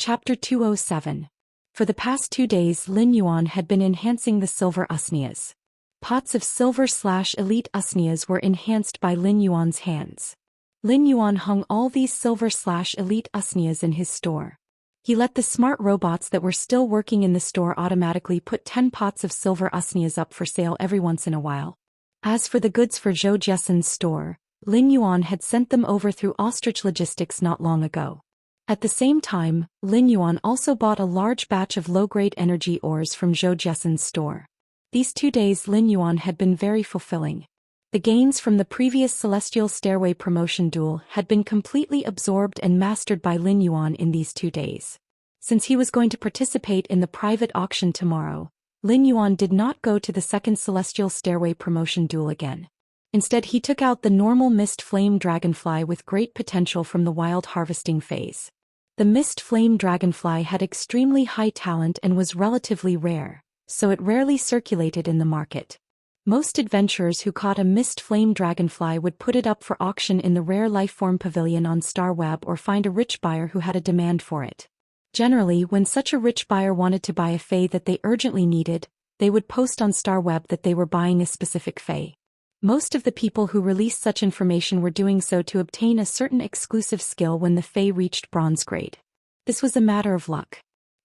Chapter 207. For the past 2 days Lin Yuan had been enhancing the silver usnias. Pots of silver/elite usnias were enhanced by Lin Yuan's hands. Lin Yuan hung all these silver/elite usnias in his store. He let the smart robots that were still working in the store automatically put 10 pots of silver usnias up for sale every once in a while. As for the goods for Zhou Xian's store, Lin Yuan had sent them over through Ostrich Logistics not long ago. At the same time, Lin Yuan also bought a large batch of low-grade energy ores from Zhou Xian's store. These 2 days Lin Yuan had been very fulfilling. The gains from the previous Celestial Stairway promotion duel had been completely absorbed and mastered by Lin Yuan in these 2 days. Since he was going to participate in the private auction tomorrow, Lin Yuan did not go to the second Celestial Stairway promotion duel again. Instead he took out the normal Mist Flame Dragonfly with great potential from the wild harvesting phase. The Mist Flame Dragonfly had extremely high talent and was relatively rare, so it rarely circulated in the market. Most adventurers who caught a Mist Flame Dragonfly would put it up for auction in the Rare Lifeform Pavilion on StarWeb or find a rich buyer who had a demand for it. Generally, when such a rich buyer wanted to buy a Fae that they urgently needed, they would post on StarWeb that they were buying a specific Fae. Most of the people who released such information were doing so to obtain a certain exclusive skill when the Fae reached bronze grade. This was a matter of luck.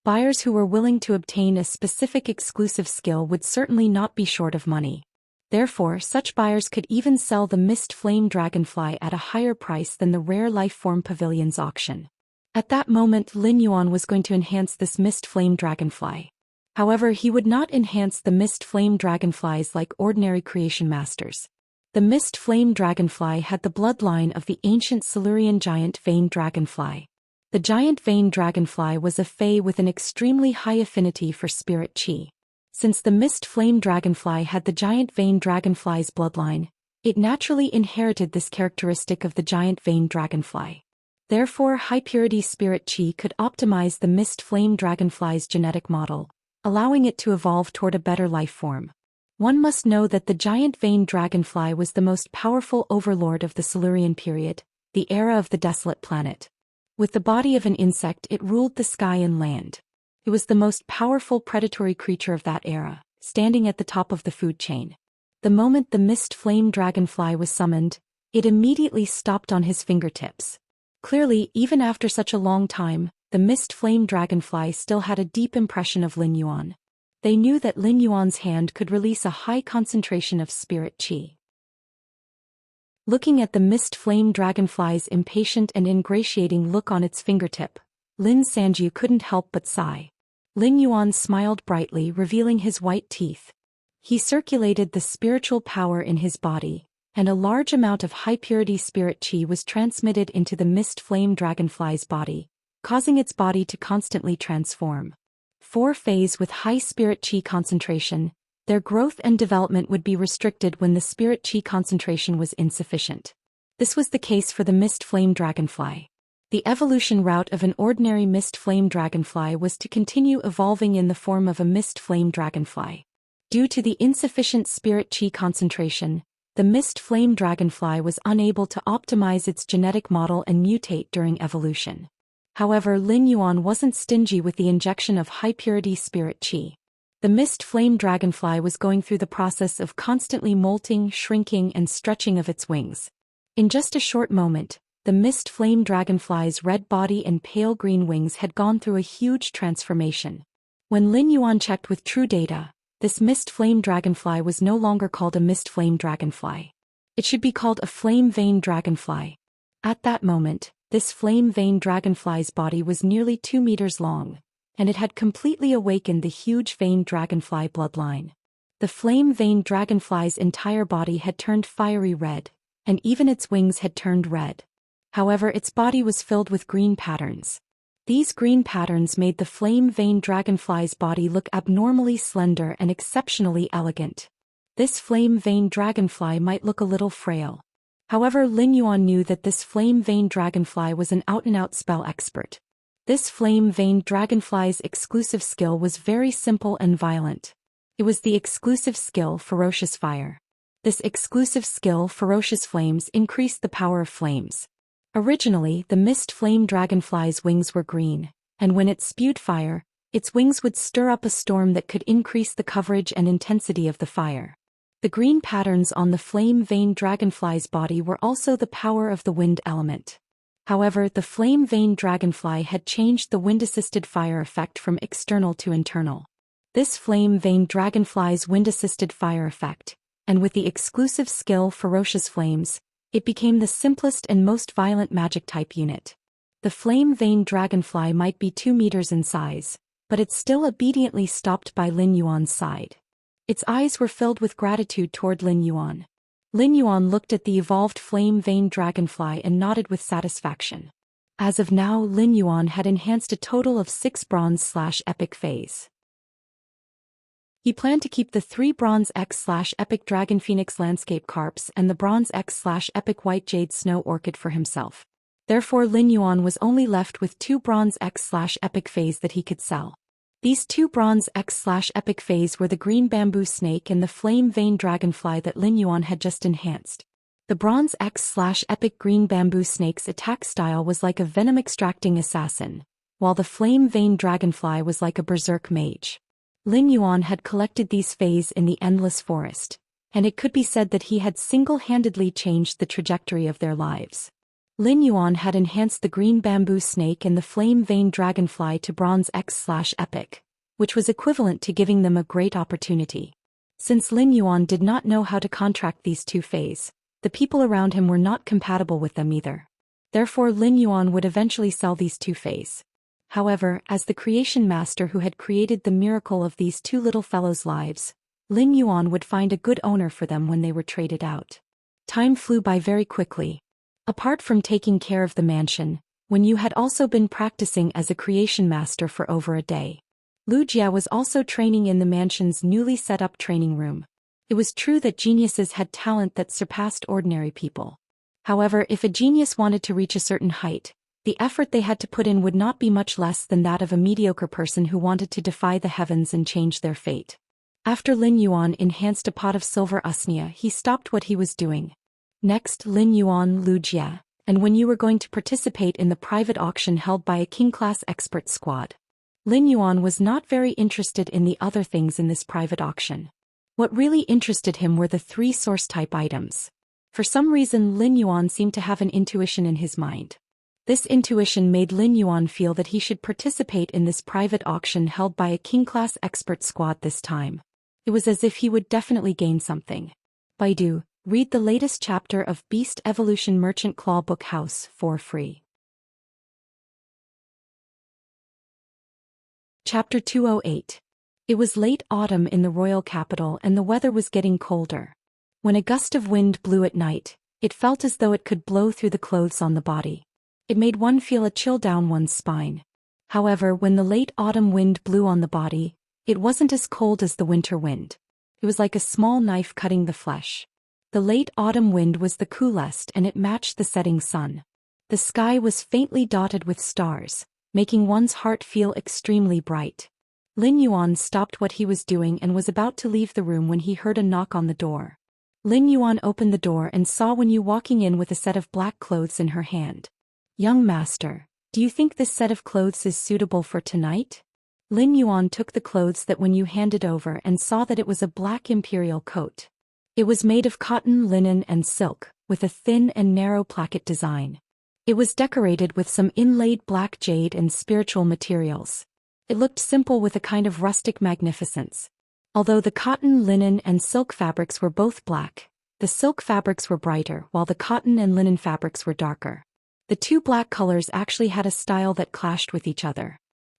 Buyers who were willing to obtain a specific exclusive skill would certainly not be short of money. Therefore, such buyers could even sell the Mist Flame Dragonfly at a higher price than the Rare Lifeform Pavilion's auction. At that moment Lin Yuan was going to enhance this Mist Flame Dragonfly. However, he would not enhance the Mist Flame Dragonflies like ordinary creation masters. The Mist Flame Dragonfly had the bloodline of the ancient Silurian giant Vane Dragonfly. The giant Vane Dragonfly was a Fae with an extremely high affinity for spirit chi. Since the Mist Flame Dragonfly had the giant Vane Dragonfly's bloodline, it naturally inherited this characteristic of the giant Vane Dragonfly. Therefore, high-purity spirit chi could optimize the Mist Flame Dragonfly's genetic model, allowing it to evolve toward a better life form. One must know that the giant Vane Dragonfly was the most powerful overlord of the Silurian period, the era of the desolate planet. With the body of an insect it ruled the sky and land. It was the most powerful predatory creature of that era, standing at the top of the food chain. The moment the Mist Flame Dragonfly was summoned, it immediately stopped on his fingertips. Clearly, even after such a long time, the Mist Flame Dragonfly still had a deep impression of Lin Yuan. They knew that Lin Yuan's hand could release a high concentration of spirit chi. Looking at the Mist Flame Dragonfly's impatient and ingratiating look on its fingertip, Lin Sanju couldn't help but sigh. Lin Yuan smiled brightly, revealing his white teeth. He circulated the spiritual power in his body, and a large amount of high-purity spirit chi was transmitted into the Mist Flame Dragonfly's body, causing its body to constantly transform. 4 Faes with high spirit chi concentration, their growth and development would be restricted when the spirit chi concentration was insufficient. This was the case for the Mist Flame Dragonfly. The evolution route of an ordinary Mist Flame Dragonfly was to continue evolving in the form of a Mist Flame Dragonfly. Due to the insufficient spirit chi concentration, the Mist Flame Dragonfly was unable to optimize its genetic model and mutate during evolution. However, Lin Yuan wasn't stingy with the injection of high-purity spirit chi. The Mist Flame Dragonfly was going through the process of constantly molting, shrinking, and stretching of its wings. In just a short moment, the Mist Flame Dragonfly's red body and pale green wings had gone through a huge transformation. When Lin Yuan checked with true data, this Mist Flame Dragonfly was no longer called a Mist Flame Dragonfly. It should be called a Flame Vane Dragonfly. At that moment, this Flame Vane Dragonfly's body was nearly 2 meters long, and it had completely awakened the huge Vane Dragonfly bloodline. The Flame Vane Dragonfly's entire body had turned fiery red, and even its wings had turned red. However, its body was filled with green patterns. These green patterns made the Flame Vane Dragonfly's body look abnormally slender and exceptionally elegant. This Flame Vane Dragonfly might look a little frail. However, Lin Yuan knew that this Flame Vane Dragonfly was an out-and-out spell expert. This Flame Vane Dragonfly's exclusive skill was very simple and violent. It was the exclusive skill Ferocious Fire. This exclusive skill Ferocious Flames increased the power of flames. Originally, the Mist Flame Dragonfly's wings were green, and when it spewed fire, its wings would stir up a storm that could increase the coverage and intensity of the fire. The green patterns on the flame-veined dragonfly's body were also the power of the wind element. However, the flame-veined dragonfly had changed the wind-assisted fire effect from external to internal. This flame-veined dragonfly's wind-assisted fire effect, and with the exclusive skill Ferocious Flames, it became the simplest and most violent magic-type unit. The flame-veined dragonfly might be 2 meters in size, but it still obediently stopped by Lin Yuan's side. Its eyes were filled with gratitude toward Lin Yuan. Lin Yuan looked at the evolved flame-veined dragonfly and nodded with satisfaction. As of now, Lin Yuan had enhanced a total of 6 bronze/epic phase. He planned to keep the 3 bronze X/epic dragon phoenix landscape carps and the bronze X/epic white jade snow orchid for himself. Therefore Lin Yuan was only left with 2 bronze X/epic phase that he could sell. These 2 bronze X/epic phase were the green bamboo snake and the flame-veined dragonfly that Lin Yuan had just enhanced. The bronze X/epic green bamboo snake's attack style was like a venom-extracting assassin, while the flame-veined dragonfly was like a berserk mage. Lin Yuan had collected these phase in the Endless Forest, and it could be said that he had single-handedly changed the trajectory of their lives. Lin Yuan had enhanced the green bamboo snake and the flame-veined dragonfly to bronze X/epic, which was equivalent to giving them a great opportunity. Since Lin Yuan did not know how to contract these 2 phase, the people around him were not compatible with them either. Therefore Lin Yuan would eventually sell these 2 phase. However, as the creation master who had created the miracle of these 2 little fellows' lives, Lin Yuan would find a good owner for them when they were traded out. Time flew by very quickly. Apart from taking care of the mansion, Wen Yu had also been practicing as a creation master for over a day. Lu Jia was also training in the mansion's newly set-up training room. It was true that geniuses had talent that surpassed ordinary people. However, if a genius wanted to reach a certain height, the effort they had to put in would not be much less than that of a mediocre person who wanted to defy the heavens and change their fate. After Lin Yuan enhanced a pot of silver usnia, he stopped what he was doing. Next, Lin Yuan, Lu Jia, and Wen Yu were going to participate in the private auction held by a king-class expert squad. Lin Yuan was not very interested in the other things in this private auction. What really interested him were the 3 source-type items. For some reason Lin Yuan seemed to have an intuition in his mind. This intuition made Lin Yuan feel that he should participate in this private auction held by a king-class expert squad this time. It was as if he would definitely gain something. Baidu, read the latest chapter of Beast Evolution Merchant Claw Book House for free. Chapter 208. It was late autumn in the royal capital and the weather was getting colder. When a gust of wind blew at night, it felt as though it could blow through the clothes on the body. It made one feel a chill down one's spine. However, when the late autumn wind blew on the body, it wasn't as cold as the winter wind. It was like a small knife cutting the flesh. The late autumn wind was the coolest and it matched the setting sun. The sky was faintly dotted with stars, making one's heart feel extremely bright. Lin Yuan stopped what he was doing and was about to leave the room when he heard a knock on the door. Lin Yuan opened the door and saw Wen Yu walking in with a set of black clothes in her hand. "Young master, do you think this set of clothes is suitable for tonight?" Lin Yuan took the clothes that Wen Yu handed over and saw that it was a black imperial coat. It was made of cotton, linen and silk, with a thin and narrow placket design. It was decorated with some inlaid black jade and spiritual materials. It looked simple with a kind of rustic magnificence. Although the cotton, linen and silk fabrics were both black, the silk fabrics were brighter while the cotton and linen fabrics were darker. The 2 black colors actually had a style that clashed with each other.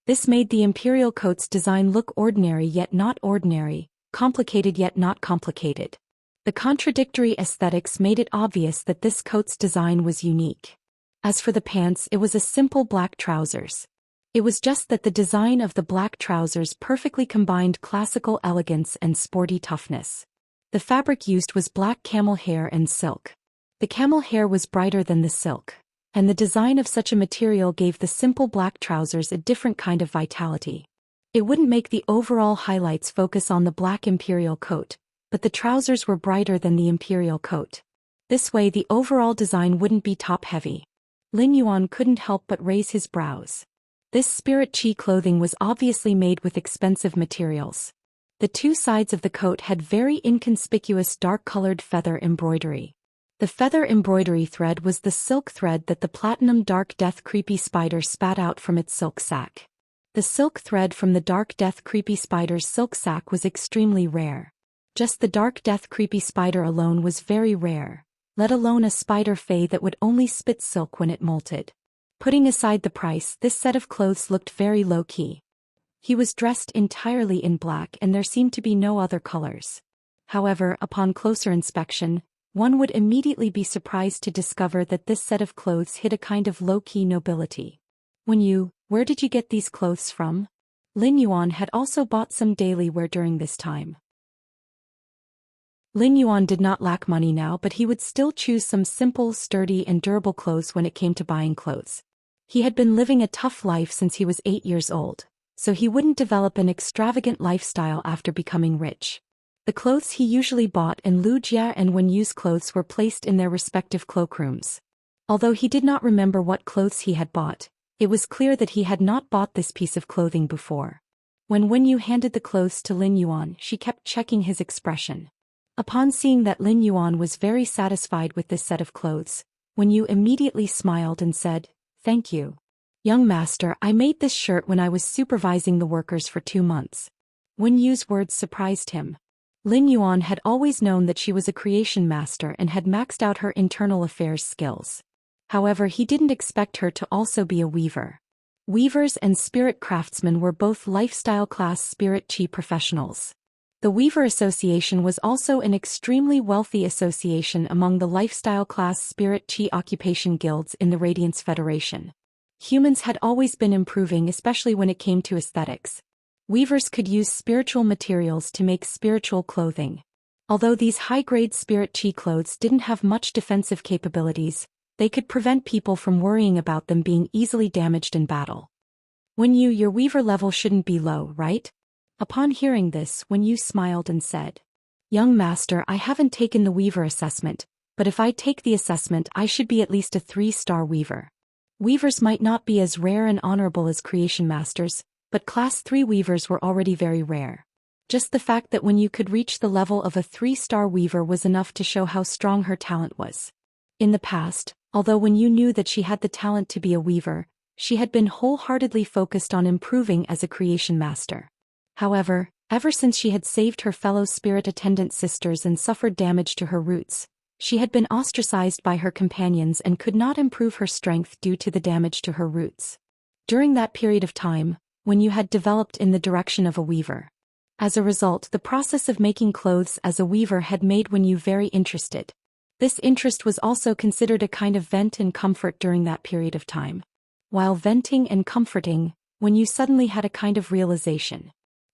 This made the imperial coat's design look ordinary yet not ordinary, complicated yet not complicated. The contradictory aesthetics made it obvious that this coat's design was unique. As for the pants, it was a simple black trousers. It was just that the design of the black trousers perfectly combined classical elegance and sporty toughness. The fabric used was black camel hair and silk. The camel hair was brighter than the silk, and the design of such a material gave the simple black trousers a different kind of vitality. It wouldn't make the overall highlights focus on the black imperial coat, but the trousers were brighter than the imperial coat. This way the overall design wouldn't be top-heavy. Lin Yuan couldn't help but raise his brows. This spirit chi clothing was obviously made with expensive materials. The two sides of the coat had very inconspicuous dark-colored feather embroidery. The feather embroidery thread was the silk thread that the platinum dark death creepy spider spat out from its silk sac. The silk thread from the dark death creepy spider's silk sac was extremely rare. Just the dark death creepy spider alone was very rare, let alone a spider fae that would only spit silk when it molted. Putting aside the price, this set of clothes looked very low-key. He was dressed entirely in black and there seemed to be no other colors. However, upon closer inspection, one would immediately be surprised to discover that this set of clothes hid a kind of low-key nobility. Where did you get these clothes from? Lin Yuan had also bought some daily wear during this time. Lin Yuan did not lack money now, but he would still choose some simple, sturdy and durable clothes when it came to buying clothes. He had been living a tough life since he was 8 years old, so he wouldn't develop an extravagant lifestyle after becoming rich. The clothes he usually bought in Lu Jia and Wen Yu's clothes were placed in their respective cloakrooms. Although he did not remember what clothes he had bought, it was clear that he had not bought this piece of clothing before. When Wen Yu handed the clothes to Lin Yuan, she kept checking his expression. Upon seeing that Lin Yuan was very satisfied with this set of clothes, Wen Yu immediately smiled and said, "Thank you. Young master, I made this shirt when I was supervising the workers for 2 months." Wen Yu's words surprised him. Lin Yuan had always known that she was a creation master and had maxed out her internal affairs skills. However, he didn't expect her to also be a weaver. Weavers and spirit craftsmen were both lifestyle class spirit chi professionals. The Weaver Association was also an extremely wealthy association among the lifestyle class spirit chi occupation guilds in the Radiance Federation. Humans had always been improving, especially when it came to aesthetics. Weavers could use spiritual materials to make spiritual clothing. Although these high-grade spirit chi clothes didn't have much defensive capabilities, they could prevent people from worrying about them being easily damaged in battle. Your weaver level shouldn't be low, right? Upon hearing this, Wen Yu smiled and said, "Young master, I haven't taken the weaver assessment, but if I take the assessment I should be at least a 3-star weaver." Weavers might not be as rare and honorable as creation masters, but class 3 weavers were already very rare. Just the fact that Wen Yu could reach the level of a 3-star weaver was enough to show how strong her talent was. In the past, although Wen Yu knew that she had the talent to be a weaver, she had been wholeheartedly focused on improving as a creation master. However, ever since she had saved her fellow spirit attendant sisters and suffered damage to her roots, she had been ostracized by her companions and could not improve her strength due to the damage to her roots. During that period of time, Wen Yu had developed in the direction of a weaver. As a result, the process of making clothes as a weaver had made Wen Yu very interested. This interest was also considered a kind of vent and comfort during that period of time. While venting and comforting, Wen Yu suddenly had a kind of realization.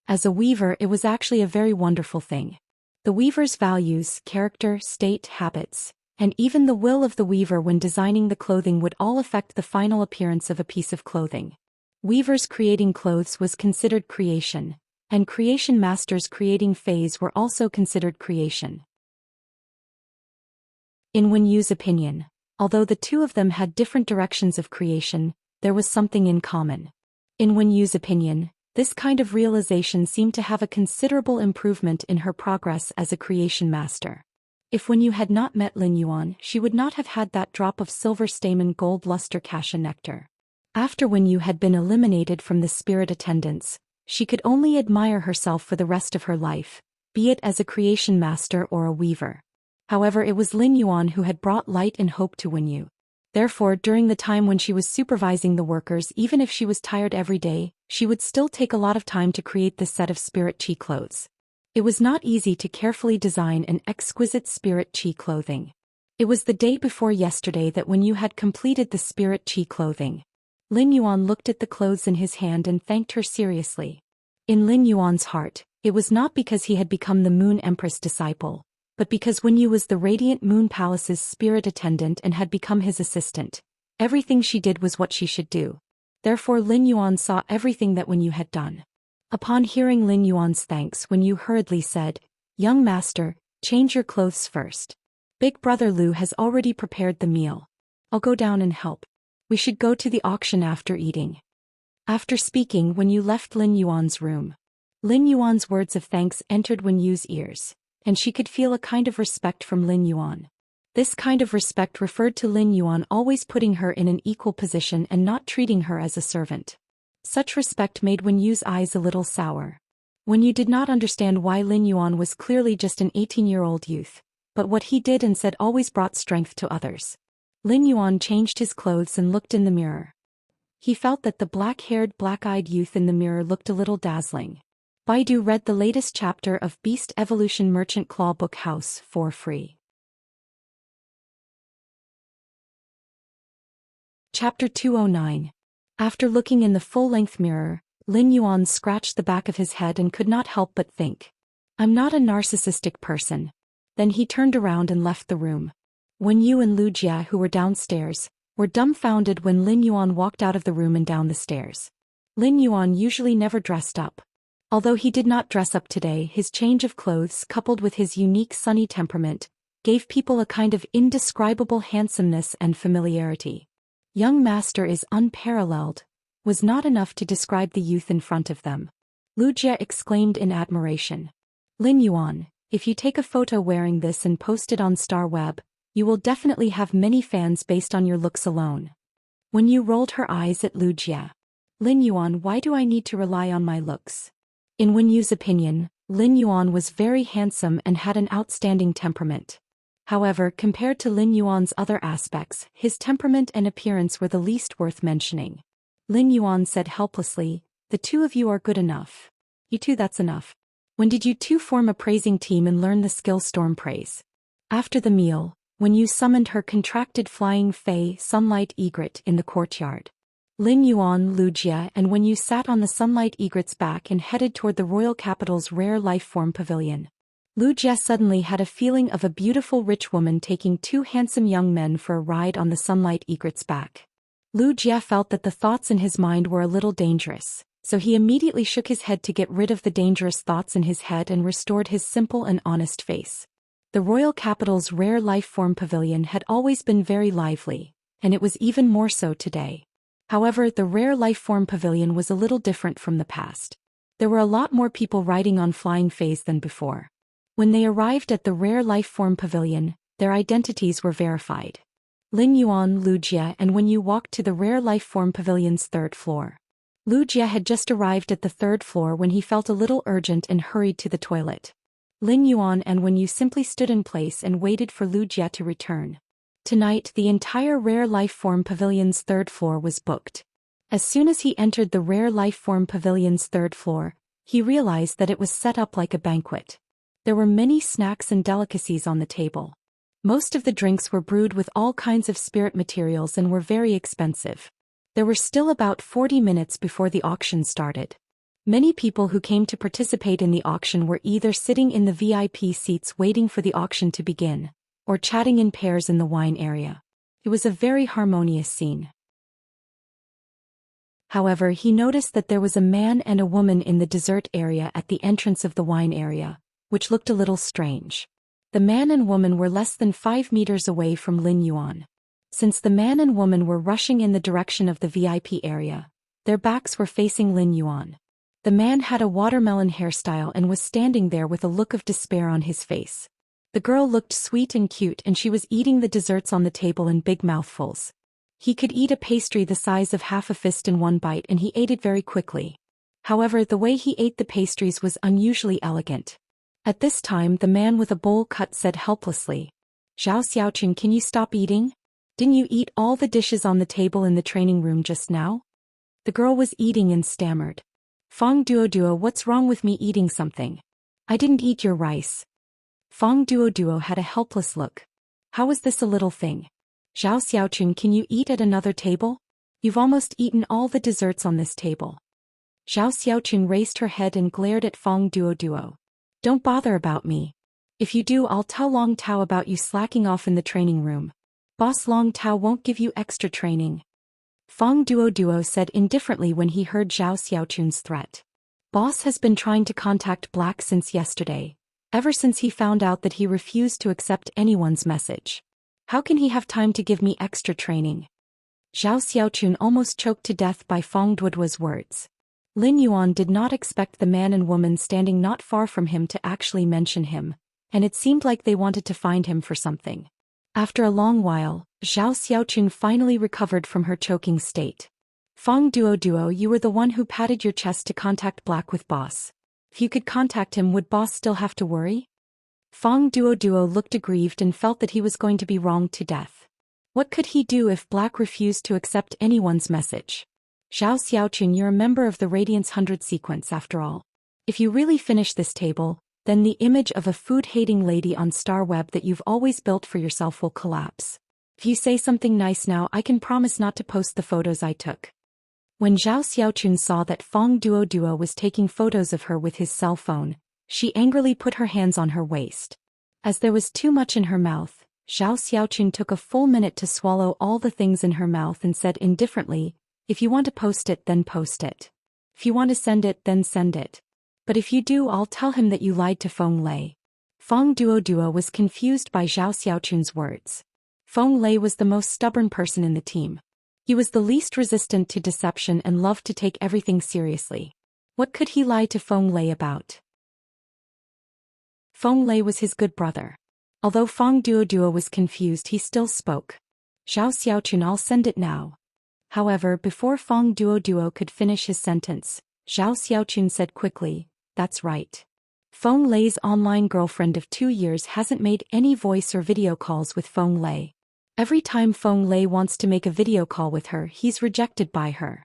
As a weaver, it was actually a very wonderful thing. The weaver's values, character, state, habits, and even the will of the weaver when designing the clothing would all affect the final appearance of a piece of clothing. Weavers creating clothes was considered creation, and creation masters creating fays were also considered creation. In Wen Yu's opinion, although the two of them had different directions of creation, there was something in common. In Wen Yu's opinion, this kind of realization seemed to have a considerable improvement in her progress as a creation master. If Wen Yu had not met Lin Yuan, she would not have had that drop of silver stamen gold luster cassia nectar. After Wen Yu had been eliminated from the spirit attendants, she could only admire herself for the rest of her life, be it as a creation master or a weaver. However, it was Lin Yuan who had brought light and hope to Wen Yu. Therefore, during the time when she was supervising the workers, even if she was tired every day, she would still take a lot of time to create this set of spirit chi clothes. It was not easy to carefully design an exquisite spirit chi clothing. It was the day before yesterday that Wen Yu had completed the spirit chi clothing. Lin Yuan looked at the clothes in his hand and thanked her seriously. In Lin Yuan's heart, it was not because he had become the Moon Empress disciple, but because Wen Yu was the Radiant Moon Palace's spirit attendant and had become his assistant. Everything she did was what she should do. Therefore Lin Yuan saw everything that Wen Yu had done. Upon hearing Lin Yuan's thanks, Wen Yu hurriedly said, "Young master, change your clothes first. Big brother Lu has already prepared the meal. I'll go down and help. We should go to the auction after eating." After speaking when you left Lin Yuan's room. Lin Yuan's words of thanks entered Wen Yu's ears, and she could feel a kind of respect from Lin Yuan. This kind of respect referred to Lin Yuan always putting her in an equal position and not treating her as a servant. Such respect made Wen Yu's eyes a little sour. Wen Yu did not understand why Lin Yuan was clearly just an 18-year-old youth, but what he did and said always brought strength to others. Lin Yuan changed his clothes and looked in the mirror. He felt that the black-haired, black-eyed youth in the mirror looked a little dazzling. Baidu read the latest chapter of Beast Evolution Merchant Claw Book House for free. Chapter 209. After looking in the full-length mirror, Lin Yuan scratched the back of his head and could not help but think, "I'm not a narcissistic person." Then he turned around and left the room. Wen Yu and Lu Jia, who were downstairs, were dumbfounded when Lin Yuan walked out of the room and down the stairs. Lin Yuan usually never dressed up. Although he did not dress up today, his change of clothes coupled with his unique sunny temperament gave people a kind of indescribable handsomeness and familiarity. "Young master is unparalleled," was not enough to describe the youth in front of them. Lu Jia exclaimed in admiration. "Lin Yuan, if you take a photo wearing this and post it on Star Web, you will definitely have many fans based on your looks alone." Wen Yu rolled her eyes at Lu Jia. "Lin Yuan, why do I need to rely on my looks?" In Wen Yu's opinion, Lin Yuan was very handsome and had an outstanding temperament. However, compared to Lin Yuan's other aspects, his temperament and appearance were the least worth mentioning. Lin Yuan said helplessly, "The two of you are good enough. You two, that's enough. When did you two form a praising team and learn the skill storm praise?" After the meal, Wen Yu summoned her contracted flying fae sunlight egret in the courtyard. Lin Yuan, Lu Jia and Wen Yu sat on the sunlight egret's back and headed toward the royal capital's rare life-form pavilion. Lu Jia suddenly had a feeling of a beautiful rich woman taking two handsome young men for a ride on the sunlight egret's back. Lu Jia felt that the thoughts in his mind were a little dangerous, so he immediately shook his head to get rid of the dangerous thoughts in his head and restored his simple and honest face. The royal capital's rare life-form pavilion had always been very lively, and it was even more so today. However, the rare life-form pavilion was a little different from the past. There were a lot more people riding on flying fays than before. When they arrived at the rare life-form pavilion, their identities were verified. Lin Yuan, Lu Jia and Wen Yu walked to the rare life-form pavilion's third floor. Lu Jia had just arrived at the third floor when he felt a little urgent and hurried to the toilet. Lin Yuan and Wen Yu simply stood in place and waited for Lu Jia to return. Tonight, the entire rare life-form pavilion's third floor was booked. As soon as he entered the rare life-form pavilion's third floor, he realized that it was set up like a banquet. There were many snacks and delicacies on the table. Most of the drinks were brewed with all kinds of spirit materials and were very expensive. There were still about 40 minutes before the auction started. Many people who came to participate in the auction were either sitting in the VIP seats waiting for the auction to begin, or chatting in pairs in the wine area. It was a very harmonious scene. However, he noticed that there was a man and a woman in the dessert area at the entrance of the wine area, which looked a little strange. The man and woman were less than 5 meters away from Lin Yuan. Since the man and woman were rushing in the direction of the VIP area, their backs were facing Lin Yuan. The man had a watermelon hairstyle and was standing there with a look of despair on his face. The girl looked sweet and cute and she was eating the desserts on the table in big mouthfuls. He could eat a pastry the size of half a fist in one bite and he ate it very quickly. However, the way he ate the pastries was unusually elegant. At this time the man with a bowl cut said helplessly, "Zhou Xiaoqun, can you stop eating? Didn't you eat all the dishes on the table in the training room just now?" The girl was eating and stammered, "Fong Duo, what's wrong with me eating something? I didn't eat your rice." Fong Duo had a helpless look. "How is this a little thing? Zhao Xiaoqun, can you eat at another table? You've almost eaten all the desserts on this table." Zhao Xiaoqun raised her head and glared at Fong Duo. "Don't bother about me. If you do, I'll tell Long Tao about you slacking off in the training room. Boss Long Tao won't give you extra training." Fong Duo said indifferently when he heard Zhao Xiaoqun's threat. "Boss has been trying to contact Black since yesterday, ever since he found out that he refused to accept anyone's message. How can he have time to give me extra training?" Zhao Xiaochun almost choked to death by Fong Duoduo's words. Lin Yuan did not expect the man and woman standing not far from him to actually mention him, and it seemed like they wanted to find him for something. After a long while, Zhao Xiaochun finally recovered from her choking state. Fong Duoduo, you were the one who patted your chest to contact Black with boss. If you could contact him, would boss still have to worry? Fong Duoduo looked aggrieved and felt that he was going to be wronged to death. What could he do if Black refused to accept anyone's message? Zhao Xiaochun, you're a member of the Radiance 100 sequence after all. If you really finish this table, then the image of a food-hating lady on Star Web that you've always built for yourself will collapse. If you say something nice now, I can promise not to post the photos I took. When Zhao Xiaochun saw that Fong Duoduo was taking photos of her with his cell phone, she angrily put her hands on her waist. As there was too much in her mouth, Zhao Xiaochun took a full minute to swallow all the things in her mouth and said indifferently, if you want to post it, then post it. If you want to send it, then send it. But if you do, I'll tell him that you lied to Feng Lei. Fong Duoduo was confused by Zhao Xiaochun's words. Feng Lei was the most stubborn person in the team. He was the least resistant to deception and loved to take everything seriously. What could he lie to Feng Lei about? Feng Lei was his good brother. Although Fong Duoduo was confused, he still spoke. Zhao Xiaochun, I'll send it now. However, before Fong Duoduo could finish his sentence, Zhao Xiaochun said quickly, that's right. Feng Lei's online girlfriend of 2 years hasn't made any voice or video calls with Feng Lei. Every time Feng Lei wants to make a video call with her, he's rejected by her.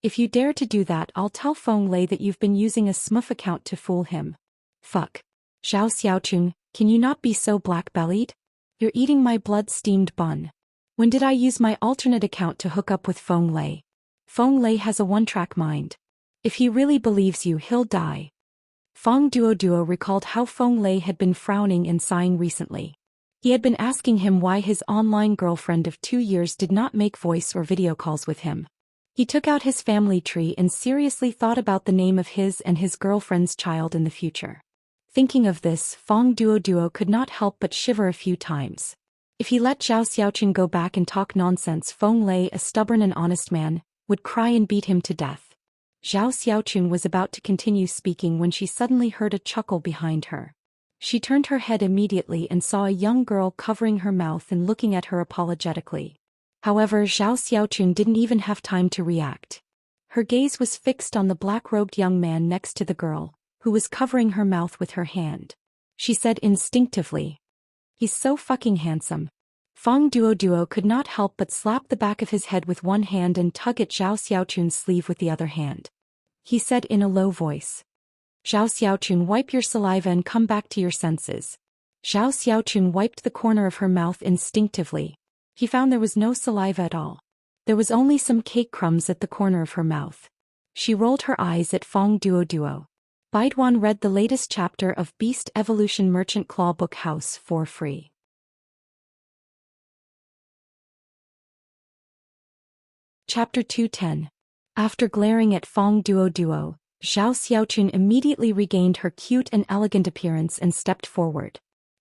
If you dare to do that, I'll tell Feng Lei that you've been using a smurf account to fool him. Fuck. Zhao Xiaochun, can you not be so black-bellied? You're eating my blood-steamed bun. When did I use my alternate account to hook up with Feng Lei? Feng Lei has a one-track mind. If he really believes you, he'll die. Fong Duoduo recalled how Feng Lei had been frowning and sighing recently. He had been asking him why his online girlfriend of 2 years did not make voice or video calls with him. He took out his family tree and seriously thought about the name of his and his girlfriend's child in the future. Thinking of this, Fong Duoduo could not help but shiver a few times. If he let Zhao Xiaochun go back and talk nonsense, Feng Lei, a stubborn and honest man, would cry and beat him to death. Zhao Xiaochun was about to continue speaking when she suddenly heard a chuckle behind her. She turned her head immediately and saw a young girl covering her mouth and looking at her apologetically. However, Zhao Xiaochun didn't even have time to react. Her gaze was fixed on the black-robed young man next to the girl, who was covering her mouth with her hand. She said instinctively, he's so fucking handsome. Fong Duoduo could not help but slap the back of his head with one hand and tug at Zhao Xiaochun's sleeve with the other hand. He said in a low voice, Zhao Xiaochun, wipe your saliva and come back to your senses. Zhao Xiaochun wiped the corner of her mouth instinctively. He found there was no saliva at all. There was only some cake crumbs at the corner of her mouth. She rolled her eyes at Fong Duoduo. Baiduan read the latest chapter of Beast Evolution Merchant Claw Book House for free. Chapter 210. After glaring at Fong Duoduo, Zhao Xiaochun immediately regained her cute and elegant appearance and stepped forward.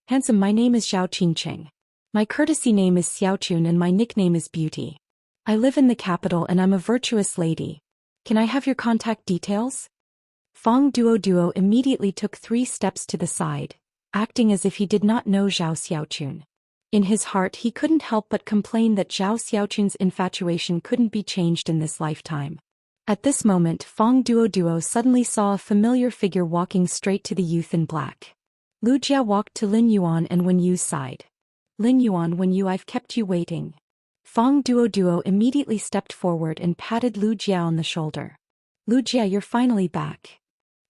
Handsome, my name is Zhao Qingqing. My courtesy name is Xiaochun and my nickname is Beauty. I live in the capital and I'm a virtuous lady. Can I have your contact details? Fong Duoduo immediately took 3 steps to the side, acting as if he did not know Zhao Xiaochun. In his heart he couldn't help but complain that Zhao Xiaochun's infatuation couldn't be changed in this lifetime. At this moment Fong Duoduo suddenly saw a familiar figure walking straight to the youth in black. Lu Jia walked to Lin Yuan and Wen Yu's side. Lin Yuan, Wen Yu, I've kept you waiting. Fong Duoduo immediately stepped forward and patted Lu Jia on the shoulder. Lu Jia, you're finally back.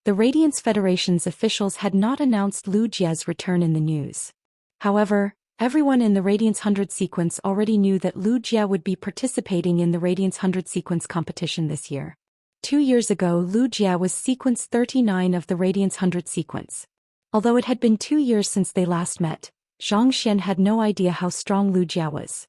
The Radiance Federation's officials had not announced Lu Jia's return in the news. However, everyone in the Radiance 100 sequence already knew that Lu Jia would be participating in the Radiance 100 sequence competition this year. 2 years ago, Lu Jia was sequence 39 of the Radiance 100 sequence. Although it had been 2 years since they last met, Zhou Xian had no idea how strong Lu Jia was.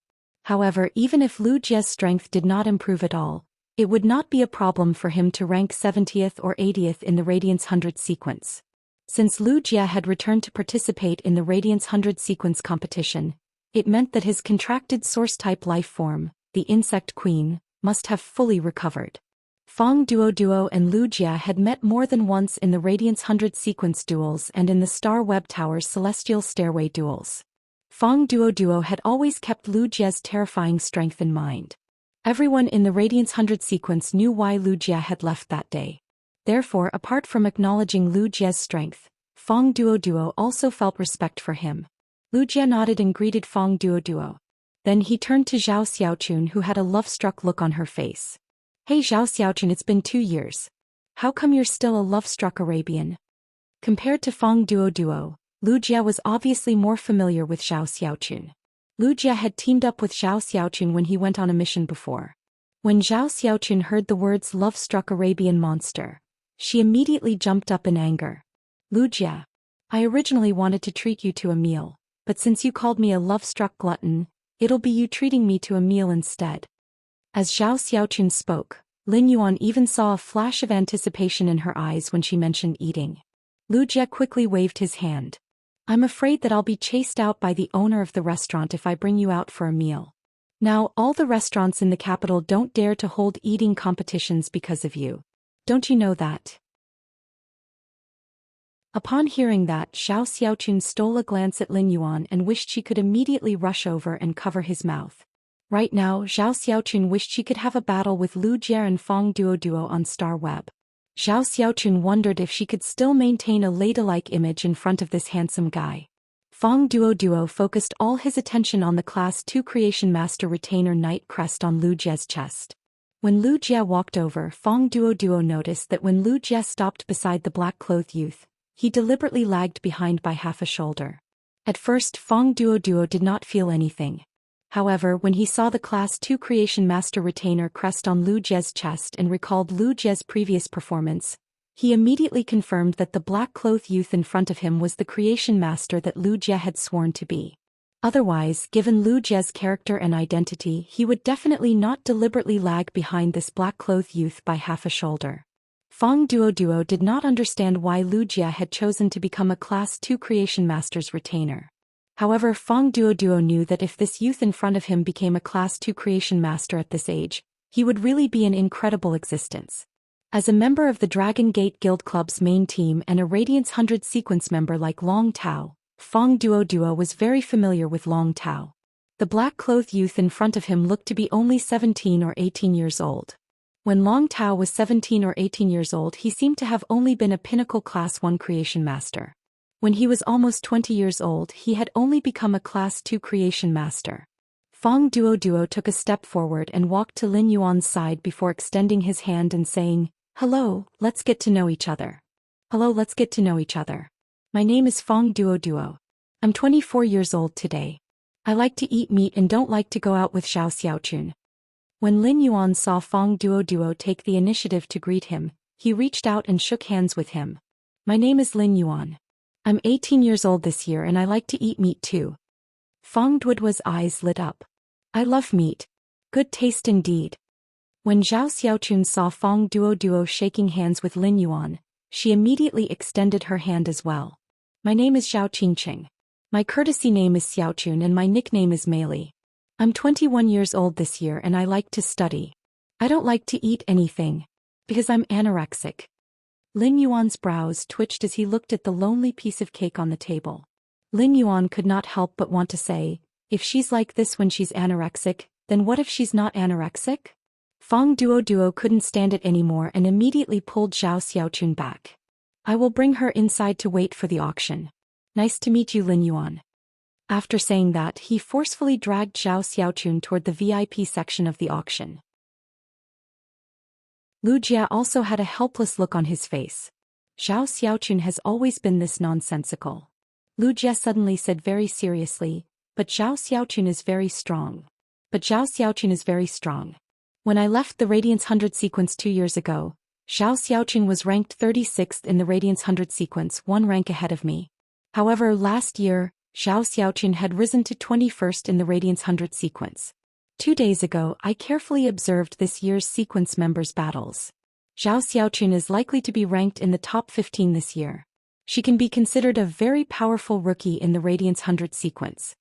However, even if Lu Jia's strength did not improve at all, it would not be a problem for him to rank 70th or 80th in the Radiance 100 sequence. Since Lu Jia had returned to participate in the Radiance 100 sequence competition, it meant that his contracted source-type life form, the insect queen, must have fully recovered. Fong Duo and Lu Jia had met more than once in the Radiance 100 sequence duels and in the Star Web Tower's Celestial Stairway duels. Fong Duo had always kept Lu Jia's terrifying strength in mind. Everyone in the Radiance 100 sequence knew why Lu Jia had left that day. Therefore, apart from acknowledging Lu Jia's strength, Fong Duo also felt respect for him. Lu Jia nodded and greeted Fong Duo. Then he turned to Zhao Xiaochun, who had a love-struck look on her face. Hey Zhao Xiaochun, it's been 2 years. How come you're still a love-struck Arabian? Compared to Fong Duo, Lu Jia was obviously more familiar with Zhao Xiaochun. Lu Jia had teamed up with Zhao Xiaochun when he went on a mission before. When Zhao Xiaochun heard the words love-struck Arabian monster, she immediately jumped up in anger. Lu Jia, I originally wanted to treat you to a meal, but since you called me a love-struck glutton, it'll be you treating me to a meal instead. As Zhao Xiaochun spoke, Lin Yuan even saw a flash of anticipation in her eyes when she mentioned eating. Lu Jia quickly waved his hand. I'm afraid that I'll be chased out by the owner of the restaurant if I bring you out for a meal. Now, all the restaurants in the capital don't dare to hold eating competitions because of you. Don't you know that? Upon hearing that, Zhao Xiaochun stole a glance at Lin Yuan and wished she could immediately rush over and cover his mouth. Right now, Zhao Xiaochun wished she could have a battle with Lu Jia and Fong Duo on Star Web. Zhao Xiaochun wondered if she could still maintain a ladylike image in front of this handsome guy. Fong Duo focused all his attention on the Class 2 Creation Master Retainer Knight crest on Lu Jia's chest. When Lu Jia walked over, Fong Duo noticed that when Lu Jia stopped beside the black-clothed youth, he deliberately lagged behind by half a shoulder. At first, Fong Duo did not feel anything. However, when he saw the Class 2 Creation Master Retainer crest on Lu Jia's chest and recalled Lu Jia's previous performance, he immediately confirmed that the black-clothed youth in front of him was the Creation Master that Lu Jia had sworn to be. Otherwise, given Lu Jia's character and identity, he would definitely not deliberately lag behind this black-clothed youth by half a shoulder. Fong Duo did not understand why Lu Jia had chosen to become a Class 2 Creation Master's retainer. However, Fong Duo knew that if this youth in front of him became a Class 2 Creation Master at this age, he would really be an incredible existence. As a member of the Dragon Gate Guild Club's main team and a Radiance 100 sequence member like Long Tao, Fong Duo was very familiar with Long Tao. The black-clothed youth in front of him looked to be only 17 or 18 years old. When Long Tao was 17 or 18 years old, he seemed to have only been a pinnacle Class 1 Creation Master. When he was almost 20 years old, he had only become a Class 2 Creation Master. Fong Duo took a step forward and walked to Lin Yuan's side before extending his hand and saying, "Hello, let's get to know each other. Hello, let's get to know each other. My name is Fong Duo. I'm 24 years old today. I like to eat meat and don't like to go out with Zhao Xiaochun." When Lin Yuan saw Fong Duo take the initiative to greet him, he reached out and shook hands with him. "My name is Lin Yuan. I'm 18 years old this year and I like to eat meat too." Fong Duo's eyes lit up. "I love meat. Good taste indeed." When Zhao Xiaochun saw Fong Duo shaking hands with Lin Yuan, she immediately extended her hand as well. "My name is Zhao Qingqing. My courtesy name is Xiaochun and my nickname is Meili. I'm 21 years old this year and I like to study. I don't like to eat anything, because I'm anorexic." Lin Yuan's brows twitched as he looked at the lonely piece of cake on the table. Lin Yuan could not help but want to say, if she's like this when she's anorexic, then what if she's not anorexic? Fong Duo couldn't stand it anymore and immediately pulled Zhao Xiaochun back. "I will bring her inside to wait for the auction. Nice to meet you, Lin Yuan." After saying that, he forcefully dragged Zhao Xiaochun toward the VIP section of the auction. Lu Jia also had a helpless look on his face. Zhao Xiaochun has always been this nonsensical. Lu Jia suddenly said very seriously, "But Zhao Xiaochun is very strong. But Zhao Xiaochun is very strong. When I left the Radiance 100 sequence 2 years ago, Zhao Xiaochun was ranked 36th in the Radiance 100 sequence, 1 rank ahead of me. However, last year, Zhao Xiaochun had risen to 21st in the Radiance 100 sequence. 2 days ago, I carefully observed this year's sequence members' battles. Zhao Xiaochun is likely to be ranked in the top 15 this year. She can be considered a very powerful rookie in the Radiance 100 sequence."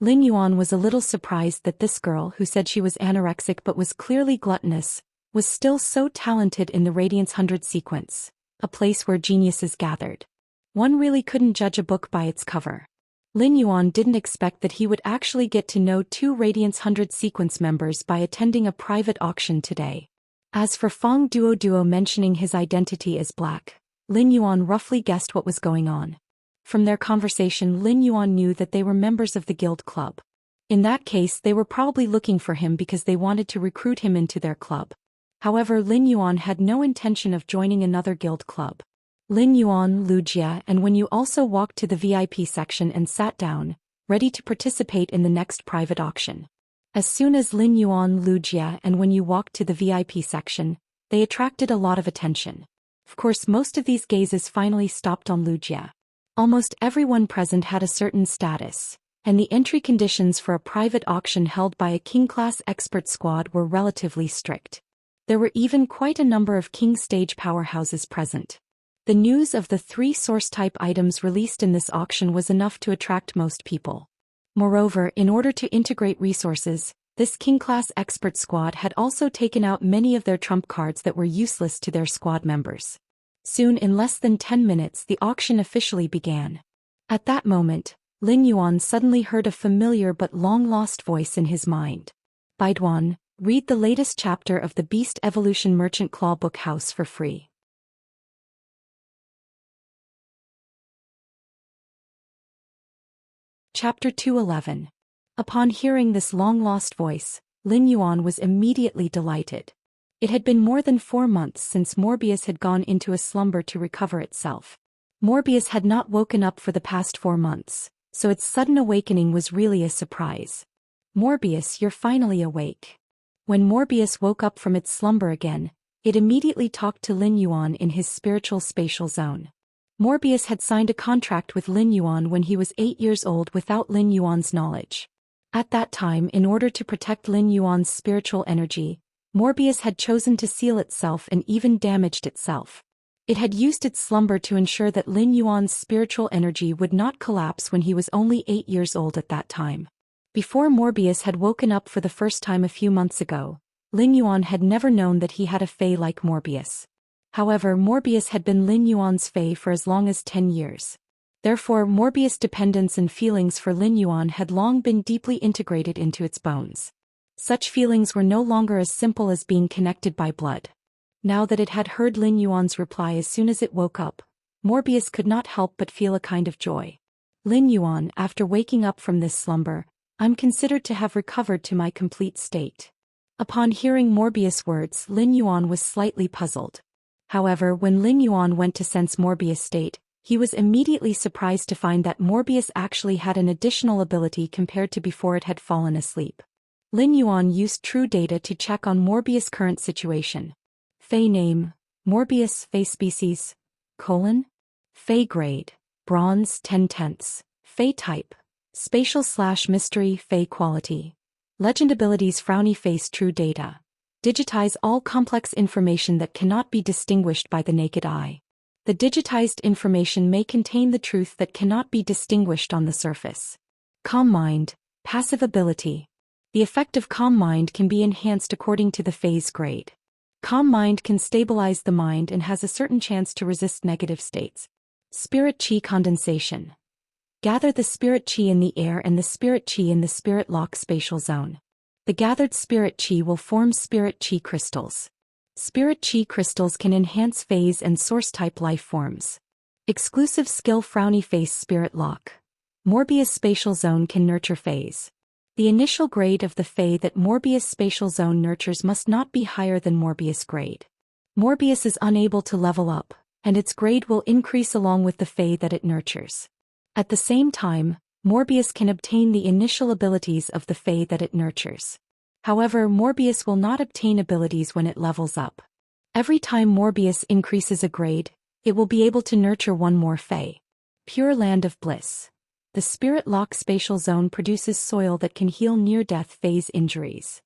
Lin Yuan was a little surprised that this girl who said she was anorexic but was clearly gluttonous, was still so talented in the Radiance 100 sequence, a place where geniuses gathered. One really couldn't judge a book by its cover. Lin Yuan didn't expect that he would actually get to know 2 Radiance 100 sequence members by attending a private auction today. As for Fang Duo mentioning his identity as black, Lin Yuan roughly guessed what was going on. From their conversation, Lin Yuan knew that they were members of the guild club. In that case, they were probably looking for him because they wanted to recruit him into their club. However, Lin Yuan had no intention of joining another guild club. Lin Yuan, Wuxia, and when you also walked to the VIP section and sat down, ready to participate in the next private auction. As soon as Lin Yuan, Wuxia, and when you walked to the VIP section, they attracted a lot of attention. Of course, most of these gazes finally stopped on Wuxia. Almost everyone present had a certain status, and the entry conditions for a private auction held by a king-class expert squad were relatively strict. There were even quite a number of king stage powerhouses present. The news of the 3 source-type items released in this auction was enough to attract most people. Moreover, in order to integrate resources, this king-class expert squad had also taken out many of their trump cards that were useless to their squad members. Soon, in less than 10 minutes, the auction officially began. At that moment, Lin Yuan suddenly heard a familiar but long-lost voice in his mind. Baiduan, read the latest chapter of the Beast Evolution Merchant Claw Book House for free. Chapter 211. Upon hearing this long-lost voice, Lin Yuan was immediately delighted. It had been more than 4 months since Morbius had gone into a slumber to recover itself. Morbius had not woken up for the past 4 months, so its sudden awakening was really a surprise. Morbius, you're finally awake. When Morbius woke up from its slumber again, it immediately talked to Lin Yuan in his spiritual spatial zone. Morbius had signed a contract with Lin Yuan when he was 8 years old without Lin Yuan's knowledge. At that time, in order to protect Lin Yuan's spiritual energy, Morbius had chosen to seal itself and even damaged itself. It had used its slumber to ensure that Lin Yuan's spiritual energy would not collapse when he was only 8 years old at that time. Before Morbius had woken up for the first time a few months ago, Lin Yuan had never known that he had a fae like Morbius. However, Morbius had been Lin Yuan's fae for as long as 10 years. Therefore, Morbius' dependence and feelings for Lin Yuan had long been deeply integrated into its bones. Such feelings were no longer as simple as being connected by blood. Now that it had heard Lin Yuan's reply as soon as it woke up, Morbius could not help but feel a kind of joy. Lin Yuan, after waking up from this slumber, I'm considered to have recovered to my complete state. Upon hearing Morbius' words, Lin Yuan was slightly puzzled. However, when Lin Yuan went to sense Morbius' state, he was immediately surprised to find that Morbius actually had an additional ability compared to before it had fallen asleep. Lin Yuan used true data to check on Morbius' current situation. Fae name, Morbius. Fae species, Fae grade, Bronze 10/10. Fae type, Spatial/Mystery. Fae quality, Legend abilities. Frowny face. True data. Digitize all complex information that cannot be distinguished by the naked eye. The digitized information may contain the truth that cannot be distinguished on the surface. Calm mind, passive ability. The effect of calm mind can be enhanced according to the phase grade. Calm mind can stabilize the mind and has a certain chance to resist negative states. Spirit chi condensation. Gather the spirit chi in the air and the spirit chi in the spirit lock spatial zone. The gathered spirit chi will form spirit chi crystals. Spirit chi crystals can enhance phase and source type life forms. Exclusive skill. Frowny face. Spirit lock. Morbius spatial zone can nurture phase. The initial grade of the fae that Morbius spatial zone nurtures must not be higher than Morbius grade. Morbius is unable to level up, and its grade will increase along with the fae that it nurtures. At the same time, Morbius can obtain the initial abilities of the fae that it nurtures. However, Morbius will not obtain abilities when it levels up. Every time Morbius increases a grade, it will be able to nurture one more fae. Pure Land of Bliss. The Spirit Lock spatial zone produces soil that can heal near-death phase injuries.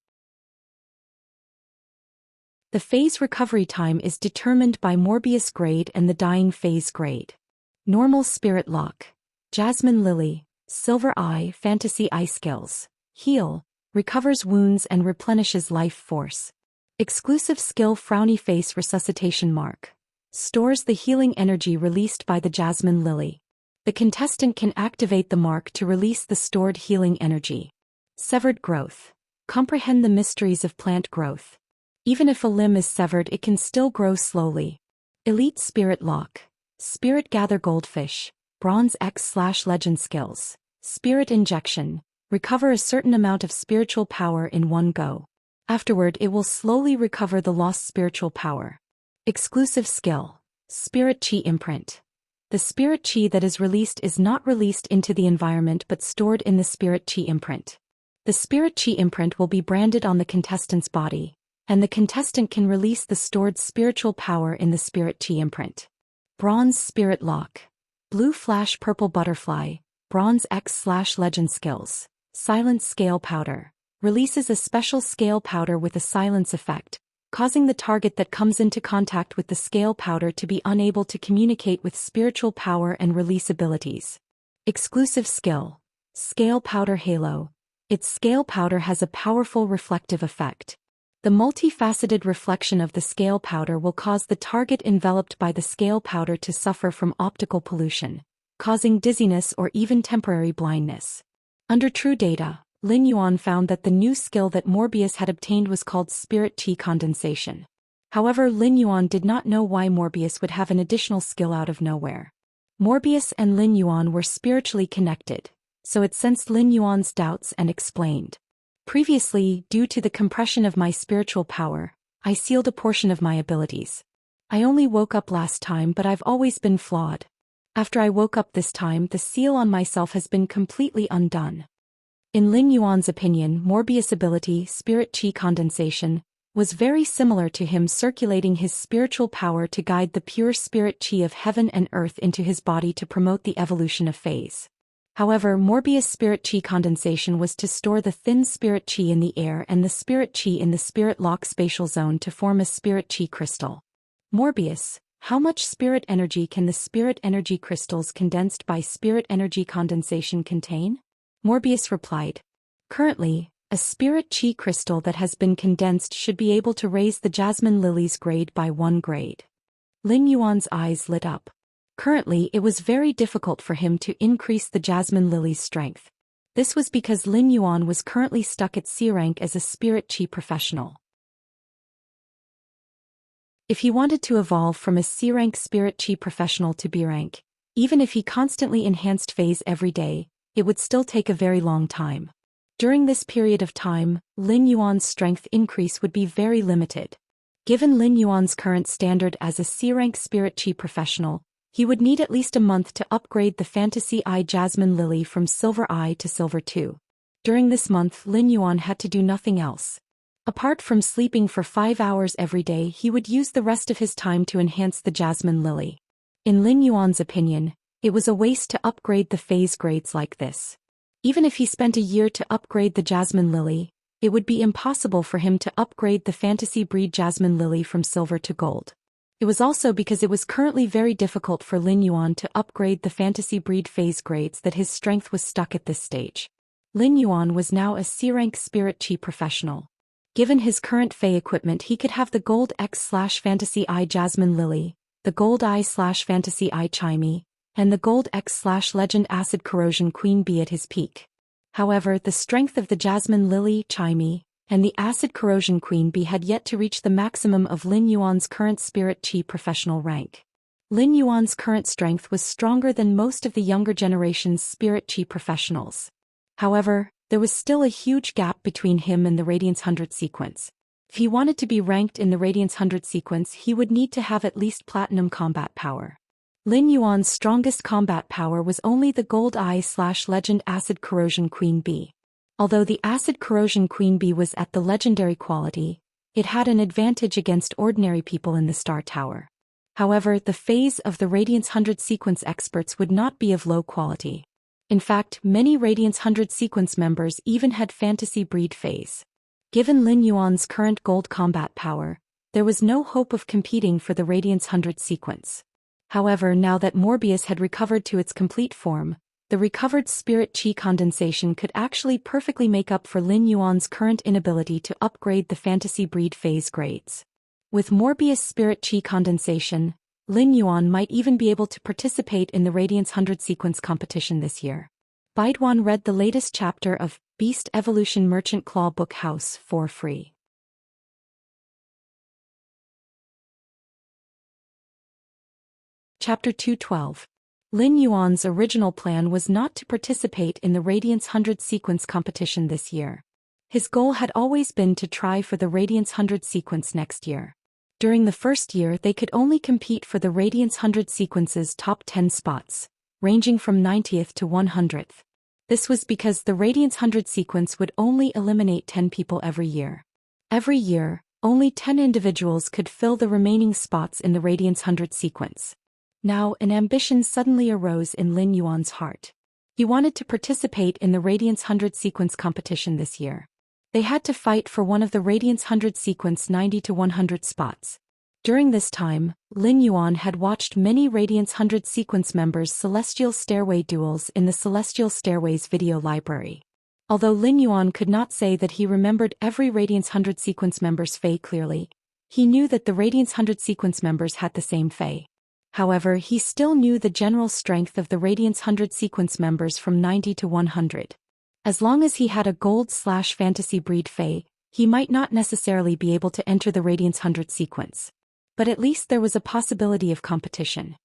The phase recovery time is determined by Morbius grade and the dying phase grade. Normal Spirit Lock. Jasmine Lily. Silver Eye Fantasy Eye Skills. Heal, recovers wounds and replenishes life force. Exclusive skill Frowny Face Resuscitation Mark. Stores the healing energy released by the Jasmine Lily. The contestant can activate the mark to release the stored healing energy. Severed Growth. Comprehend the mysteries of plant growth. Even if a limb is severed, it can still grow slowly. Elite Spirit Lock. Spirit Gather Goldfish. Bronze X/Legend Skills. Spirit Injection. Recover a certain amount of spiritual power in one go. Afterward, it will slowly recover the lost spiritual power. Exclusive skill. Spirit Chi Imprint. The spirit chi that is released is not released into the environment but stored in the spirit chi imprint. The spirit chi imprint will be branded on the contestant's body, and the contestant can release the stored spiritual power in the spirit chi imprint. Bronze Spirit Lock. Blue Flash Purple Butterfly. Bronze X/Legend Skills. Silence Scale Powder. Releases a special scale powder with a silence effect, causing the target that comes into contact with the scale powder to be unable to communicate with spiritual power and release abilities. Exclusive skill. Scale Powder Halo. Its scale powder has a powerful reflective effect. The multifaceted reflection of the scale powder will cause the target enveloped by the scale powder to suffer from optical pollution, causing dizziness or even temporary blindness. Under true data, Lin Yuan found that the new skill that Morbius had obtained was called Spirit Chi Condensation. However, Lin Yuan did not know why Morbius would have an additional skill out of nowhere. Morbius and Lin Yuan were spiritually connected, so it sensed Lin Yuan's doubts and explained. Previously, due to the compression of my spiritual power, I sealed a portion of my abilities. I only woke up last time, but I've always been flawed. After I woke up this time, the seal on myself has been completely undone. In Lin Yuan's opinion, Morbius' ability, Spirit Chi Condensation, was very similar to him circulating his spiritual power to guide the pure spirit chi of heaven and earth into his body to promote the evolution of phase. However, Morbius' Spirit Chi Condensation was to store the thin spirit chi in the air and the spirit chi in the spirit lock spatial zone to form a spirit chi crystal. Morbius, how much spirit energy can the spirit energy crystals condensed by spirit energy condensation contain? Morbius replied. Currently, a spirit chi crystal that has been condensed should be able to raise the Jasmine Lily's grade by 1 grade. Lin Yuan's eyes lit up. Currently, it was very difficult for him to increase the Jasmine Lily's strength. This was because Lin Yuan was currently stuck at C rank as a spirit chi professional. If he wanted to evolve from a C rank spirit chi professional to B rank, even if he constantly enhanced phase every day, it would still take a very long time. During this period of time, Lin Yuan's strength increase would be very limited. Given Lin Yuan's current standard as a C rank spirit chi professional, he would need at least a month to upgrade the Fantasy Eye Jasmine Lily from Silver Eye to Silver 2. During this month, Lin Yuan had to do nothing else. Apart from sleeping for 5 hours every day, he would use the rest of his time to enhance the Jasmine Lily. In Lin Yuan's opinion, it was a waste to upgrade the phase grades like this. Even if he spent a year to upgrade the Jasmine Lily, it would be impossible for him to upgrade the Fantasy Breed Jasmine Lily from silver to gold. It was also because it was currently very difficult for Lin Yuan to upgrade the Fantasy Breed phase grades that his strength was stuck at this stage. Lin Yuan was now a C-rank Spirit Chi professional. Given his current Fey equipment, he could have the Gold X/Fantasy Eye Jasmine Lily, the Gold Eye/Fantasy Eye Chimey, and the Gold X/Legend Acid Corrosion Queen Bee at his peak. However, the strength of the Jasmine Lily, Chimey, and the Acid Corrosion Queen Bee had yet to reach the maximum of Lin Yuan's current Spirit Chi professional rank. Lin Yuan's current strength was stronger than most of the younger generation's Spirit Chi professionals. However, there was still a huge gap between him and the Radiance 100 sequence. If he wanted to be ranked in the Radiance 100 sequence, he would need to have at least Platinum combat power. Lin Yuan's strongest combat power was only the Gold Eye/Legend Acid Corrosion Queen Bee. Although the Acid Corrosion Queen Bee was at the legendary quality, it had an advantage against ordinary people in the Star Tower. However, the phase of the Radiance 100 sequence experts would not be of low quality. In fact, many Radiance 100 sequence members even had Fantasy Breed phase. Given Lin Yuan's current gold combat power, there was no hope of competing for the Radiance 100 sequence. However, now that Morbius had recovered to its complete form, The recovered spirit qi condensation could actually perfectly make up for Lin Yuan's current inability to upgrade the fantasy breed phase grades. With Morbius spirit qi condensation, Lin Yuan might even be able to participate in the Radiance 100 sequence competition this year. Baiduan read the latest chapter of Beast Evolution Merchant Claw Book House for free. Chapter 212. Lin Yuan's original plan was not to participate in the Radiance 100 sequence competition this year. His goal had always been to try for the Radiance 100 sequence next year. During the first year they could only compete for the Radiance 100 sequence's top 10 spots, ranging from 90th to 100th. This was because the Radiance 100 sequence would only eliminate 10 people every year. Every year, only 10 individuals could fill the remaining spots in the Radiance 100 sequence. Now an ambition suddenly arose in Lin Yuan's heart. He wanted to participate in the Radiance 100 sequence competition this year. They had to fight for one of the Radiance 100 sequence 90 to 100 spots. During this time, Lin Yuan had watched many Radiance 100 sequence members' Celestial Stairway duels in the Celestial Stairways video library. Although Lin Yuan could not say that he remembered every Radiance 100 sequence member's fei clearly, he knew that the Radiance 100 sequence members had the same fei. However, he still knew the general strength of the Radiance 100 sequence members from 90 to 100. As long as he had a gold/fantasy breed fei, he might not necessarily be able to enter the Radiance 100 sequence. But at least there was a possibility of competition.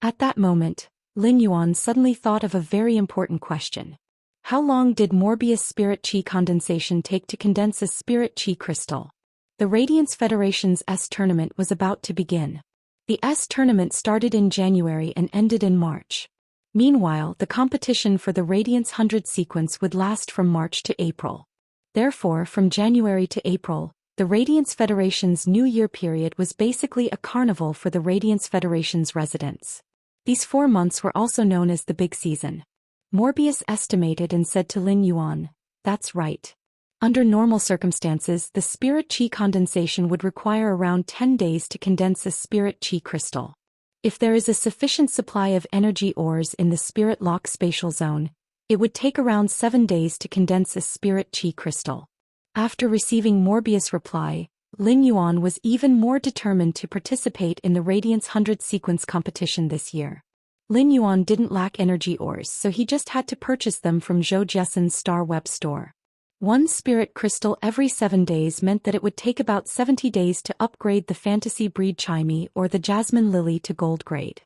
At that moment, Lin Yuan suddenly thought of a very important question. How long did Morbius spirit qi condensation take to condense a spirit qi crystal? The Radiance Federation's S tournament was about to begin. The S tournament started in January and ended in March. Meanwhile, the competition for the Radiance 100 sequence would last from March to April. Therefore, from January to April, the Radiance Federation's New Year period was basically a carnival for the Radiance Federation's residents. These 4 months were also known as the Big Season. Morbius estimated and said to Lin Yuan, "That's right. Under normal circumstances, the spirit qi condensation would require around 10 days to condense a spirit qi crystal. If there is a sufficient supply of energy ores in the spirit lock spatial zone, it would take around 7 days to condense a spirit qi crystal." After receiving Morbius' reply, Lin Yuan was even more determined to participate in the Radiance 100 sequence competition this year. Lin Yuan didn't lack energy ores, so he just had to purchase them from Zhou Xian's Star Web store. One spirit crystal every 7 days meant that it would take about 70 days to upgrade the fantasy breed Chimey or the Jasmine Lily to gold grade.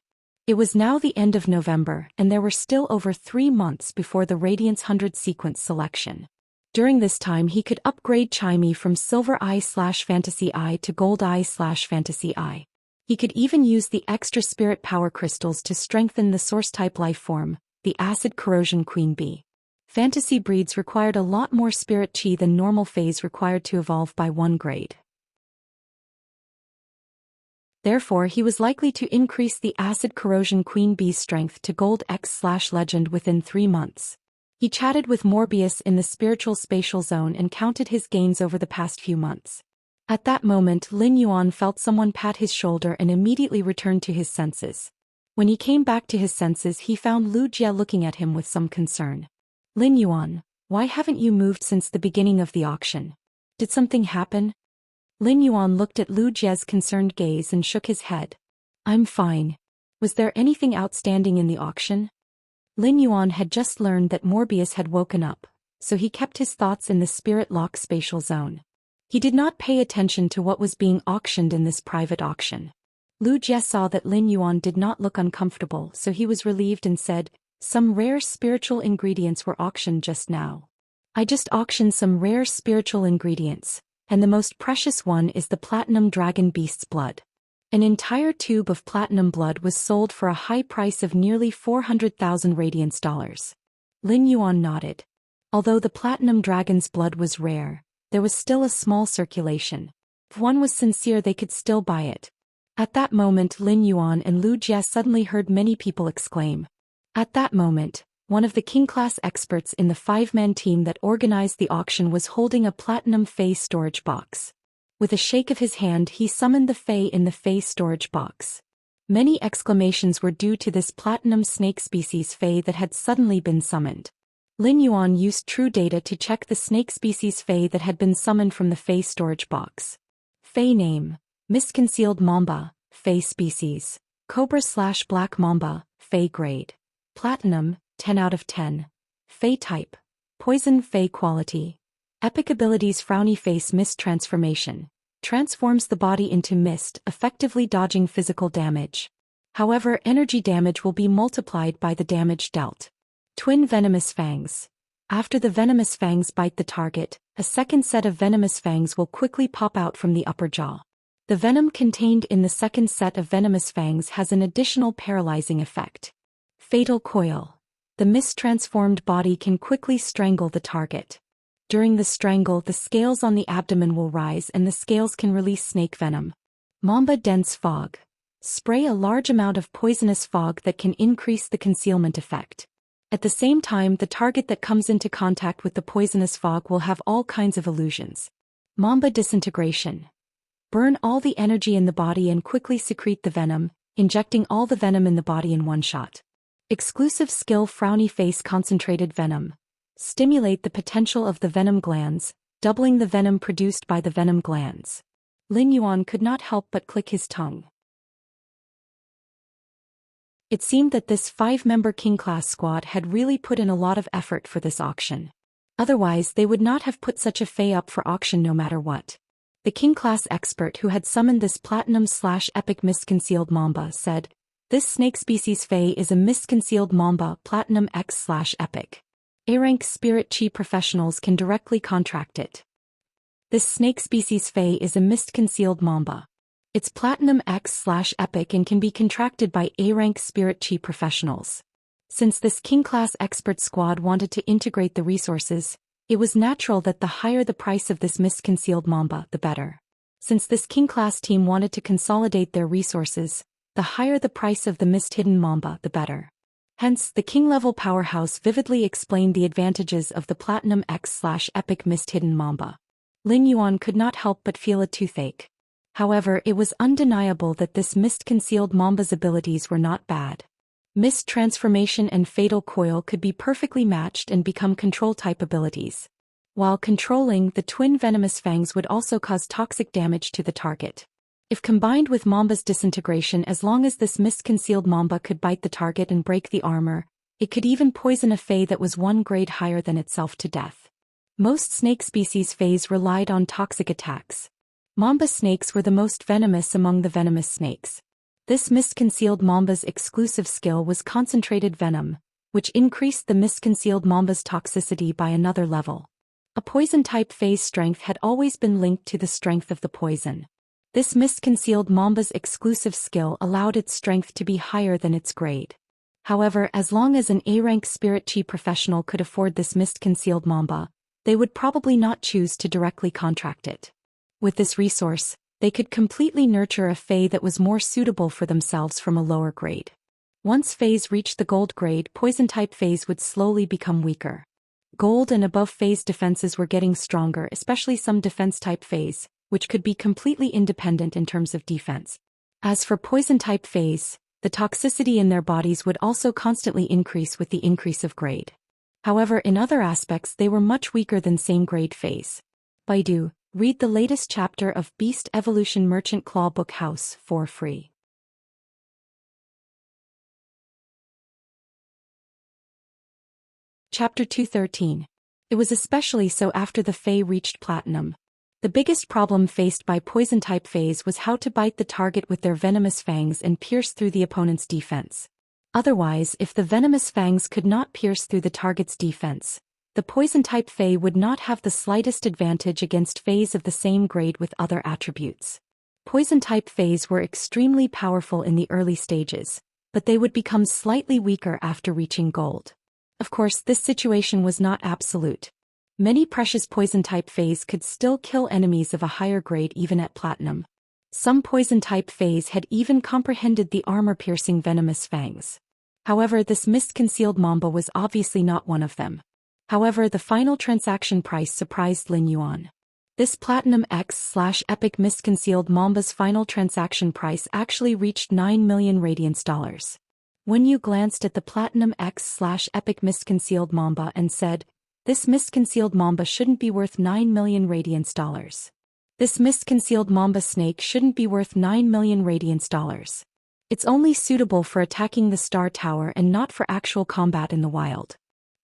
It was now the end of November and there were still over 3 months before the Radiance 100 sequence selection. During this time he could upgrade Chimey from Silver Eye/Fantasy Eye to Gold Eye/Fantasy Eye. He could even use the extra spirit power crystals to strengthen the source-type life form, the Acid Corrosion Queen Bee. Fantasy breeds required a lot more spirit qi than normal phase required to evolve by 1 grade. Therefore he was likely to increase the Acid Corrosion Queen Bee's strength to Gold X/Legend within 3 months. He chatted with Morbius in the spiritual spatial zone and counted his gains over the past few months. At that moment Lin Yuan felt someone pat his shoulder and immediately returned to his senses. When he came back to his senses he found Lu Jie looking at him with some concern. "Lin Yuan, why haven't you moved since the beginning of the auction? Did something happen?" Lin Yuan looked at Lu Jie's concerned gaze and shook his head. "I'm fine. Was there anything outstanding in the auction?" Lin Yuan had just learned that Morbius had woken up, so he kept his thoughts in the spirit lock spatial zone. He did not pay attention to what was being auctioned in this private auction. Lu Jie saw that Lin Yuan did not look uncomfortable, so he was relieved and said, "Some rare spiritual ingredients were auctioned just now. I just auctioned some rare spiritual ingredients, and the most precious one is the Platinum Dragon Beast's blood." An entire tube of platinum blood was sold for a high price of nearly 400,000 radiance dollars. Lin Yuan nodded. Although the Platinum Dragon's blood was rare, there was still a small circulation. If one was sincere they could still buy it. At that moment Lin Yuan and Lu Jie suddenly heard many people exclaim. At that moment, one of the King-class experts in the 5-man team that organized the auction was holding a platinum fei storage box. With a shake of his hand he summoned the fei in the fei storage box. Many exclamations were due to this platinum snake species Fey that had suddenly been summoned. Lin Yuan used true data to check the snake species Fey that had been summoned from the Fey storage box. Fey name: Mist-concealed Mamba, Fey species, Cobra/Black Mamba, Fey grade. Platinum, 10 out of 10. Fey type: Poison. Fey quality: Epic abilities. Frowny face mist transformation. Transforms the body into mist, effectively dodging physical damage. However, energy damage will be multiplied by the damage dealt. Twin venomous fangs. After the venomous fangs bite the target, a second set of venomous fangs will quickly pop out from the upper jaw. The venom contained in the second set of venomous fangs has an additional paralyzing effect. Fatal coil. The mist-transformed body can quickly strangle the target. During the strangle, the scales on the abdomen will rise and the scales can release snake venom. Mamba dense fog. Spray a large amount of poisonous fog that can increase the concealment effect. At the same time, the target that comes into contact with the poisonous fog will have all kinds of illusions. Mamba disintegration. Burn all the energy in the body and quickly secrete the venom, injecting all the venom in the body in one shot. Exclusive skill. Frowny face concentrated venom. Stimulate the potential of the venom glands, doubling the venom produced by the venom glands. Lin Yuan could not help but click his tongue. It seemed that this 5-member King class squad had really put in a lot of effort for this auction. Otherwise, they would not have put such a Fey up for auction no matter what. The King class expert who had summoned this platinum/epic mist-concealed Mamba said, "This snake species Fey is a mist-concealed Mamba Platinum X/epic. A-rank spirit chi professionals can directly contract it. This snake species Fey is a mist-concealed Mamba. It's Platinum X/epic and can be contracted by A-rank spirit chi professionals." Since this King-class expert squad wanted to integrate the resources, it was natural that the higher the price of this mist-concealed Mamba, the better. Since this King-class team wanted to consolidate their resources, the higher the price of the mist-hidden Mamba, the better. Hence, the King-level powerhouse vividly explained the advantages of the Platinum X/epic mist-hidden Mamba. Lin Yuan could not help but feel a toothache. However, it was undeniable that this mist-concealed Mamba's abilities were not bad. Mist transformation and fatal coil could be perfectly matched and become control-type abilities. While controlling, the twin venomous fangs would also cause toxic damage to the target. If combined with Mamba's disintegration, as long as this mist-concealed Mamba could bite the target and break the armor, it could even poison a Fey that was 1 grade higher than itself to death. Most snake species Feys relied on toxic attacks. Mamba snakes were the most venomous among the venomous snakes. This mist-concealed Mamba's exclusive skill was concentrated venom, which increased the mist-concealed Mamba's toxicity by another level. A poison-type Fey's strength had always been linked to the strength of the poison. This mist-concealed Mamba's exclusive skill allowed its strength to be higher than its grade. However, as long as an A-rank spirit chi professional could afford this mist-concealed Mamba, they would probably not choose to directly contract it. With this resource, they could completely nurture a Fey that was more suitable for themselves from a lower grade. Once Feys reached the gold grade, poison-type Feys would slowly become weaker. Gold and above Feys' defenses were getting stronger, especially some defense-type Feys, which could be completely independent in terms of defense. As for poison-type Feys, the toxicity in their bodies would also constantly increase with the increase of grade. However, in other aspects they were much weaker than same-grade Feys. Baidu, read the latest chapter of Beast Evolution Merchant Claw Book House for free. Chapter 213. It was especially so after the Fey reached Platinum. The biggest problem faced by poison-type Feys was how to bite the target with their venomous fangs and pierce through the opponent's defense. Otherwise, if the venomous fangs could not pierce through the target's defense, the poison-type Fey would not have the slightest advantage against Feys of the same grade with other attributes. Poison-type Feys were extremely powerful in the early stages, but they would become slightly weaker after reaching gold. Of course, this situation was not absolute. Many precious poison-type Feys could still kill enemies of a higher grade even at Platinum. Some poison-type Feys had even comprehended the armor-piercing venomous fangs. However, this mist-concealed Mamba was obviously not one of them. However, the final transaction price surprised Lin Yuan. This Platinum X/Epic Mist-Concealed Mamba's final transaction price actually reached 9 million radiance dollars. When you glanced at the Platinum X/Epic Mist-Concealed Mamba and said, "This Mist-Concealed Mamba shouldn't be worth 9 million radiance dollars. This Mist-Concealed Mamba snake shouldn't be worth 9 million radiance dollars. It's only suitable for attacking the Star Tower and not for actual combat in the wild."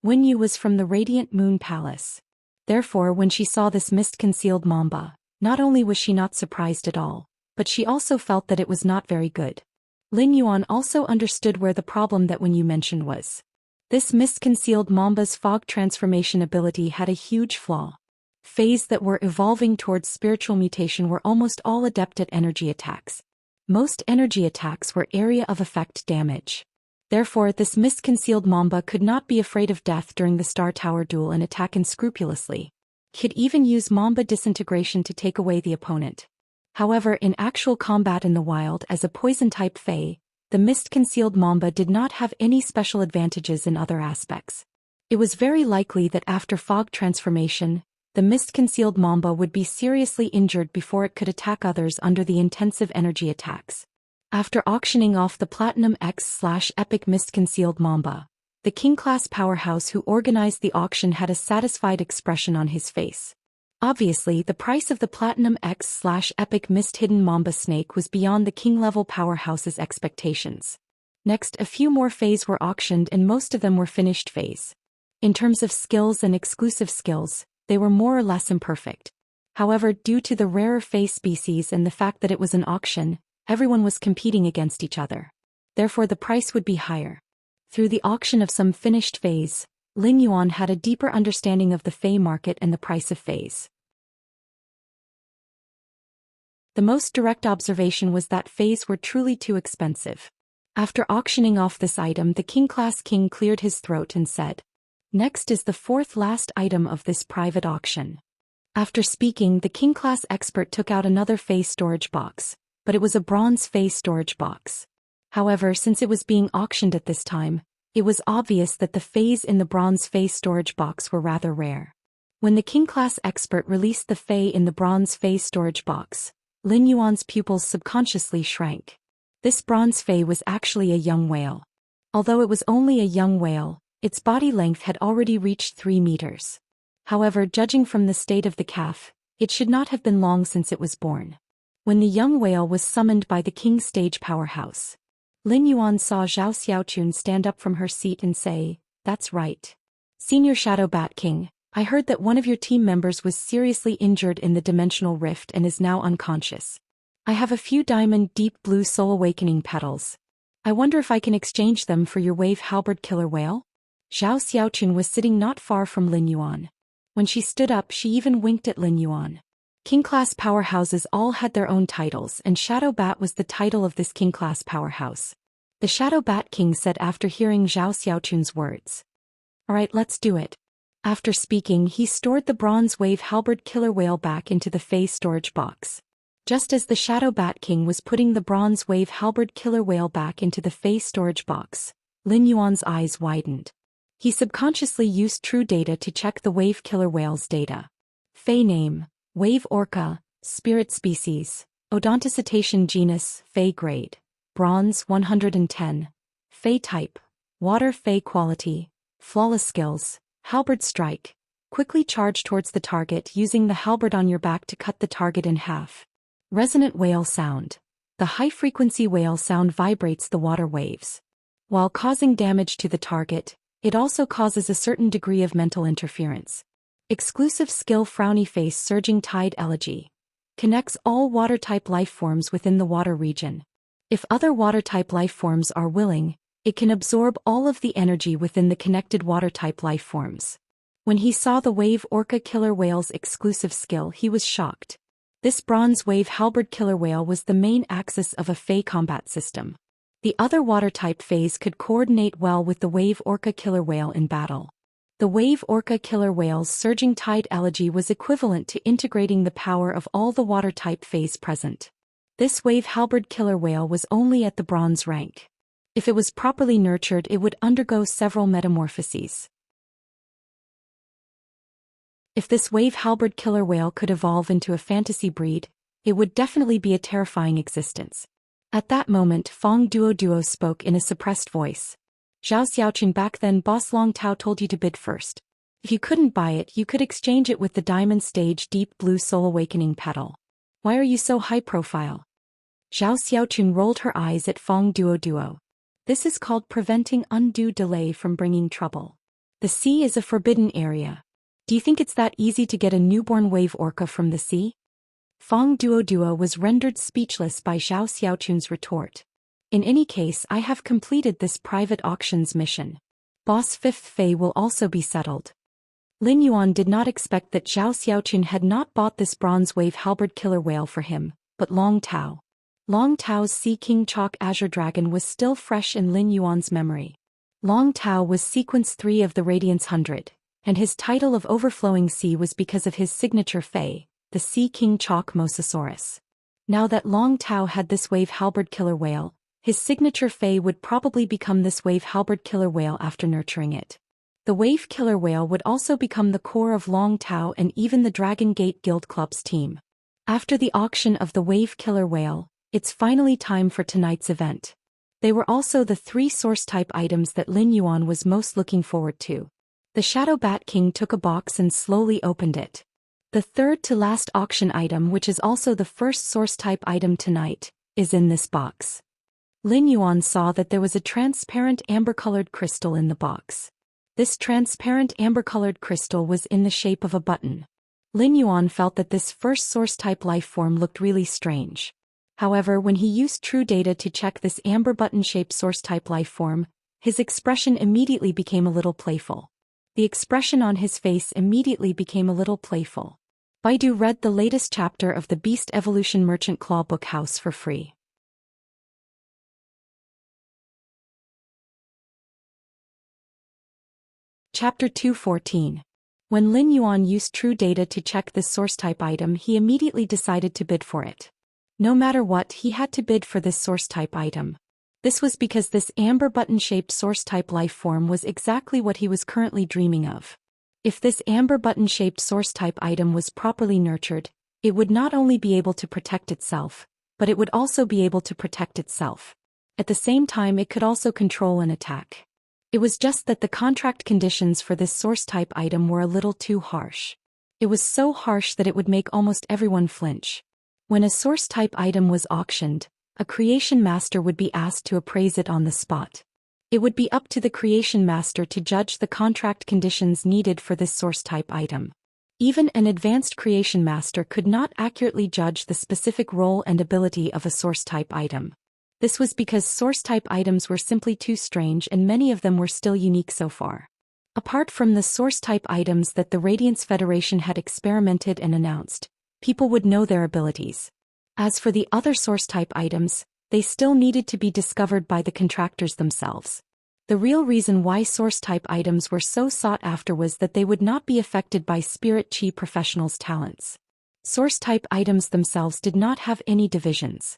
Wen Yu was from the Radiant Moon Palace. Therefore, when she saw this mist-concealed mamba, not only was she not surprised at all, but she also felt that it was not very good. Lin Yuan also understood where the problem that Wen Yu mentioned was. This mist-concealed mamba's fog transformation ability had a huge flaw. Phase that were evolving towards spiritual mutation were almost all adept at energy attacks. Most energy attacks were area of effect damage. Therefore, this mist-concealed mamba could not be afraid of death during the Star Tower duel and attack unscrupulously. Could even use mamba disintegration to take away the opponent. However, in actual combat in the wild as a poison-type Fae, the mist-concealed mamba did not have any special advantages in other aspects. It was very likely that after fog transformation, the mist-concealed mamba would be seriously injured before it could attack others under the intensive energy attacks. After auctioning off the Platinum X/Epic Mist-Concealed Mamba, the King-class powerhouse who organized the auction had a satisfied expression on his face. Obviously, the price of the Platinum X/Epic Mist-Hidden Mamba snake was beyond the King-level powerhouse's expectations. Next, a few more Fays were auctioned and most of them were finished Fays. In terms of skills and exclusive skills, they were more or less imperfect. However, due to the rarer Fey species and the fact that it was an auction, everyone was competing against each other. Therefore the price would be higher. Through the auction of some finished Fays, Lin Yuan had a deeper understanding of the Fey market and the price of Fays. The most direct observation was that Fays were truly too expensive. After auctioning off this item, the King-class king cleared his throat and said, "Next is the fourth last item of this private auction." After speaking, the King-class expert took out another Fey storage box, but it was a bronze Fey storage box. However, since it was being auctioned at this time, it was obvious that the Fays in the bronze Fey storage box were rather rare. When the King-class expert released the Fey in the bronze Fey storage box, Lin Yuan's pupils subconsciously shrank. This bronze Fey was actually a young whale. Although it was only a young whale, its body length had already reached 3 meters. However, judging from the state of the calf, it should not have been long since it was born. When the young whale was summoned by the King's stage powerhouse, Lin Yuan saw Zhou Xiaochun stand up from her seat and say, "That's right. Senior Shadow Bat King, I heard that one of your team members was seriously injured in the dimensional rift and is now unconscious. I have a few diamond deep blue soul awakening petals. I wonder if I can exchange them for your wave halberd killer whale?" Zhou Xiaochun was sitting not far from Lin Yuan. When she stood up, she even winked at Lin Yuan. King-class powerhouses all had their own titles, and Shadow Bat was the title of this King-class powerhouse. The Shadow Bat King said after hearing Zhou Xiaochun's words. "Alright, let's do it." After speaking, he stored the bronze wave halberd killer whale back into the Fey storage box. Just as the Shadow Bat King was putting the bronze wave halberd killer whale back into the Fey storage box, Lin Yuan's eyes widened. He subconsciously used true data to check the wave killer whale's data. Fey name, Wave Orca, Spirit Species, Odontocetacean Genus, Fey Grade, Bronze 110, Fey Type, Water Fey Quality, Flawless Skills, Halberd Strike, quickly charge towards the target using the halberd on your back to cut the target in half. Resonant Whale Sound, the high-frequency whale sound vibrates the water waves. While causing damage to the target, it also causes a certain degree of mental interference. Exclusive skill Frowny Face Surging Tide Elegy. Connects all water-type life forms within the water region. If other water-type life forms are willing, it can absorb all of the energy within the connected water-type life forms. When he saw the Wave Orca Killer Whale's exclusive skill, he was shocked. This bronze wave halberd killer whale was the main axis of a Fey combat system. The other water-type Fays could coordinate well with the Wave Orca Killer Whale in battle. The Wave Orca Killer Whale's Surging Tide Elegy was equivalent to integrating the power of all the water-type Fays present. This Wave Halberd Killer Whale was only at the bronze rank. If it was properly nurtured, it would undergo several metamorphoses. If this wave halberd killer whale could evolve into a fantasy breed, it would definitely be a terrifying existence. At that moment Fong Duo spoke in a suppressed voice. Zhao Xiaoqun, back then Boss Long Tao told you to bid first. If you couldn't buy it, you could exchange it with the Diamond Stage Deep Blue Soul Awakening petal. Why are you so high profile? Zhao Xiaoqun rolled her eyes at Fong Duo. This is called preventing undue delay from bringing trouble. The sea is a forbidden area. Do you think it's that easy to get a newborn wave orca from the sea? Fong Duo was rendered speechless by Zhao Xiaoqun's retort. In any case, I have completed this private auctions mission. Boss Fifth Fei will also be settled. Lin Yuan did not expect that Zhao Xiaoqun had not bought this bronze wave halberd killer whale for him, but Long Tao. Long Tao's Sea King Chalk Azure Dragon was still fresh in Lin Yuan's memory. Long Tao was sequence 3 of the Radiance 100, and his title of Overflowing Sea was because of his signature Fei, the Sea King Chalk Mosasaurus. Now that Long Tao had this wave halberd killer whale, his signature Fei would probably become this wave halberd killer whale after nurturing it. The wave killer whale would also become the core of Long Tao and even the Dragon Gate Guild Club's team. After the auction of the wave killer whale, it's finally time for tonight's event. They were also the 3 source-type items that Lin Yuan was most looking forward to. The Shadow Bat King took a box and slowly opened it. The third-to-last auction item, which is also the first source-type item tonight, is in this box. Lin Yuan saw that there was a transparent amber-colored crystal in the box. This transparent amber-colored crystal was in the shape of a button. Lin Yuan felt that this first source-type life form looked really strange. However, when he used true data to check this amber button-shaped source-type life form, his expression immediately became a little playful. The expression on his face immediately became a little playful. Baidu read the latest chapter of the Beast Evolution Merchant Claw Book House for free. Chapter 214. When Lin Yuan used true data to check this source-type item, he immediately decided to bid for it. No matter what, he had to bid for this source-type item. This was because this amber button-shaped source-type life form was exactly what he was currently dreaming of. If this amber button-shaped source-type item was properly nurtured, it would not only be able to protect itself, but it would also be able to protect itself. At the same time, it could also control an attack. It was just that the contract conditions for this source-type item were a little too harsh. It was so harsh that it would make almost everyone flinch. When a source-type item was auctioned, a creation master would be asked to appraise it on the spot. It would be up to the creation master to judge the contract conditions needed for this source-type item. Even an advanced creation master could not accurately judge the specific role and ability of a source-type item. This was because source-type items were simply too strange and many of them were still unique so far. Apart from the source-type items that the Radiance Federation had experimented and announced, people would know their abilities. As for the other source-type items, they still needed to be discovered by the contractors themselves. The real reason why source-type items were so sought after was that they would not be affected by spirit chi professionals' talents. Source-type items themselves did not have any divisions.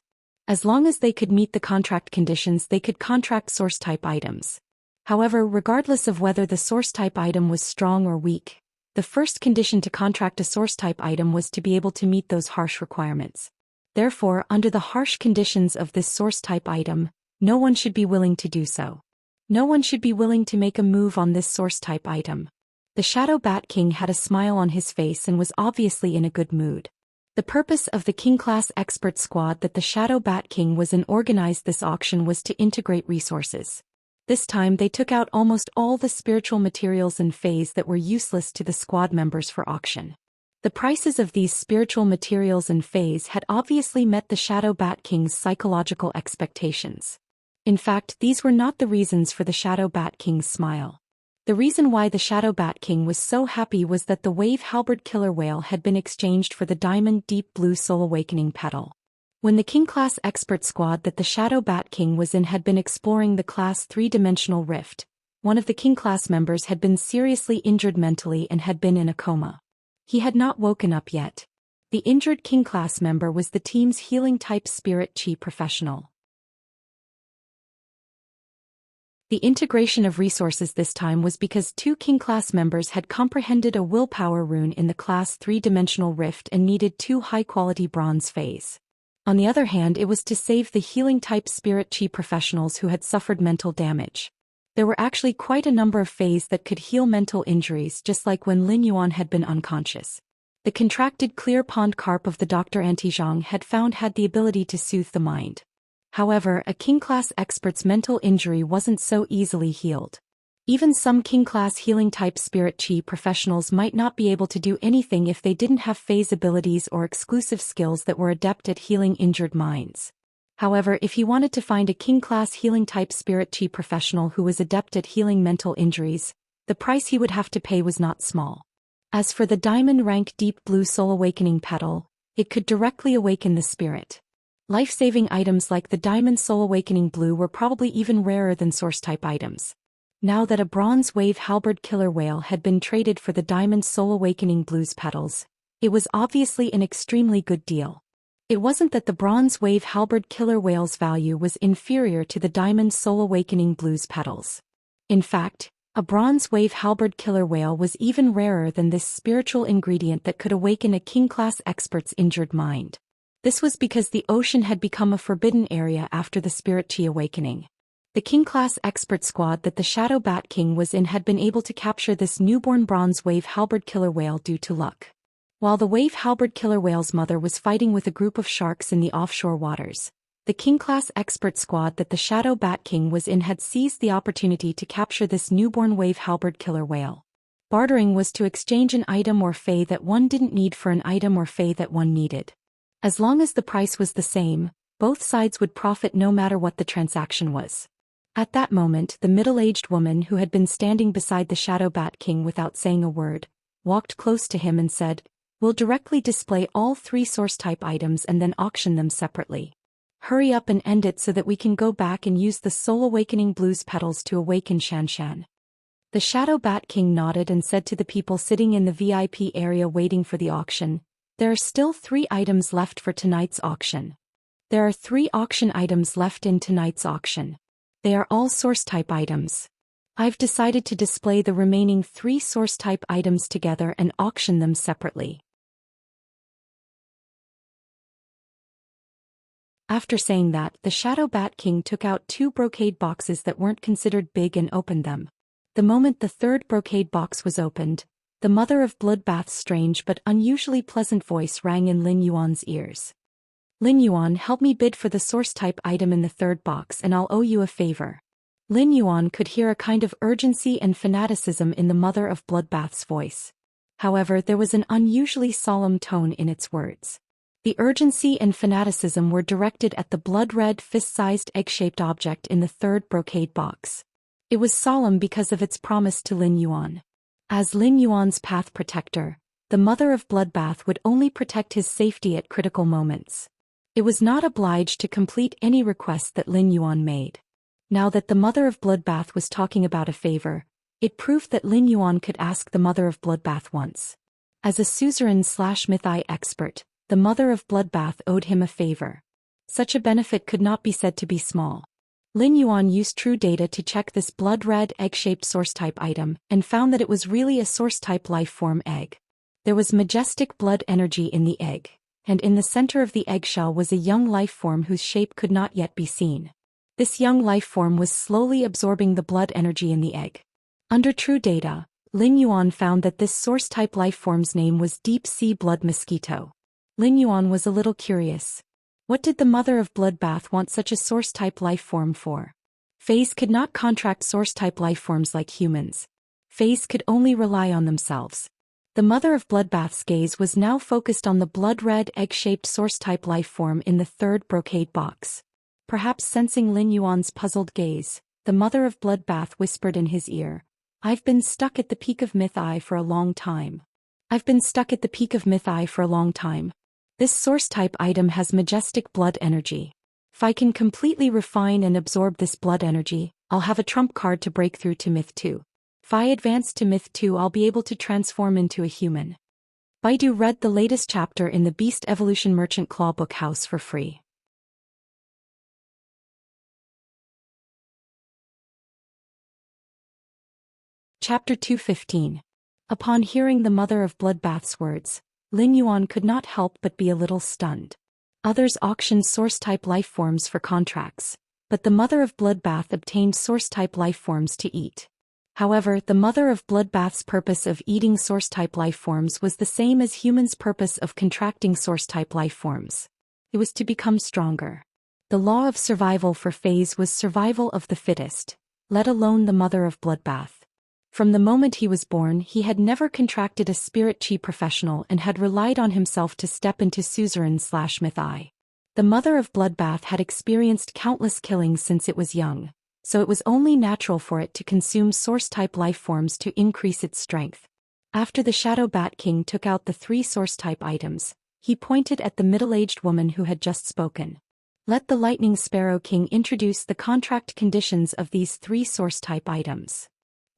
As long as they could meet the contract conditions, they could contract source-type items. However, regardless of whether the source-type item was strong or weak, the first condition to contract a source-type item was to be able to meet those harsh requirements. Therefore, under the harsh conditions of this source-type item, no one should be willing to do so. No one should be willing to make a move on this source-type item. The Shadow Bat King had a smile on his face and was obviously in a good mood. The purpose of the King-class expert squad that the Shadow Bat King was in organized this auction was to integrate resources. This time they took out almost all the spiritual materials and phase that were useless to the squad members for auction. The prices of these spiritual materials and phase had obviously met the Shadow Bat King's psychological expectations. In fact, these were not the reasons for the Shadow Bat King's smile. The reason why the Shadow Bat King was so happy was that the wave halberd killer whale had been exchanged for the diamond deep blue soul awakening petal. When the King-class expert squad that the Shadow Bat King was in had been exploring the class 3-dimensional rift, one of the King-class members had been seriously injured mentally and had been in a coma. He had not woken up yet. The injured King-class member was the team's healing-type spirit chi professional. The integration of resources this time was because 2 King class members had comprehended a willpower rune in the class 3-dimensional rift and needed 2 high-quality bronze phase. On the other hand, it was to save the healing-type spirit chi professionals who had suffered mental damage. There were actually quite a number of phase that could heal mental injuries, just like when Lin Yuan had been unconscious. The contracted clear pond carp of the Dr. Antizhang had found had the ability to soothe the mind. However, a King-class expert's mental injury wasn't so easily healed. Even some King-class healing-type spirit chi professionals might not be able to do anything if they didn't have phase abilities or exclusive skills that were adept at healing injured minds. However, if he wanted to find a King-class healing-type spirit chi professional who was adept at healing mental injuries, the price he would have to pay was not small. As for the diamond rank deep blue soul awakening petal, it could directly awaken the spirit. Life-saving items like the Diamond Soul Awakening Blue were probably even rarer than source-type items. Now that a Bronze Wave Halberd Killer Whale had been traded for the Diamond Soul Awakening Blue's petals, it was obviously an extremely good deal. It wasn't that the Bronze Wave Halberd Killer Whale's value was inferior to the Diamond Soul Awakening Blue's petals. In fact, a Bronze Wave Halberd Killer Whale was even rarer than this spiritual ingredient that could awaken a King-class expert's injured mind. This was because the ocean had become a forbidden area after the Spirit Chi awakening. The King-class expert squad that the Shadow Bat King was in had been able to capture this newborn Bronze Wave Halberd Killer Whale due to luck. While the Wave Halberd Killer Whale's mother was fighting with a group of sharks in the offshore waters, the King-class expert squad that the Shadow Bat King was in had seized the opportunity to capture this newborn Wave Halberd Killer Whale. Bartering was to exchange an item or fey that one didn't need for an item or fey that one needed. As long as the price was the same, both sides would profit no matter what the transaction was. At that moment, the middle-aged woman who had been standing beside the Shadow Bat King without saying a word, walked close to him and said, "We'll directly display all 3 source-type items and then auction them separately. Hurry up and end it so that we can go back and use the Soul Awakening Blue's petals to awaken Xianxia." The Shadow Bat King nodded and said to the people sitting in the VIP area waiting for the auction, "There are still 3 items left for tonight's auction. There are 3 auction items left in tonight's auction. They are all source-type items. I've decided to display the remaining 3 source-type items together and auction them separately." After saying that, the Shadow Bat King took out 2 brocade boxes that weren't considered big and opened them. The moment the 3rd brocade box was opened, the mother of Bloodbath's strange but unusually pleasant voice rang in Lin Yuan's ears. "Lin Yuan, help me bid for the source-type item in the 3rd box and I'll owe you a favor." Lin Yuan could hear a kind of urgency and fanaticism in the mother of Bloodbath's voice. However, there was an unusually solemn tone in its words. The urgency and fanaticism were directed at the blood-red fist-sized egg-shaped object in the 3rd brocade box. It was solemn because of its promise to Lin Yuan. As Lin Yuan's path protector, the mother of Bloodbath would only protect his safety at critical moments. It was not obliged to complete any request that Lin Yuan made. Now that the mother of Bloodbath was talking about a favor, it proved that Lin Yuan could ask the mother of Bloodbath once. As a suzerain/mythai expert, the mother of Bloodbath owed him a favor. Such a benefit could not be said to be small. Lin Yuan used true data to check this blood-red egg-shaped source-type item and found that it was really a source-type life-form egg. There was majestic blood energy in the egg, and in the center of the eggshell was a young life-form whose shape could not yet be seen. This young life-form was slowly absorbing the blood energy in the egg. Under true data, Lin Yuan found that this source-type life-form's name was Deep Sea Blood Mosquito. Lin Yuan was a little curious. What did the mother of Bloodbath want such a source-type life-form for? Fays could not contract source-type life-forms like humans. Fays could only rely on themselves. The mother of Bloodbath's gaze was now focused on the blood-red egg-shaped source-type life-form in the 3rd brocade box. Perhaps sensing Lin Yuan's puzzled gaze, the mother of Bloodbath whispered in his ear, "I've been stuck at the peak of Myth-Eye for a long time. I've been stuck at the peak of Myth-Eye for a long time. This source-type item has majestic blood energy. If I can completely refine and absorb this blood energy, I'll have a trump card to break through to Myth 2. If I advance to Myth 2, I'll be able to transform into a human." Baidu read the latest chapter in the Beast Evolution Merchant Claw book house for free. Chapter 215. Upon hearing the Mother of Bloodbath's words, Lin Yuan could not help but be a little stunned. Others auctioned source-type lifeforms for contracts, but the Mother of Bloodbath obtained source-type lifeforms to eat. However, the Mother of Bloodbath's purpose of eating source-type lifeforms was the same as humans' purpose of contracting source-type lifeforms. It was to become stronger. The law of survival for Phase was survival of the fittest, let alone the Mother of Bloodbath. From the moment he was born, he had never contracted a spirit chi professional and had relied on himself to step into suzerain/myth I. The Mother of Bloodbath had experienced countless killings since it was young, so it was only natural for it to consume source-type lifeforms to increase its strength. After the Shadow Bat King took out the 3 source-type items, he pointed at the middle-aged woman who had just spoken. Let the Lightning Sparrow King introduce the contract conditions of these 3 source-type items.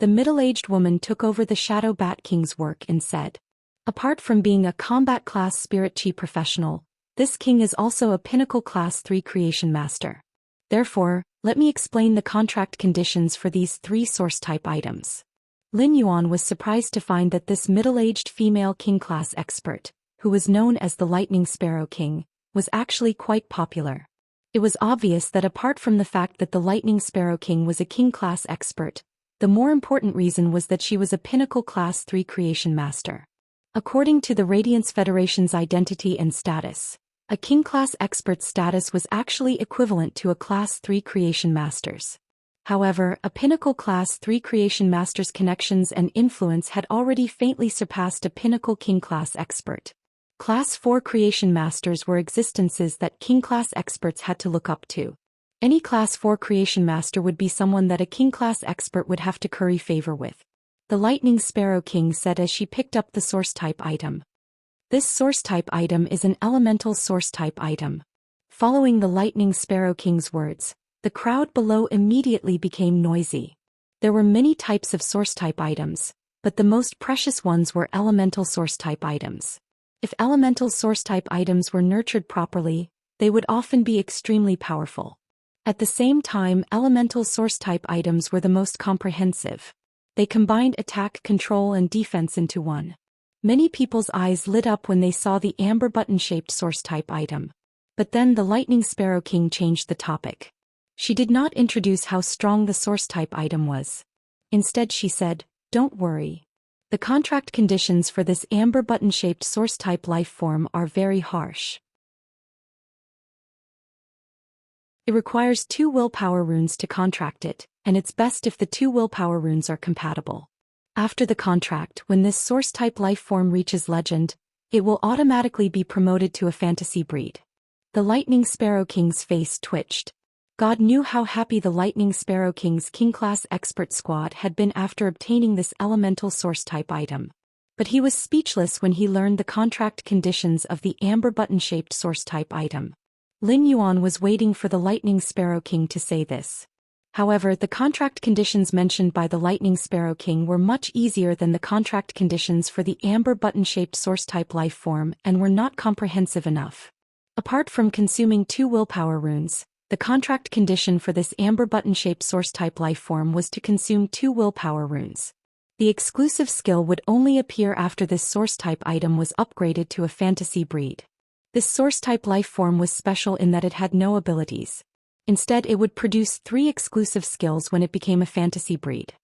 The middle-aged woman took over the Shadow Bat King's work and said, apart from being a combat-class spirit chi professional, this king is also a pinnacle class 3 creation master. Therefore, let me explain the contract conditions for these 3 source-type items. Lin Yuan was surprised to find that this middle-aged female king-class expert, who was known as the Lightning Sparrow King, was actually quite popular. It was obvious that apart from the fact that the Lightning Sparrow King was a king-class expert, the more important reason was that she was a pinnacle class 3 creation master. According to the Radiance Federation's identity and status, a king-class expert's status was actually equivalent to a class 3 creation master's. However, a pinnacle class 3 creation master's connections and influence had already faintly surpassed a pinnacle king-class expert. Class 4 creation masters were existences that king-class experts had to look up to. Any class 4 creation master would be someone that a king-class expert would have to curry favor with. The Lightning Sparrow King said as she picked up the source-type item. This source-type item is an elemental source-type item. Following the Lightning Sparrow King's words, the crowd below immediately became noisy. There were many types of source-type items, but the most precious ones were elemental source-type items. If elemental source-type items were nurtured properly, they would often be extremely powerful. At the same time, elemental source-type items were the most comprehensive. They combined attack, control, and defense into one. Many people's eyes lit up when they saw the amber button-shaped source-type item. But then the Lightning Sparrow King changed the topic. She did not introduce how strong the source-type item was. Instead she said, "Don't worry. The contract conditions for this amber button-shaped source-type life form are very harsh. It requires 2 willpower runes to contract it, and it's best if the 2 willpower runes are compatible. After the contract, when this source-type life form reaches legend, it will automatically be promoted to a fantasy breed." The Lightning Sparrow King's face twitched. God knew how happy the Lightning Sparrow King's king-class expert squad had been after obtaining this elemental source-type item. But he was speechless when he learned the contract conditions of the amber button-shaped source-type item. Lin Yuan was waiting for the Lightning Sparrow King to say this. However, the contract conditions mentioned by the Lightning Sparrow King were much easier than the contract conditions for the amber button-shaped source-type life form and were not comprehensive enough. Apart from consuming 2 willpower runes, the contract condition for this amber button-shaped source-type life form was to consume 2 willpower runes. The exclusive skill would only appear after this source-type item was upgraded to a fantasy breed. This source-type life form was special in that it had no abilities. Instead, it would produce 3 exclusive skills when it became a fantasy breed.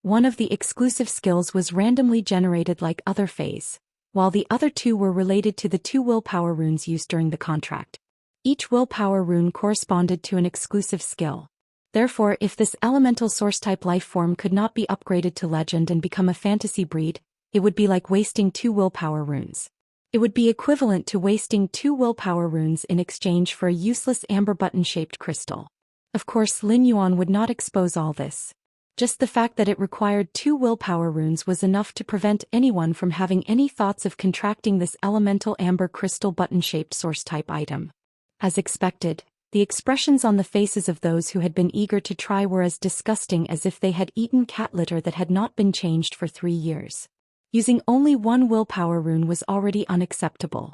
One of the exclusive skills was randomly generated like other phase, while the other 2 were related to the 2 willpower runes used during the contract. Each willpower rune corresponded to an exclusive skill. Therefore, if this elemental source-type life form could not be upgraded to legend and become a fantasy breed, it would be like wasting 2 willpower runes. It would be equivalent to wasting 2 willpower runes in exchange for a useless amber button-shaped crystal. Of course, Lin Yuan would not expose all this. Just the fact that it required 2 willpower runes was enough to prevent anyone from having any thoughts of contracting this elemental amber crystal button-shaped source-type item. As expected, the expressions on the faces of those who had been eager to try were as disgusting as if they had eaten cat litter that had not been changed for 3 years. Using only 1 willpower rune was already unacceptable.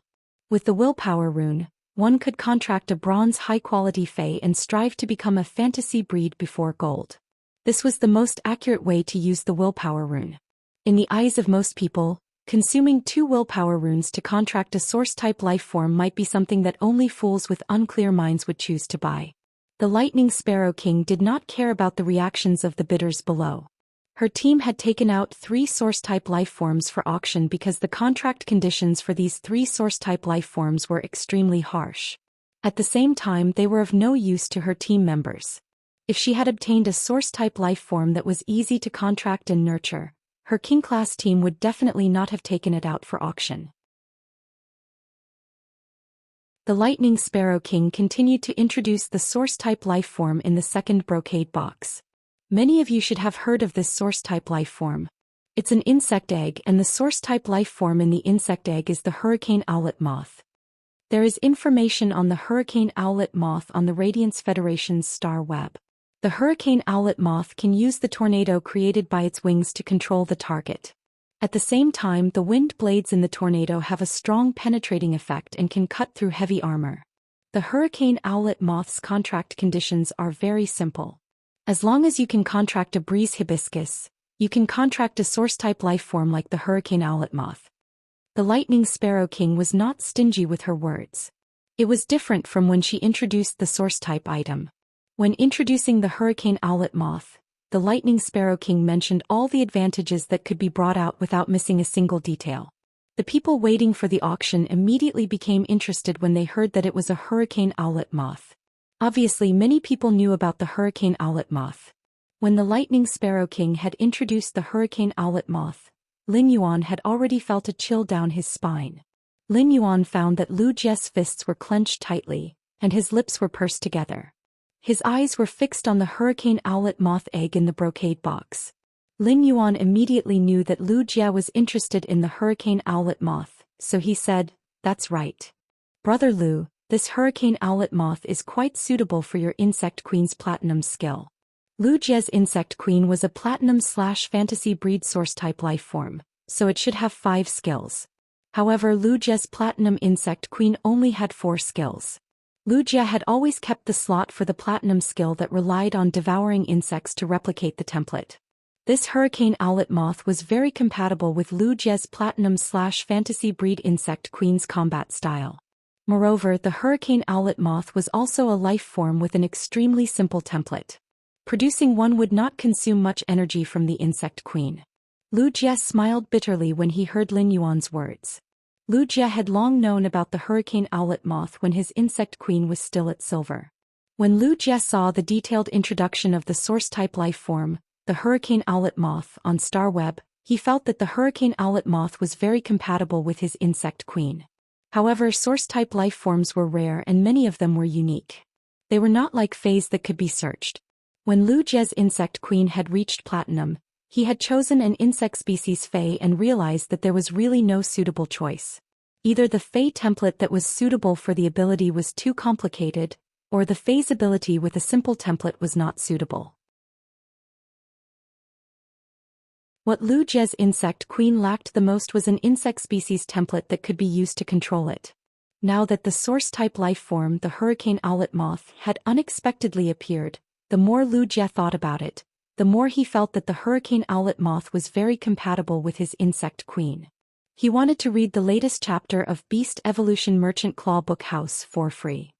With the willpower rune, one could contract a bronze high-quality fae and strive to become a fantasy breed before gold. This was the most accurate way to use the willpower rune. In the eyes of most people, consuming 2 willpower runes to contract a source-type life form might be something that only fools with unclear minds would choose to buy. The Lightning Sparrow King did not care about the reactions of the bidders below. Her team had taken out 3 source-type life forms for auction because the contract conditions for these 3 source-type life forms were extremely harsh. At the same time, they were of no use to her team members. If she had obtained a source-type life form that was easy to contract and nurture, her King-class team would definitely not have taken it out for auction. The Lightning Sparrow King continued to introduce the source-type life form in the second brocade box. Many of you should have heard of this source-type life form. It's an insect egg, and the source-type life form in the insect egg is the hurricane owlet moth. There is information on the hurricane owlet moth on the Radiance Federation's star web. The hurricane owlet moth can use the tornado created by its wings to control the target. At the same time, the wind blades in the tornado have a strong penetrating effect and can cut through heavy armor. The hurricane owlet moth's contract conditions are very simple. As long as you can contract a breeze hibiscus, you can contract a source-type life form like the hurricane owlet moth. The Lightning Sparrow King was not stingy with her words. It was different from when she introduced the source-type item. When introducing the hurricane owlet moth, the Lightning Sparrow King mentioned all the advantages that could be brought out without missing a single detail. The people waiting for the auction immediately became interested when they heard that it was a hurricane owlet moth. Obviously, many people knew about the hurricane owlet moth. When the Lightning Sparrow King had introduced the hurricane owlet moth, Lin Yuan had already felt a chill down his spine. Lin Yuan found that Lu Jie's fists were clenched tightly, and his lips were pursed together. His eyes were fixed on the hurricane owlet moth egg in the brocade box. Lin Yuan immediately knew that Lu Jie was interested in the hurricane owlet moth, so he said, "That's right. Brother Lu, this hurricane owlet moth is quite suitable for your Insect Queen's platinum skill." Lu Jie's Insect Queen was a platinum/fantasy breed source-type life form, so it should have 5 skills. However, Lu Jie's platinum Insect Queen only had 4 skills. Lu Jie had always kept the slot for the platinum skill that relied on devouring insects to replicate the template. This hurricane owlet moth was very compatible with Lu Jie's platinum/fantasy breed Insect Queen's combat style. Moreover, the hurricane owlet moth was also a life form with an extremely simple template. Producing one would not consume much energy from the Insect Queen. Lu Jie smiled bitterly when he heard Lin Yuan's words. Lu Jie had long known about the hurricane owlet moth when his Insect Queen was still at silver. When Lu Jie saw the detailed introduction of the source-type life form, the hurricane owlet moth, on Star Web, he felt that the hurricane owlet moth was very compatible with his Insect Queen. However, source-type life forms were rare and many of them were unique. They were not like phase that could be searched. When Lu Jie's Insect Queen had reached platinum, he had chosen an insect species Fey and realized that there was really no suitable choice. Either the Fey template that was suitable for the ability was too complicated, or the Fey's ability with a simple template was not suitable. What Lu Jie's Insect Queen lacked the most was an insect species template that could be used to control it. Now that the source-type life form, the hurricane owlet moth, had unexpectedly appeared, the more Lu Jie thought about it, the more he felt that the hurricane owlet moth was very compatible with his Insect Queen. He wanted to read the latest chapter of Beast Evolution Merchant Claw Book House for free.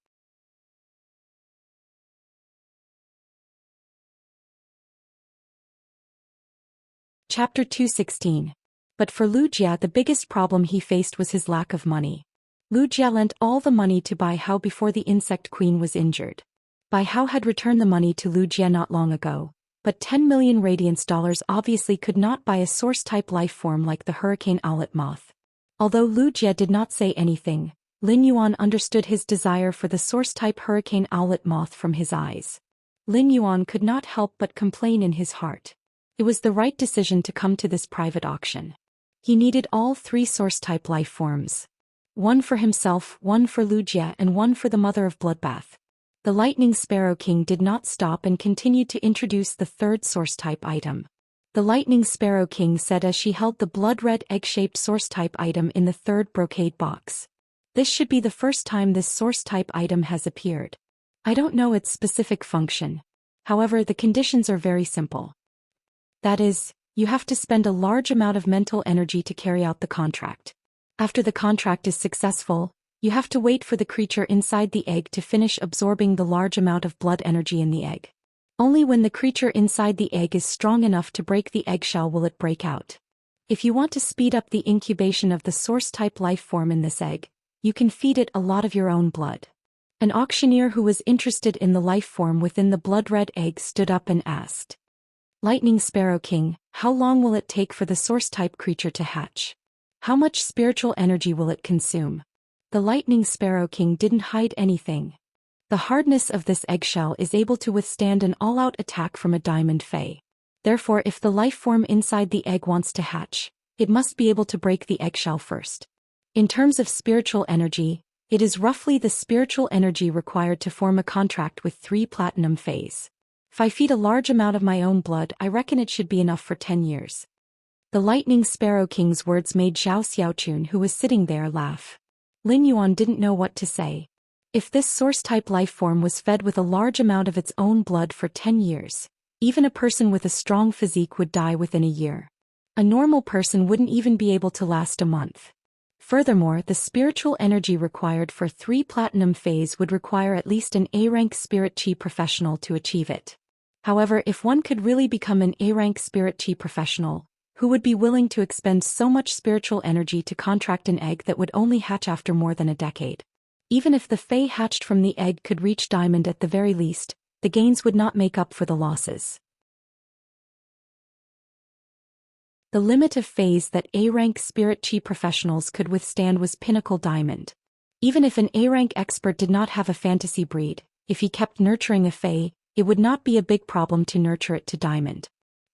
Chapter 216. But for Lu Jie, the biggest problem he faced was his lack of money. Lu Jie lent all the money to Bai Hao before the Insect Queen was injured. Bai Hao had returned the money to Lu Jie not long ago, but 10 million radiance dollars obviously could not buy a source-type life form like the hurricane owlet moth. Although Lu Jie did not say anything, Lin Yuan understood his desire for the source-type hurricane owlet moth from his eyes. Lin Yuan could not help but complain in his heart. It was the right decision to come to this private auction. He needed all 3 source-type life forms. One for himself, one for Lu Jie, and one for the Mother of Bloodbath. The Lightning Sparrow King did not stop and continued to introduce the 3rd source-type item. The Lightning Sparrow King said as she held the blood-red egg-shaped source-type item in the 3rd brocade box. This should be the first time this source-type item has appeared. I don't know its specific function. However, the conditions are very simple. That is, you have to spend a large amount of mental energy to carry out the contract. After the contract is successful, you have to wait for the creature inside the egg to finish absorbing the large amount of blood energy in the egg. Only when the creature inside the egg is strong enough to break the eggshell will it break out. If you want to speed up the incubation of the source-type life form in this egg, you can feed it a lot of your own blood. An auctioneer who was interested in the life form within the blood-red egg stood up and asked, "Lightning Sparrow King, how long will it take for the source-type creature to hatch? How much spiritual energy will it consume?" The Lightning Sparrow King didn't hide anything. The hardness of this eggshell is able to withstand an all-out attack from a diamond fae. Therefore, if the life form inside the egg wants to hatch, it must be able to break the eggshell first. In terms of spiritual energy, it is roughly the spiritual energy required to form a contract with 3 platinum faes. If I feed a large amount of my own blood, I reckon it should be enough for 10 years. The Lightning Sparrow King's words made Zhou Xian, who was sitting there, laugh. Lin Yuan didn't know what to say. If this source-type life form was fed with a large amount of its own blood for 10 years, even a person with a strong physique would die within a year. A normal person wouldn't even be able to last a month. Furthermore, the spiritual energy required for 3 platinum faes would require at least an A-rank spirit chi professional to achieve it. However, if one could really become an A-rank spirit chi professional, who would be willing to expend so much spiritual energy to contract an egg that would only hatch after more than a decade? Even if the fae hatched from the egg could reach diamond at the very least, the gains would not make up for the losses. The limit of faes that A-rank spirit chi professionals could withstand was pinnacle diamond. Even if an A-rank expert did not have a fantasy breed, if he kept nurturing a fae, it would not be a big problem to nurture it to diamond.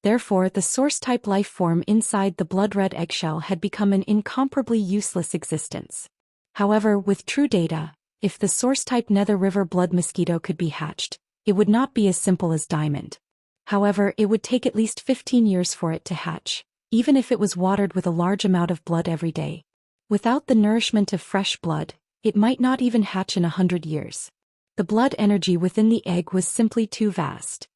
Therefore, the source-type life form inside the blood-red eggshell had become an incomparably useless existence. However, with true data, if the source-type Nether River blood mosquito could be hatched, it would not be as simple as diamond. However, it would take at least 15 years for it to hatch, even if it was watered with a large amount of blood every day. Without the nourishment of fresh blood, it might not even hatch in 100 years. The blood energy within the egg was simply too vast.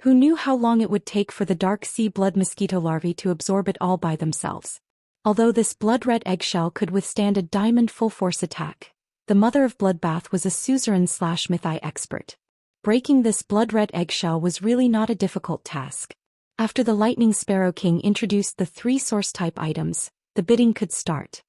Who knew how long it would take for the dark sea blood mosquito larvae to absorb it all by themselves? Although this blood-red eggshell could withstand a diamond full-force attack, the mother of bloodbath was a suzerain/mythi expert. Breaking this blood-red eggshell was really not a difficult task. After the Lightning Sparrow King introduced the 3 source-type items, the bidding could start.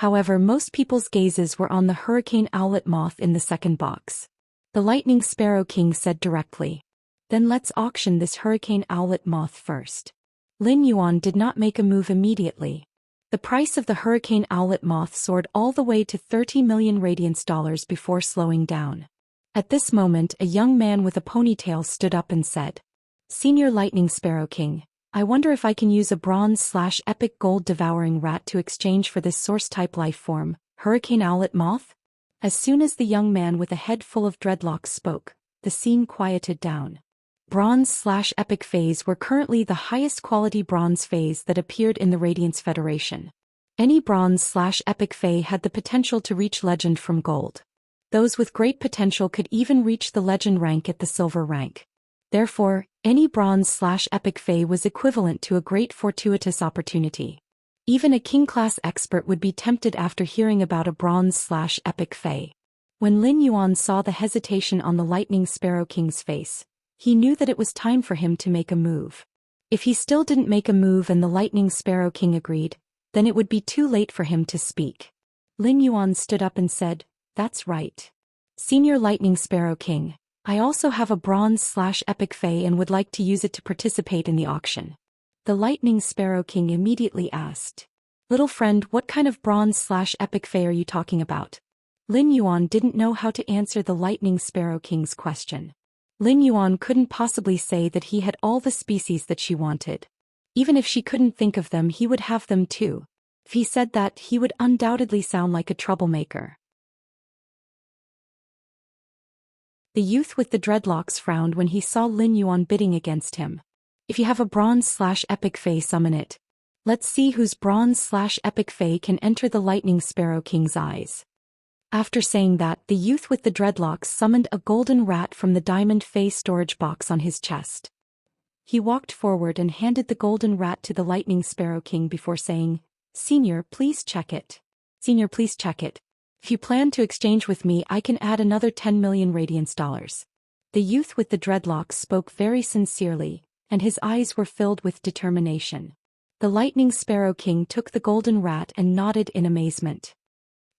However, most people's gazes were on the hurricane owlet moth in the second box. The Lightning Sparrow King said directly, "Then let's auction this hurricane owlet moth first." Lin Yuan did not make a move immediately. The price of the hurricane owlet moth soared all the way to 30 million radiance dollars before slowing down. At this moment, a young man with a ponytail stood up and said, "Senior Lightning Sparrow King, I wonder if I can use a bronze/epic gold devouring rat to exchange for this source-type life form, hurricane owlet moth?" As soon as the young man with a head full of dreadlocks spoke, the scene quieted down. Bronze/epic phase were currently the highest quality bronze phase that appeared in the Radiance Federation. Any bronze/epic phase had the potential to reach legend from gold. Those with great potential could even reach the legend rank at the silver rank. Therefore, any bronze/epic phase was equivalent to a great fortuitous opportunity. Even a king-class expert would be tempted after hearing about a bronze/epic phase. When Lin Yuan saw the hesitation on the Lightning Sparrow King's face, he knew that it was time for him to make a move. If he still didn't make a move and the Lightning Sparrow King agreed, then it would be too late for him to speak. Lin Yuan stood up and said, "That's right. Senior Lightning Sparrow King, I also have a bronze/epic phase and would like to use it to participate in the auction." The Lightning Sparrow King immediately asked, "Little friend, what kind of bronze/epic phase are you talking about?" Lin Yuan didn't know how to answer the Lightning Sparrow King's question. Lin Yuan couldn't possibly say that he had all the species that she wanted. Even if she couldn't think of them, he would have them too. If he said that, he would undoubtedly sound like a troublemaker. The youth with the dreadlocks frowned when he saw Lin Yuan bidding against him. "If you have a bronze/epic phase, summon it. Let's see whose bronze/epic phase can enter the Lightning Sparrow King's eyes." After saying that, the youth with the dreadlocks summoned a golden rat from the diamond face storage box on his chest. He walked forward and handed the golden rat to the Lightning Sparrow King before saying, "Senior, please check it. Senior, please check it. If you plan to exchange with me, I can add another 10 million radiance dollars." The youth with the dreadlocks spoke very sincerely, and his eyes were filled with determination. The Lightning Sparrow King took the golden rat and nodded in amazement.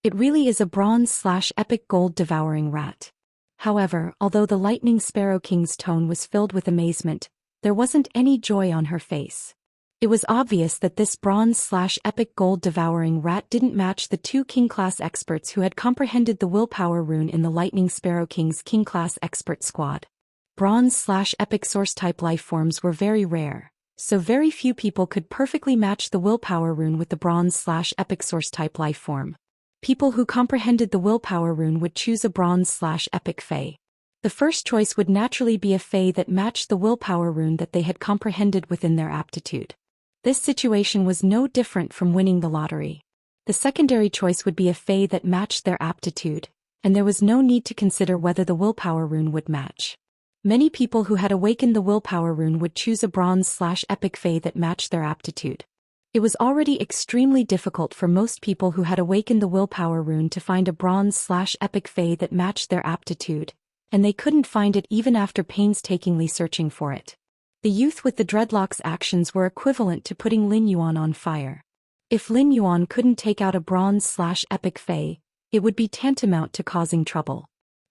It really is a bronze/epic gold devouring rat. However, although the Lightning Sparrow King's tone was filled with amazement, there wasn't any joy on her face. It was obvious that this bronze/epic gold devouring rat didn't match the two king-class experts who had comprehended the willpower rune in the Lightning Sparrow King's king-class expert squad. Bronze/epic source-type lifeforms were very rare, so very few people could perfectly match the willpower rune with the bronze/epic source-type lifeform. People who comprehended the willpower rune would choose a bronze/epic fae. The first choice would naturally be a fae that matched the willpower rune that they had comprehended within their aptitude. This situation was no different from winning the lottery. The secondary choice would be a fae that matched their aptitude, and there was no need to consider whether the willpower rune would match. Many people who had awakened the willpower rune would choose a bronze/epic fae that matched their aptitude. It was already extremely difficult for most people who had awakened the willpower rune to find a bronze/epic fae that matched their aptitude, and they couldn't find it even after painstakingly searching for it. The youth with the dreadlocks' actions were equivalent to putting Lin Yuan on fire. If Lin Yuan couldn't take out a bronze/epic fae, it would be tantamount to causing trouble.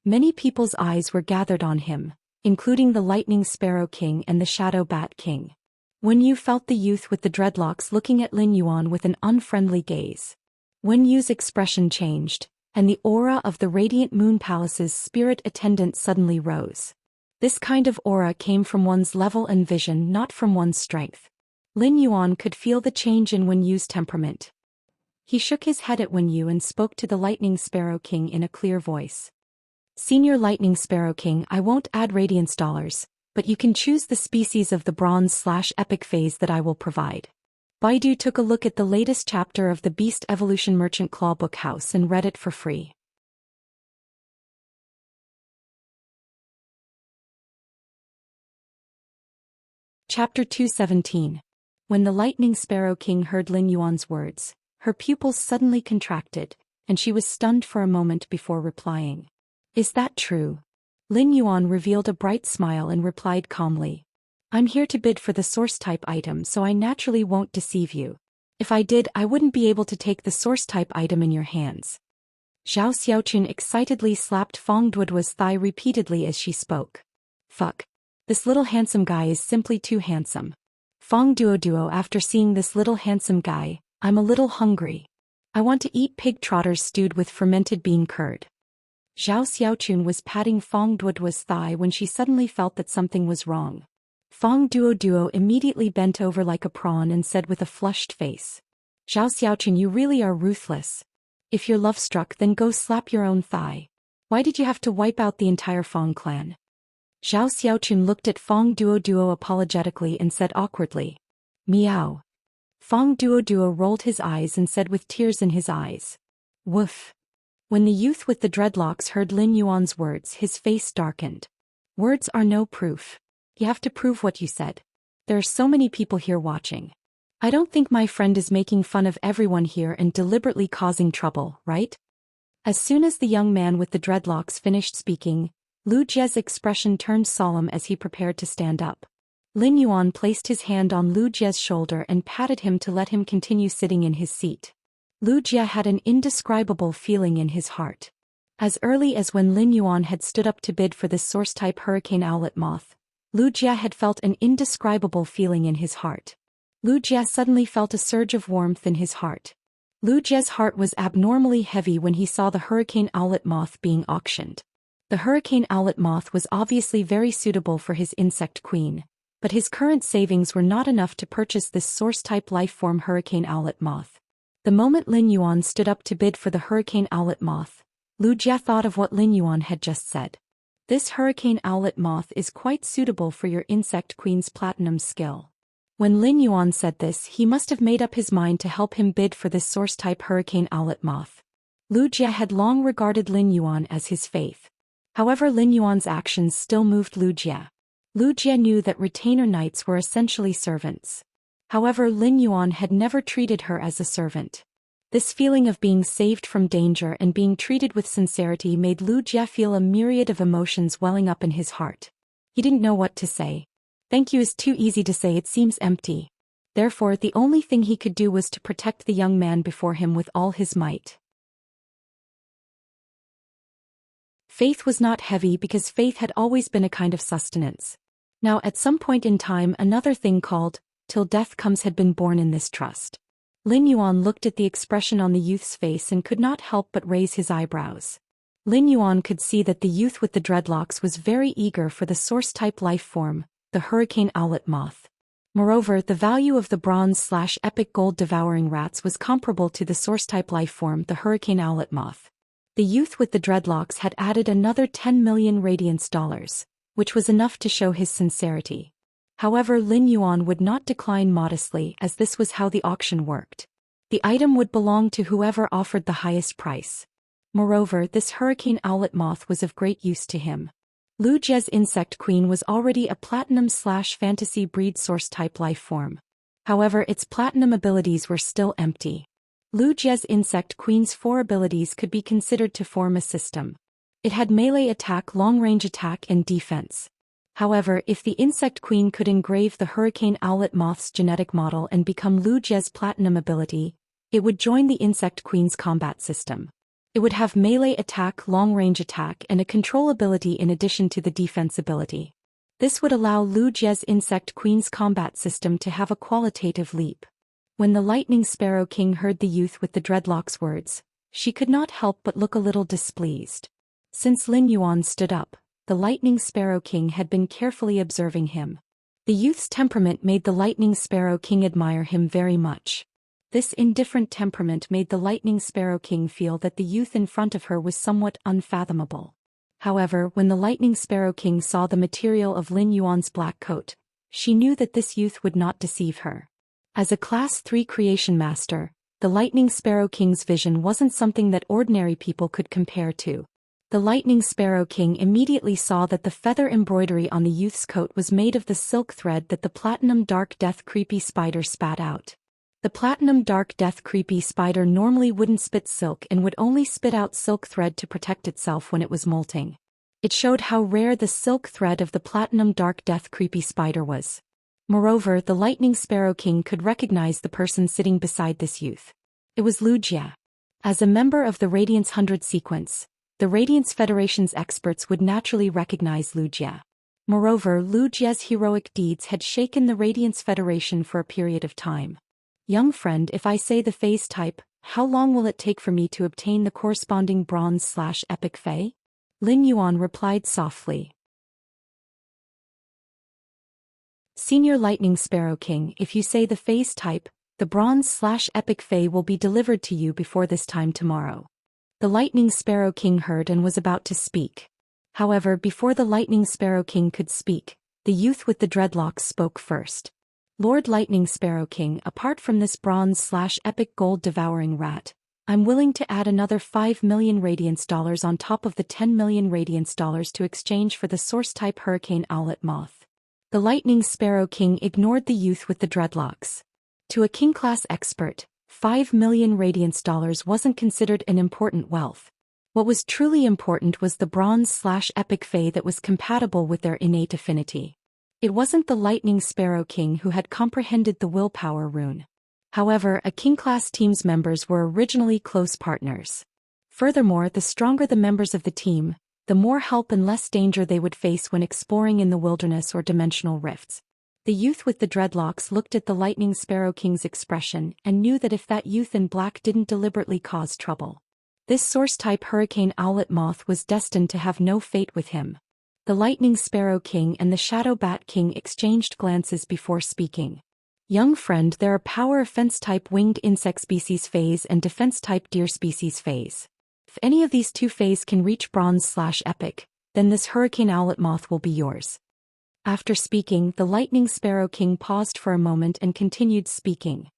Many people's eyes were gathered on him, including the Lightning Sparrow King and the Shadow Bat King. Wen Yu felt the youth with the dreadlocks looking at Lin Yuan with an unfriendly gaze. Wen Yu's expression changed, and the aura of the Radiant Moon Palace's spirit attendant suddenly rose. This kind of aura came from one's level and vision, not from one's strength. Lin Yuan could feel the change in Wen Yu's temperament. He shook his head at Wen Yu and spoke to the Lightning Sparrow King in a clear voice. "Senior Lightning Sparrow King, I won't add radiance dollars, but you can choose the species of the bronze/epic phase that I will provide." Baidu took a look at the latest chapter of the Beast Evolution Merchant Claw Book House and read it for free. Chapter 217. When the Lightning Sparrow King heard Lin Yuan's words, her pupils suddenly contracted, and she was stunned for a moment before replying. "Is that true?" Lin Yuan revealed a bright smile and replied calmly. "I'm here to bid for the source-type item, so I naturally won't deceive you. If I did, I wouldn't be able to take the source-type item in your hands." Zhao Xiaochun excitedly slapped Fong Duoduo's thigh repeatedly as she spoke. "Fuck. This little handsome guy is simply too handsome. Fong Duoduo, after seeing this little handsome guy, I'm a little hungry. I want to eat pig trotters stewed with fermented bean curd." Zhao Xiaochun was patting Fong Duoduo's thigh when she suddenly felt that something was wrong. Fong Duoduo immediately bent over like a prawn and said with a flushed face, "Zhao Xiaochun, you really are ruthless. If you're love-struck, then go slap your own thigh. Why did you have to wipe out the entire Fong clan?" Zhao Xiaochun looked at Fong Duoduo apologetically and said awkwardly, "Meow." Fong Duoduo rolled his eyes and said with tears in his eyes, "Woof." When the youth with the dreadlocks heard Lin Yuan's words, his face darkened. "Words are no proof. You have to prove what you said. There are so many people here watching. I don't think my friend is making fun of everyone here and deliberately causing trouble, right?" As soon as the young man with the dreadlocks finished speaking, Lu Jie's expression turned solemn as he prepared to stand up. Lin Yuan placed his hand on Lu Jie's shoulder and patted him to let him continue sitting in his seat. Lu Jie had an indescribable feeling in his heart. As early as when Lin Yuan had stood up to bid for this source-type hurricane owlet moth, Lu Jie had felt an indescribable feeling in his heart. Lu Jie suddenly felt a surge of warmth in his heart. Lu Jie's heart was abnormally heavy when he saw the hurricane owlet moth being auctioned. The hurricane owlet moth was obviously very suitable for his insect queen, but his current savings were not enough to purchase this source-type lifeform hurricane owlet moth. The moment Lin Yuan stood up to bid for the hurricane owlet moth, Lu Jie thought of what Lin Yuan had just said. This hurricane owlet moth is quite suitable for your insect queen's platinum skill. When Lin Yuan said this, he must have made up his mind to help him bid for this source-type hurricane owlet moth. Lu Jie had long regarded Lin Yuan as his faith. However, Lin Yuan's actions still moved Lu Jie. Lu Jie knew that retainer knights were essentially servants. However, Lin Yuan had never treated her as a servant. This feeling of being saved from danger and being treated with sincerity made Lu Jie feel a myriad of emotions welling up in his heart. He didn't know what to say. Thank you is too easy to say, it seems empty. Therefore, the only thing he could do was to protect the young man before him with all his might. Faith was not heavy because faith had always been a kind of sustenance. Now at some point in time another thing called, till death comes, had been born in this trust. Lin Yuan looked at the expression on the youth's face and could not help but raise his eyebrows. Lin Yuan could see that the youth with the dreadlocks was very eager for the source-type life form, the hurricane owlet moth. Moreover, the value of the bronze/epic gold devouring rats was comparable to the source-type life form, the hurricane owlet moth. The youth with the dreadlocks had added another 10 million radiance dollars, which was enough to show his sincerity. However, Lin Yuan would not decline modestly, as this was how the auction worked. The item would belong to whoever offered the highest price. Moreover, this hurricane owlet moth was of great use to him. Lu Jie's insect queen was already a platinum/fantasy breed source-type life form. However, its platinum abilities were still empty. Lu Jie's insect queen's 4 abilities could be considered to form a system. It had melee attack, long-range attack, and defense. However, if the insect queen could engrave the hurricane owlet moth's genetic model and become Lu Jie's platinum ability, it would join the insect queen's combat system. It would have melee attack, long-range attack, and a control ability in addition to the defense ability. This would allow Lu Jie's insect queen's combat system to have a qualitative leap. When the Lightning Sparrow King heard the youth with the dreadlocks' words, she could not help but look a little displeased. Since Lin Yuan stood up, the Lightning Sparrow King had been carefully observing him. The youth's temperament made the Lightning Sparrow King admire him very much. This indifferent temperament made the Lightning Sparrow King feel that the youth in front of her was somewhat unfathomable. However, when the Lightning Sparrow King saw the material of Lin Yuan's black coat, she knew that this youth would not deceive her. As a Class 3 creation master, the Lightning Sparrow King's vision wasn't something that ordinary people could compare to. The Lightning Sparrow King immediately saw that the feather embroidery on the youth's coat was made of the silk thread that the Platinum Dark Death Creepy Spider spat out. The Platinum Dark Death Creepy Spider normally wouldn't spit silk and would only spit out silk thread to protect itself when it was molting. It showed how rare the silk thread of the Platinum Dark Death Creepy Spider was. Moreover, the Lightning Sparrow King could recognize the person sitting beside this youth. It was Lu Jie. As a member of the Radiance 100 sequence, the Radiance Federation's experts would naturally recognize Lu Jie. Moreover, Lu Jie's heroic deeds had shaken the Radiance Federation for a period of time. Young friend, if I say the phase type, how long will it take for me to obtain the corresponding bronze/epic Fey? Lin Yuan replied softly. Senior Lightning Sparrow King, if you say the phase type, the bronze/epic Fey will be delivered to you before this time tomorrow. The Lightning Sparrow King heard and was about to speak. However, before the Lightning Sparrow King could speak, the youth with the dreadlocks spoke first. Lord Lightning Sparrow King, apart from this bronze/epic gold devouring rat, I'm willing to add another 5 million radiance dollars on top of the 10 million radiance dollars to exchange for the source-type hurricane owlet moth. The Lightning Sparrow King ignored the youth with the dreadlocks. To a king-class expert, 5 million radiance dollars wasn't considered an important wealth. What was truly important was the bronze/epic Fey that was compatible with their innate affinity. It wasn't the Lightning Sparrow King who had comprehended the willpower rune. However, a king-class team's members were originally close partners. Furthermore, the stronger the members of the team, the more help and less danger they would face when exploring in the wilderness or dimensional rifts. The youth with the dreadlocks looked at the Lightning Sparrow King's expression and knew that if that youth in black didn't deliberately cause trouble, this source-type hurricane owlet moth was destined to have no fate with him. The Lightning Sparrow King and the Shadow Bat King exchanged glances before speaking. Young friend, there are power offense-type winged insect species phase and defense-type deer species phase. If any of these two phases can reach bronze/epic, then this hurricane owlet moth will be yours. After speaking, the Lightning Sparrow King paused for a moment and continued speaking.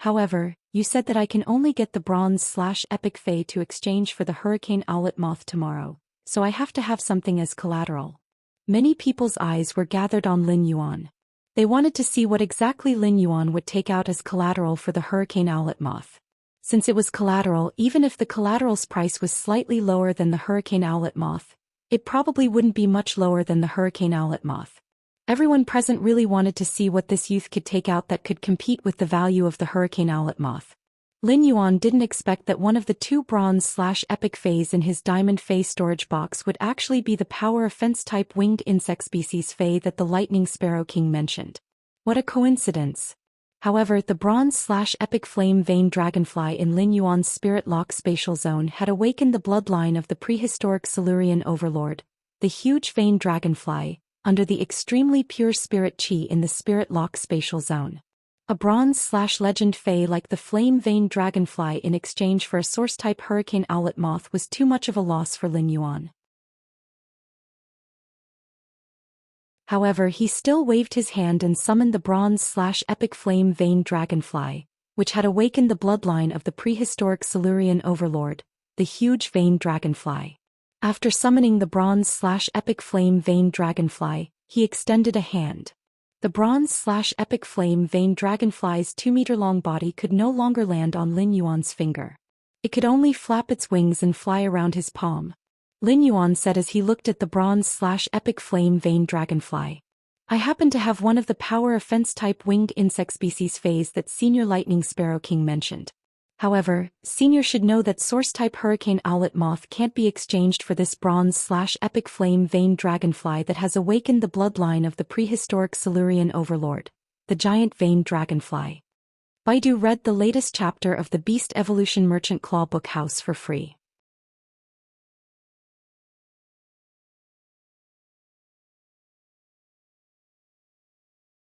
However, you said that I can only get the bronze/epic Fae to exchange for the hurricane owlet moth tomorrow, so I have to have something as collateral. Many people's eyes were gathered on Lin Yuan. They wanted to see what exactly Lin Yuan would take out as collateral for the hurricane owlet moth. Since it was collateral, even if the collateral's price was slightly lower than the hurricane owlet moth, it probably wouldn't be much lower than the hurricane owlet moth. Everyone present really wanted to see what this youth could take out that could compete with the value of the hurricane owlet moth. Lin Yuan didn't expect that one of the two bronze/epic Faes in his diamond Fae storage box would actually be the power offense-type winged insect species Fae that the lightning sparrow king mentioned. What a coincidence! However, the bronze/epic flame vein dragonfly in Lin Yuan's spirit lock spatial zone had awakened the bloodline of the prehistoric Silurian overlord, the huge vein dragonfly, under the extremely pure spirit chi in the spirit lock spatial zone. A bronze/legend Fae like the flame vein dragonfly in exchange for a source-type hurricane owlet moth was too much of a loss for Lin Yuan. However, he still waved his hand and summoned the bronze/epic flame vein dragonfly, which had awakened the bloodline of the prehistoric Silurian overlord, the huge vein dragonfly. After summoning the bronze/epic flame vein dragonfly, he extended a hand. The bronze/epic flame vein dragonfly's 2-meter-long body could no longer land on Lin Yuan's finger. It could only flap its wings and fly around his palm. Lin Yuan said as he looked at the bronze/epic flame vein dragonfly. I happen to have one of the power offense-type winged insect species Faes that Senior Lightning Sparrow King mentioned. However, Senior should know that source-type hurricane owlet moth can't be exchanged for this bronze/epic flame vein dragonfly that has awakened the bloodline of the prehistoric Silurian overlord, the giant vein dragonfly. Baidu read the latest chapter of the Beast Evolution Merchant Claw Book House for free.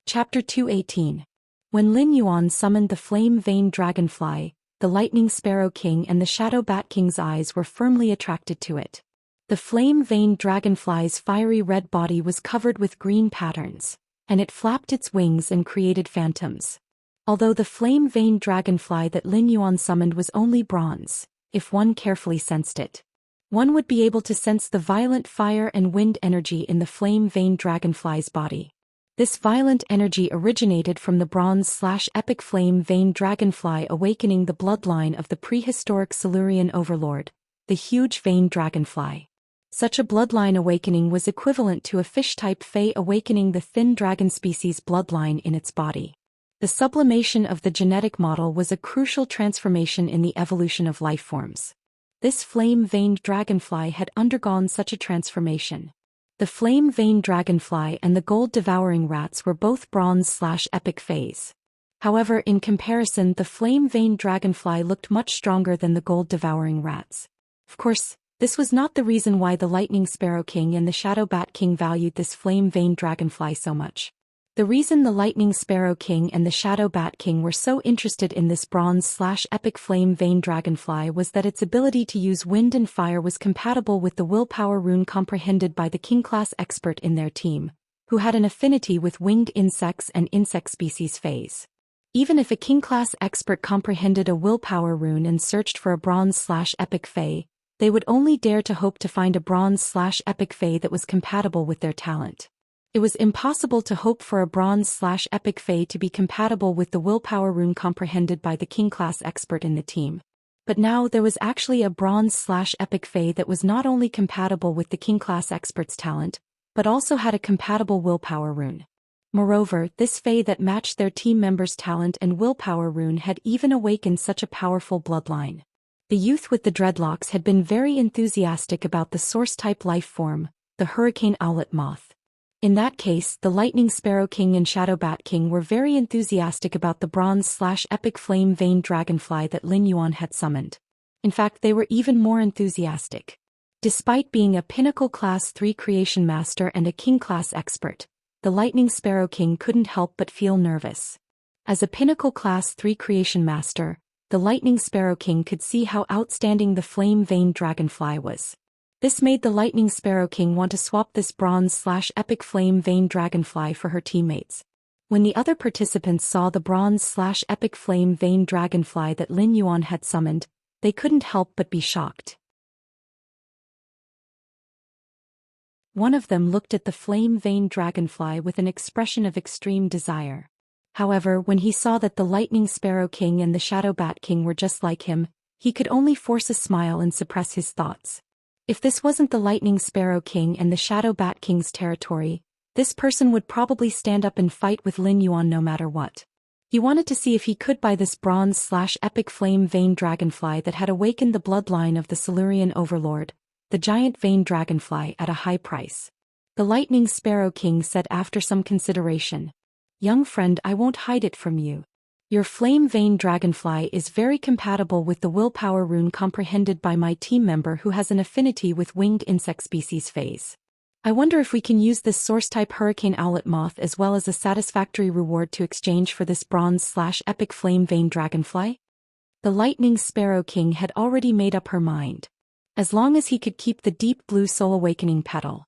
Chapter 218. When Lin Yuan summoned the flame vein dragonfly, the lightning sparrow king and the shadow bat king's eyes were firmly attracted to it. The flame vein dragonfly's fiery red body was covered with green patterns, and it flapped its wings and created phantoms. Although the flame vein dragonfly that Lin Yuan summoned was only bronze, if one carefully sensed it, one would be able to sense the violent fire and wind energy in the flame vein dragonfly's body. This violent energy originated from the bronze/epic flame vein dragonfly awakening the bloodline of the prehistoric Silurian overlord, the huge vein dragonfly. Such a bloodline awakening was equivalent to a fish-type Fae awakening the thin dragon species bloodline in its body. The sublimation of the genetic model was a crucial transformation in the evolution of life forms. This flame-veined dragonfly had undergone such a transformation. The flame-veined dragonfly and the gold-devouring rats were both bronze/epic Faes. However, in comparison, the flame-veined dragonfly looked much stronger than the gold-devouring rats. Of course, this was not the reason why the Lightning Sparrow King and the Shadow Bat King valued this flame-veined dragonfly so much. The reason the Lightning Sparrow King and the Shadow Bat King were so interested in this bronze/epic flame vein dragonfly was that its ability to use wind and fire was compatible with the willpower rune comprehended by the king-class expert in their team, who had an affinity with winged insects and insect species Faes. Even if a king-class expert comprehended a willpower rune and searched for a bronze/epic Fae, they would only dare to hope to find a bronze/epic Fae that was compatible with their talent. It was impossible to hope for a bronze/epic Fae to be compatible with the willpower rune comprehended by the king-class expert in the team. But now there was actually a bronze/epic Fae that was not only compatible with the king-class expert's talent, but also had a compatible willpower rune. Moreover, this Fae that matched their team members' talent and willpower rune had even awakened such a powerful bloodline. The youth with the dreadlocks had been very enthusiastic about the source-type life form, the hurricane owlet moth. In that case, the Lightning Sparrow King and Shadow Bat King were very enthusiastic about the bronze/epic flame vein dragonfly that Lin Yuan had summoned. In fact, they were even more enthusiastic. Despite being a Pinnacle Class 3 creation master and a King Class expert, the Lightning Sparrow King couldn't help but feel nervous. As a Pinnacle Class 3 creation master, the Lightning Sparrow King could see how outstanding the flame vein dragonfly was. This made the Lightning Sparrow King want to swap this bronze/epic flame vein dragonfly for her teammates. When the other participants saw the bronze/epic flame vein dragonfly that Lin Yuan had summoned, they couldn't help but be shocked. One of them looked at the flame vein dragonfly with an expression of extreme desire. However, when he saw that the Lightning Sparrow King and the Shadow Bat King were just like him, he could only force a smile and suppress his thoughts. If this wasn't the Lightning Sparrow King and the Shadow Bat King's territory, this person would probably stand up and fight with Lin Yuan no matter what. He wanted to see if he could buy this bronze/epic flame vein dragonfly that had awakened the bloodline of the Silurian overlord, the giant vein dragonfly, at a high price. The Lightning Sparrow King said after some consideration, "Young friend, I won't hide it from you. Your flame vein dragonfly is very compatible with the willpower rune comprehended by my team member who has an affinity with winged insect species phase. I wonder if we can use this source-type hurricane owlet moth as well as a satisfactory reward to exchange for this bronze/epic flame vein dragonfly?" The Lightning Sparrow King had already made up her mind. As long as he could keep the deep blue soul awakening petal.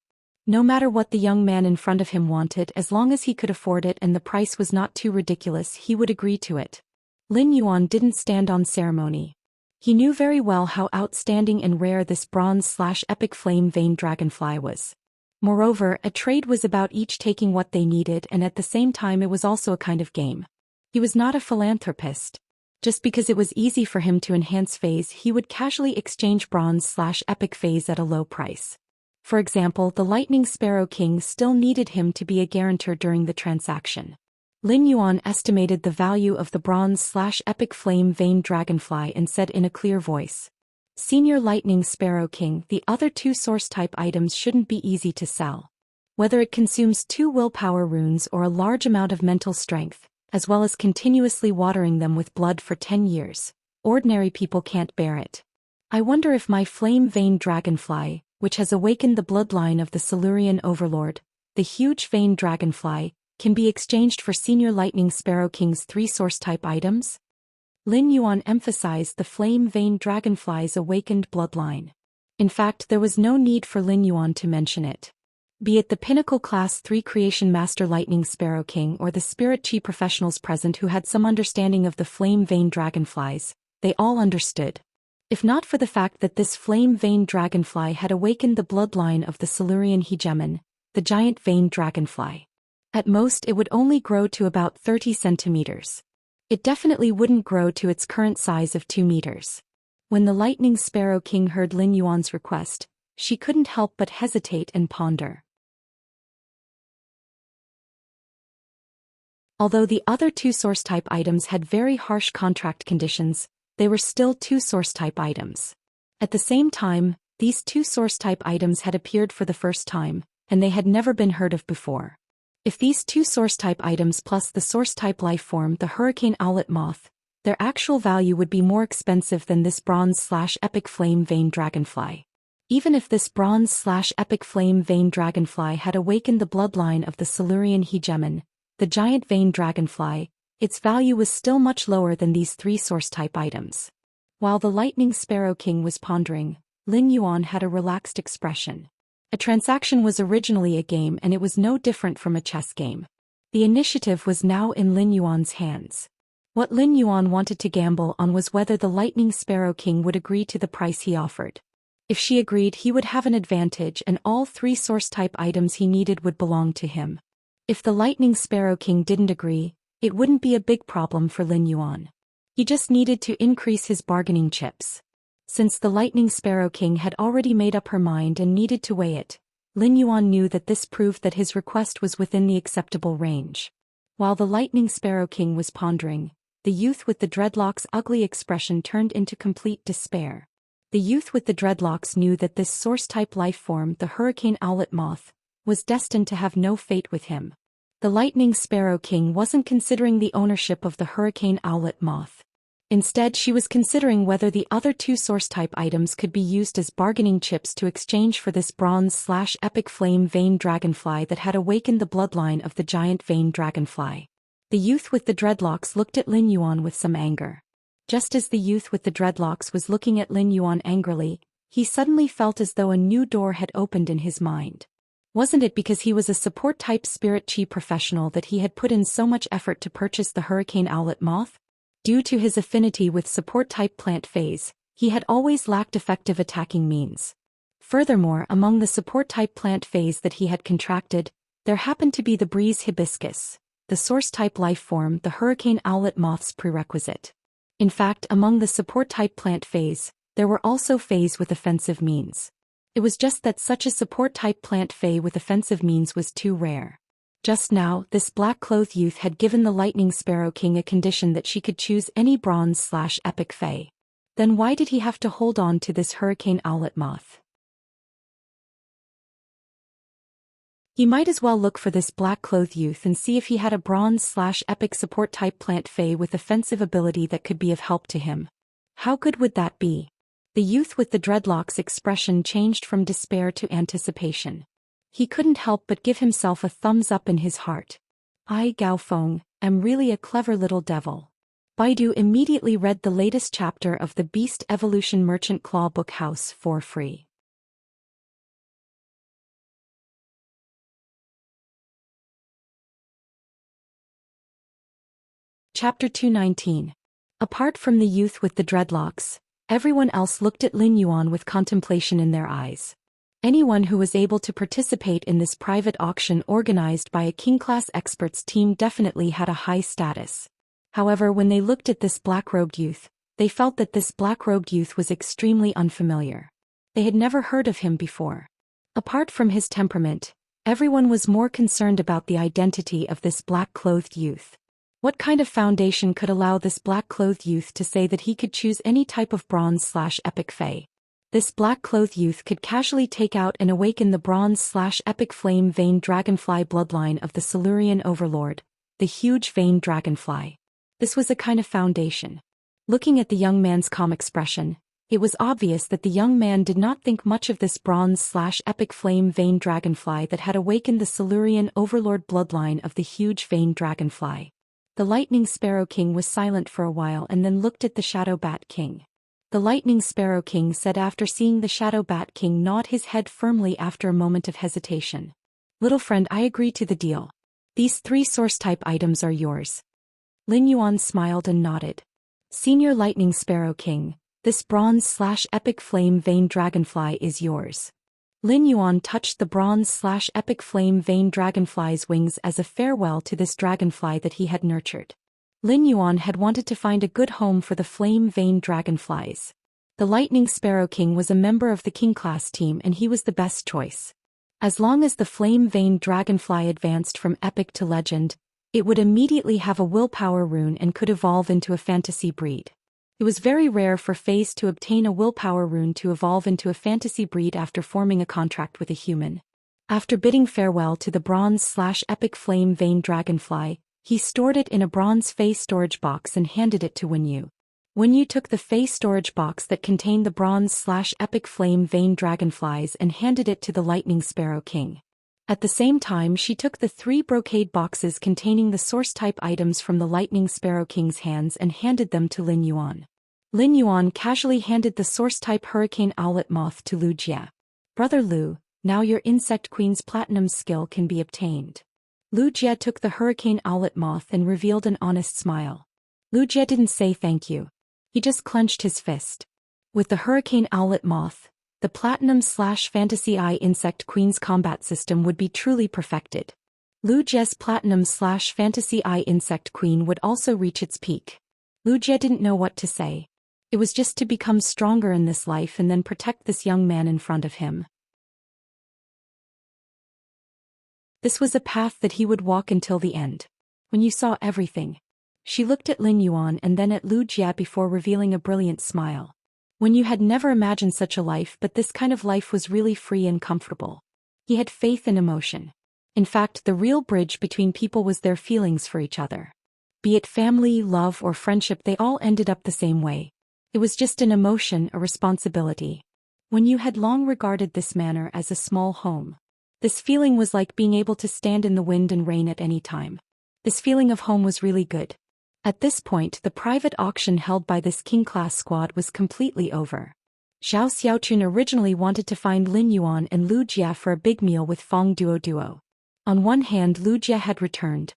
No matter what the young man in front of him wanted, as long as he could afford it and the price was not too ridiculous, he would agree to it. Lin Yuan didn't stand on ceremony. He knew very well how outstanding and rare this bronze/epic flame vein dragonfly was. Moreover, a trade was about each taking what they needed, and at the same time it was also a kind of game. He was not a philanthropist. Just because it was easy for him to enhance phase, he would casually exchange bronze/epic phase at a low price. For example, the Lightning Sparrow King still needed him to be a guarantor during the transaction. Lin Yuan estimated the value of the bronze/epic flame vein dragonfly and said in a clear voice, "Senior Lightning Sparrow King, the other two source-type items shouldn't be easy to sell. Whether it consumes 2 willpower runes or a large amount of mental strength, as well as continuously watering them with blood for 10 years, ordinary people can't bear it. I wonder if my flame vein dragonfly, which has awakened the bloodline of the Silurian overlord, the huge vein dragonfly, can be exchanged for Senior Lightning Sparrow King's 3 source-type items?" Lin Yuan emphasized the flame vein dragonfly's awakened bloodline. In fact, there was no need for Lin Yuan to mention it. Be it the Pinnacle Class 3 Creation Master Lightning Sparrow King or the Spirit Chi professionals present who had some understanding of the flame vein dragonflies, they all understood. If not for the fact that this flame vein dragonfly had awakened the bloodline of the Silurian hegemon, the giant vein dragonfly. At most it would only grow to about 30 centimeters. It definitely wouldn't grow to its current size of 2 meters. When the Lightning Sparrow King heard Lin Yuan's request, she couldn't help but hesitate and ponder. Although the other 2 source-type items had very harsh contract conditions, they were still 2 source-type items. At the same time, these 2 source-type items had appeared for the first time, and they had never been heard of before. If these 2 source-type items plus the source-type lifeform, the hurricane owlet moth, their actual value would be more expensive than this bronze/epic flame vein dragonfly. Even if this bronze/epic flame vein dragonfly had awakened the bloodline of the Silurian hegemon, the giant vein dragonfly, its value was still much lower than these 3 source-type items. While the Lightning Sparrow King was pondering, Lin Yuan had a relaxed expression. A transaction was originally a game, and it was no different from a chess game. The initiative was now in Lin Yuan's hands. What Lin Yuan wanted to gamble on was whether the Lightning Sparrow King would agree to the price he offered. If she agreed, he would have an advantage and all 3 source-type items he needed would belong to him. If the Lightning Sparrow King didn't agree, it wouldn't be a big problem for Lin Yuan. He just needed to increase his bargaining chips. Since the Lightning Sparrow King had already made up her mind and needed to weigh it, Lin Yuan knew that this proved that his request was within the acceptable range. While the Lightning Sparrow King was pondering, the youth with the dreadlocks' ugly expression turned into complete despair. The youth with the dreadlocks knew that this source-type lifeform, the hurricane owlet moth, was destined to have no fate with him. The Lightning Sparrow King wasn't considering the ownership of the hurricane owlet moth. Instead, she was considering whether the other 2 source-type items could be used as bargaining chips to exchange for this bronze/epic flame vein dragonfly that had awakened the bloodline of the giant vein dragonfly. The youth with the dreadlocks looked at Lin Yuan with some anger. Just as the youth with the dreadlocks was looking at Lin Yuan angrily, he suddenly felt as though a new door had opened in his mind. Wasn't it because he was a support-type spirit chi professional that he had put in so much effort to purchase the hurricane owlet moth? Due to his affinity with support-type plant phase, he had always lacked effective attacking means. Furthermore, among the support-type plant phase that he had contracted, there happened to be the breeze hibiscus, the source-type life form, the hurricane owlet moth's prerequisite. In fact, among the support-type plant phase, there were also phase with offensive means. It was just that such a support-type plant fae with offensive means was too rare. Just now, this black-clothed youth had given the Lightning Sparrow King a condition that she could choose any bronze/epic fae. Then why did he have to hold on to this hurricane owlet moth? He might as well look for this black-clothed youth and see if he had a bronze/epic support-type plant fae with offensive ability that could be of help to him. How good would that be? The youth with the dreadlocks' expression changed from despair to anticipation. He couldn't help but give himself a thumbs up in his heart. I, Gao Feng, am really a clever little devil. Baidu immediately read the latest chapter of the Beast Evolution Merchant Claw Book House for free. Chapter 219. Apart from the youth with the dreadlocks, everyone else looked at Lin Yuan with contemplation in their eyes. Anyone who was able to participate in this private auction organized by a king-class experts team definitely had a high status. However, when they looked at this black-robed youth, they felt that this black-robed youth was extremely unfamiliar. They had never heard of him before. Apart from his temperament, everyone was more concerned about the identity of this black-clothed youth. What kind of foundation could allow this black-clothed youth to say that he could choose any type of bronze/epic fae? This black-clothed youth could casually take out and awaken the bronze/epic flame vein dragonfly bloodline of the Silurian overlord, the huge vein dragonfly. This was a kind of foundation. Looking at the young man's calm expression, it was obvious that the young man did not think much of this bronze/epic flame vein dragonfly that had awakened the Silurian overlord bloodline of the huge vein dragonfly. The Lightning Sparrow King was silent for a while and then looked at the Shadow Bat King. The Lightning Sparrow King said after seeing the Shadow Bat King nod his head firmly after a moment of hesitation. Little friend, I agree to the deal. These 3 source-type items are yours. Lin Yuan smiled and nodded. Senior Lightning Sparrow King, this bronze/epic flame vein dragonfly is yours. Lin Yuan touched the bronze/epic flame vein dragonfly's wings as a farewell to this dragonfly that he had nurtured. Lin Yuan had wanted to find a good home for the flame vein dragonflies. The Lightning Sparrow King was a member of the king-class team and he was the best choice. As long as the flame vein dragonfly advanced from epic to legend, it would immediately have a willpower rune and could evolve into a fantasy breed. It was very rare for fays to obtain a willpower rune to evolve into a fantasy breed after forming a contract with a human. After bidding farewell to the bronze/epic flame vein dragonfly, he stored it in a bronze fey storage box and handed it to Wenyu. Wenyu took the fey storage box that contained the bronze/epic flame vein dragonflies and handed it to the Lightning Sparrow King. At the same time, she took the 3 brocade boxes containing the source-type items from the Lightning Sparrow King's hands and handed them to Lin Yuan. Lin Yuan casually handed the source-type hurricane owlet moth to Lu Jie. Brother Lu, now your Insect Queen's platinum skill can be obtained. Lu Jie took the hurricane owlet moth and revealed an honest smile. Lu Jie didn't say thank you. He just clenched his fist. With the hurricane owlet moth, the Platinum/Fantasy Eye Insect Queen's combat system would be truly perfected. Lu Jie's Platinum/Fantasy Eye Insect Queen would also reach its peak. Lu Jie didn't know what to say. It was just to become stronger in this life and then protect this young man in front of him. This was a path that he would walk until the end. When you saw everything. She looked at Lin Yuan and then at Lu Jie before revealing a brilliant smile. When you had never imagined such a life, but this kind of life was really free and comfortable. He had faith and emotion. In fact, the real bridge between people was their feelings for each other. Be it family, love, or friendship, they all ended up the same way. It was just an emotion, a responsibility. When you had long regarded this manor as a small home. This feeling was like being able to stand in the wind and rain at any time. This feeling of home was really good. At this point, the private auction held by this king-class squad was completely over. Zhou Xiaochun originally wanted to find Lin Yuan and Lu Jia for a big meal with Fong Duo. On one hand, Lu Jia had returned.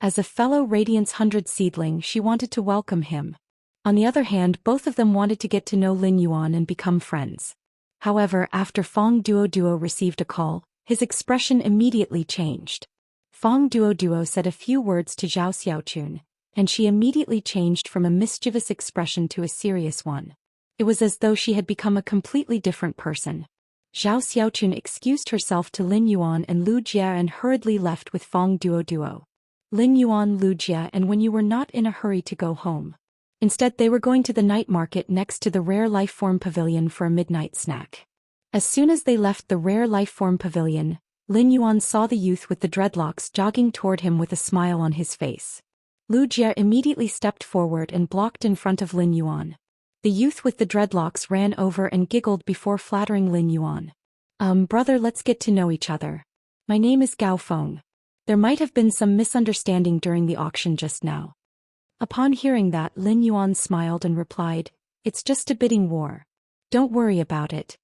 As a fellow Radiance 100 seedling, she wanted to welcome him. On the other hand, both of them wanted to get to know Lin Yuan and become friends. However, after Fong Duo received a call, his expression immediately changed. Fong Duo said a few words to Zhou Xiaochun, and she immediately changed from a mischievous expression to a serious one. It was as though she had become a completely different person. Zhou Xiaochun excused herself to Lin Yuan and Lu Jia and hurriedly left with Fong Duo. Lin Yuan, Lu Jia, and when you were not in a hurry to go home. Instead, they were going to the night market next to the Rare Lifeform Pavilion for a midnight snack. As soon as they left the Rare Lifeform Pavilion, Lin Yuan saw the youth with the dreadlocks jogging toward him with a smile on his face. Lu Jia immediately stepped forward and blocked in front of Lin Yuan. The youth with the dreadlocks ran over and giggled before flattering Lin Yuan. Brother, let's get to know each other. My name is Gao Feng. There might have been some misunderstanding during the auction just now. Upon hearing that, Lin Yuan smiled and replied, "It's just a bidding war. Don't worry about it."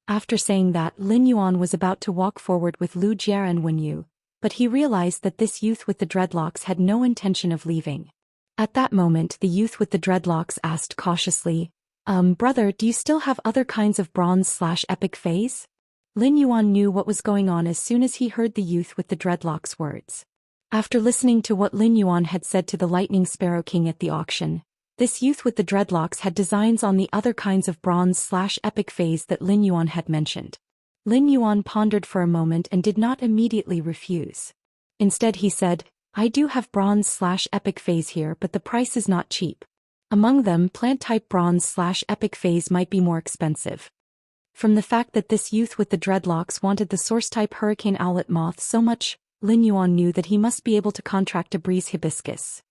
After saying that, Lin Yuan was about to walk forward with Lu Jia and Wen Yu, but he realized that this youth with the dreadlocks had no intention of leaving. At that moment, the youth with the dreadlocks asked cautiously, Brother, do you still have other kinds of bronze/epic phase?" Lin Yuan knew what was going on as soon as he heard the youth with the dreadlocks words. After listening to what Lin Yuan had said to the Lightning Sparrow King at the auction, this youth with the dreadlocks had designs on the other kinds of bronze/epic phase that Lin Yuan had mentioned. Lin Yuan pondered for a moment and did not immediately refuse. Instead he said, "I do have bronze/epic phase here, but the price is not cheap. Among them, plant-type bronze/epic phase might be more expensive." From the fact that this youth with the dreadlocks wanted the source-type hurricane owlet moth so much, Lin Yuan knew that he must be able to contract a breeze hibiscus.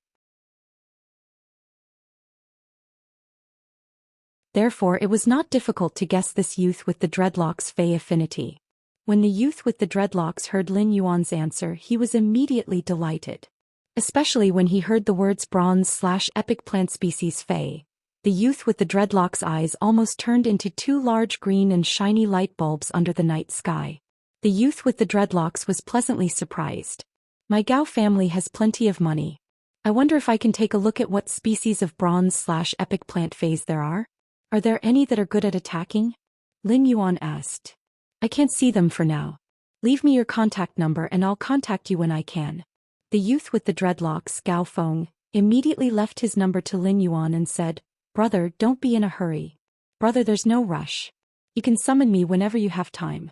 Therefore, it was not difficult to guess this youth with the dreadlocks' Fey affinity. When the youth with the dreadlocks heard Lin Yuan's answer, he was immediately delighted. Especially when he heard the words bronze/epic plant species Fey. The youth with the dreadlocks' eyes almost turned into two large green and shiny light bulbs under the night sky. The youth with the dreadlocks was pleasantly surprised. "My Gao family has plenty of money. I wonder if I can take a look at what species of bronze/epic plant phase there are? Are there any that are good at attacking?" Lin Yuan asked. "I can't see them for now. Leave me your contact number and I'll contact you when I can." The youth with the dreadlocks, Gao Feng, immediately left his number to Lin Yuan and said, "Brother, don't be in a hurry. Brother, there's no rush. You can summon me whenever you have time."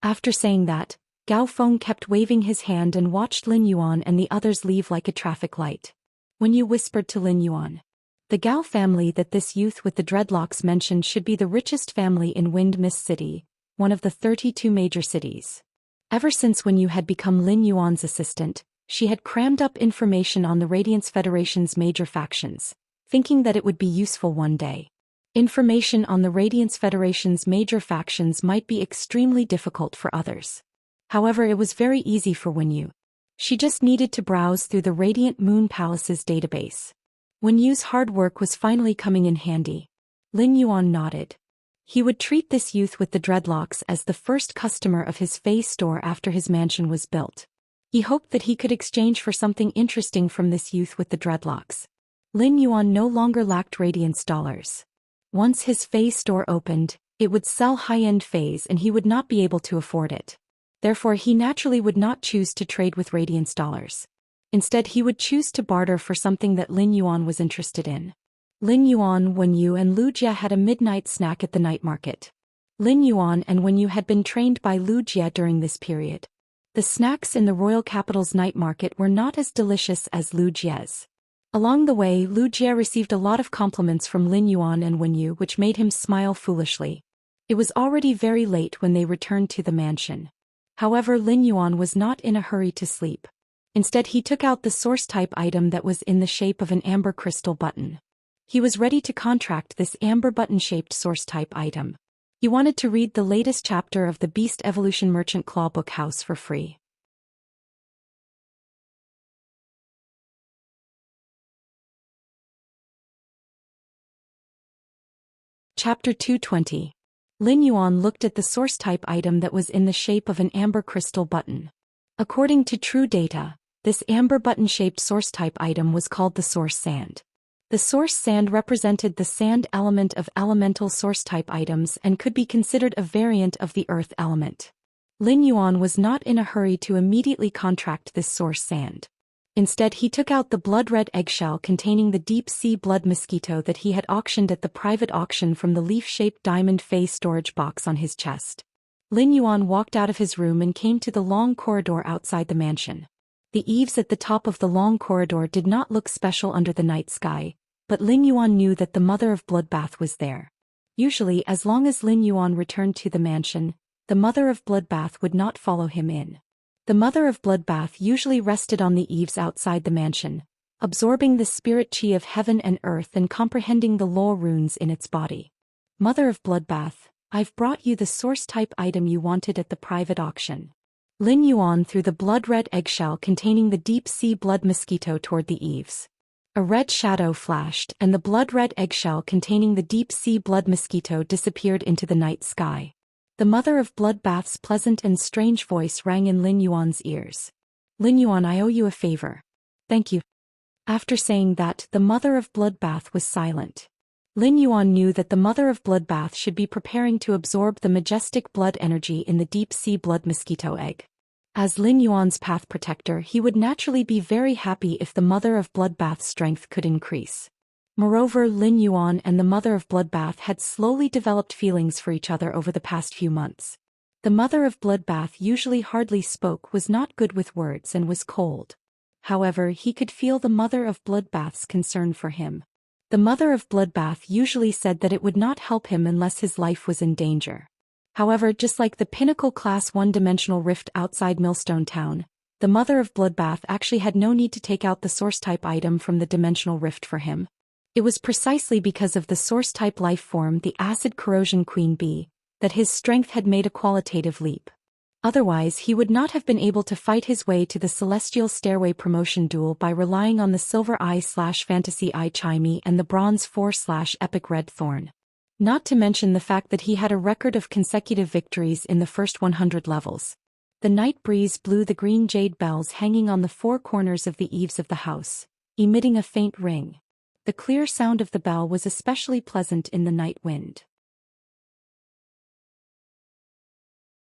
After saying that, Gao Feng kept waving his hand and watched Lin Yuan and the others leave like a traffic light. When you whispered to Lin Yuan, the Gao family that this youth with the dreadlocks mentioned should be the richest family in Wind Mist City, one of the 32 major cities. Ever since when you had become Lin Yuan's assistant, she had crammed up information on the Radiance Federation's major factions, thinking that it would be useful one day. Information on the Radiance Federation's major factions might be extremely difficult for others. However, it was very easy for Wen Yu. She just needed to browse through the Radiant Moon Palace's database. Wen Yu's hard work was finally coming in handy. Lin Yuan nodded. He would treat this youth with the dreadlocks as the first customer of his Fey store after his mansion was built. He hoped that he could exchange for something interesting from this youth with the dreadlocks. Lin Yuan no longer lacked Radiance dollars. Once his Fey store opened, it would sell high-end Feys and he would not be able to afford it. Therefore, he naturally would not choose to trade with Radiance dollars. Instead, he would choose to barter for something that Lin Yuan was interested in. Lin Yuan, Wen Yu and Lu Jia had a midnight snack at the night market. Lin Yuan and Wen Yu had been trained by Lu Jia during this period. The snacks in the royal capital's night market were not as delicious as Lu Jia's. Along the way, Lu Jia received a lot of compliments from Lin Yuan and Wen Yu, which made him smile foolishly. It was already very late when they returned to the mansion. However, Lin Yuan was not in a hurry to sleep. Instead, he took out the source-type item that was in the shape of an amber crystal button. He was ready to contract this amber button-shaped source-type item. He wanted to read the latest chapter of the Beast Evolution Merchant Claw Book House for free. Chapter 220. Lin Yuan looked at the source type item that was in the shape of an amber crystal button. According to true data, this amber button-shaped source type item was called the source sand. The source sand represented the sand element of elemental source type items and could be considered a variant of the earth element. Lin Yuan was not in a hurry to immediately contract this source sand. Instead, he took out the blood-red eggshell containing the deep-sea blood mosquito that he had auctioned at the private auction from the leaf-shaped diamond face storage box on his chest. Lin Yuan walked out of his room and came to the long corridor outside the mansion. The eaves at the top of the long corridor did not look special under the night sky, but Lin Yuan knew that the Mother of Bloodbath was there. Usually, as long as Lin Yuan returned to the mansion, the Mother of Bloodbath would not follow him in. The Mother of Bloodbath usually rested on the eaves outside the mansion, absorbing the spirit chi of heaven and earth and comprehending the law runes in its body. Mother of Bloodbath, I've brought you the source type item you wanted at the private auction. Lin Yuan threw the blood-red eggshell containing the deep-sea blood mosquito toward the eaves. A red shadow flashed and the blood-red eggshell containing the deep-sea blood mosquito disappeared into the night sky. The Mother of Bloodbath's pleasant and strange voice rang in Lin Yuan's ears. Lin Yuan, I owe you a favor. Thank you. After saying that, the Mother of Bloodbath was silent. Lin Yuan knew that the Mother of Bloodbath should be preparing to absorb the majestic blood energy in the deep-sea blood mosquito egg. As Lin Yuan's path protector, he would naturally be very happy if the Mother of Bloodbath's strength could increase. Moreover, Lin Yuan and the Mother of Bloodbath had slowly developed feelings for each other over the past few months. The Mother of Bloodbath usually hardly spoke, was not good with words, and was cold. However, he could feel the Mother of Bloodbath's concern for him. The Mother of Bloodbath usually said that it would not help him unless his life was in danger. However, just like the pinnacle class one-dimensional rift outside Millstone Town, the Mother of Bloodbath actually had no need to take out the source-type item from the dimensional rift for him. It was precisely because of the source-type life form, the Acid Corrosion Queen Bee, that his strength had made a qualitative leap. Otherwise, he would not have been able to fight his way to the Celestial Stairway promotion duel by relying on the Silver Eye/Fantasy Eye Chimey and the Bronze 4/Epic Red Thorn. Not to mention the fact that he had a record of consecutive victories in the first 100 levels. The night breeze blew the green jade bells hanging on the four corners of the eaves of the house, emitting a faint ring. The clear sound of the bell was especially pleasant in the night wind.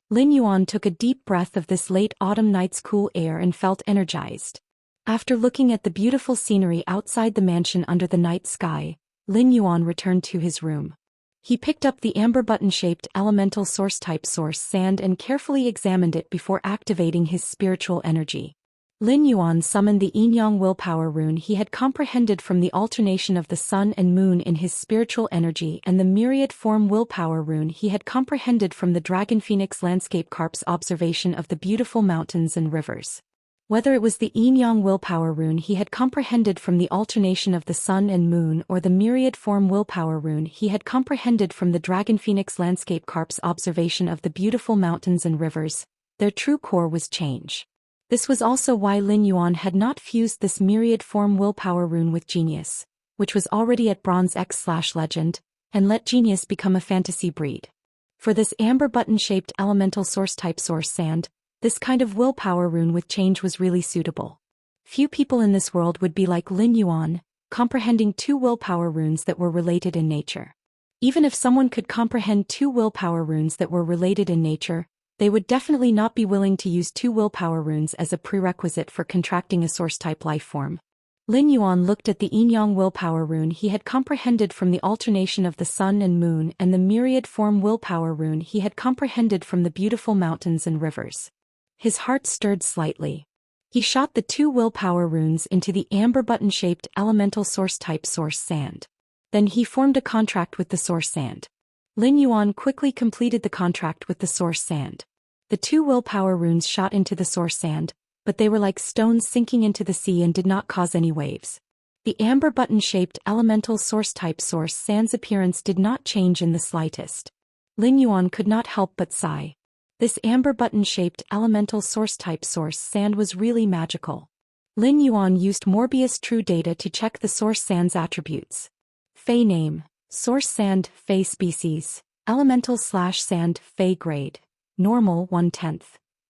Lin Yuan took a deep breath of this late autumn night's cool air and felt energized. After looking at the beautiful scenery outside the mansion under the night sky, Lin Yuan returned to his room. He picked up the amber button-shaped elemental source-type source sand and carefully examined it before activating his spiritual energy. Lin Yuan summoned the yin-yang willpower rune he had comprehended from the alternation of the sun and moon in his spiritual energy and the myriad form willpower rune he had comprehended from the dragon phoenix landscape carp's observation of the beautiful mountains and rivers. Whether it was the yin-yang willpower rune he had comprehended from the alternation of the sun and moon or the myriad form willpower rune he had comprehended from the dragon phoenix landscape carp's observation of the beautiful mountains and rivers, their true core was change. This was also why Lin Yuan had not fused this myriad form willpower rune with genius, which was already at bronze X/legend, and let genius become a fantasy breed. For this amber button-shaped elemental source-type source sand, this kind of willpower rune with change was really suitable. Few people in this world would be like Lin Yuan, comprehending two willpower runes that were related in nature. Even if someone could comprehend two willpower runes that were related in nature, they would definitely not be willing to use two willpower runes as a prerequisite for contracting a source-type life form. Lin Yuan looked at the yin-yang willpower rune he had comprehended from the alternation of the sun and moon and the myriad form willpower rune he had comprehended from the beautiful mountains and rivers. His heart stirred slightly. He shot the two willpower runes into the amber button-shaped elemental source-type source sand. Then he formed a contract with the source sand. Lin Yuan quickly completed the contract with the source sand. The two willpower runes shot into the source sand, but they were like stones sinking into the sea and did not cause any waves. The amber button-shaped elemental source-type source sand's appearance did not change in the slightest. Lin Yuan could not help but sigh. This amber button-shaped elemental source-type source sand was really magical. Lin Yuan used Morbius True Data to check the source sand's attributes. Fey name, Source sand, Fey species. Elemental/sand, Fey grade. Normal 1/10.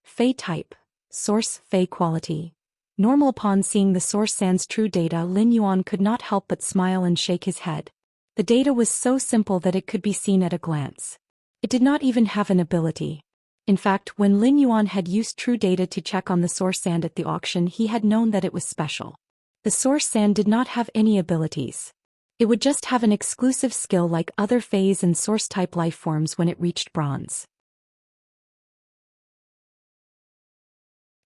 Fey type. Source, Fey quality. Normal. Upon seeing the source sand's true data, Lin Yuan could not help but smile and shake his head. The data was so simple that it could be seen at a glance. It did not even have an ability. In fact, when Lin Yuan had used true data to check on the source sand at the auction, he had known that it was special. The source sand did not have any abilities. It would just have an exclusive skill like other phase and source-type life forms when it reached bronze.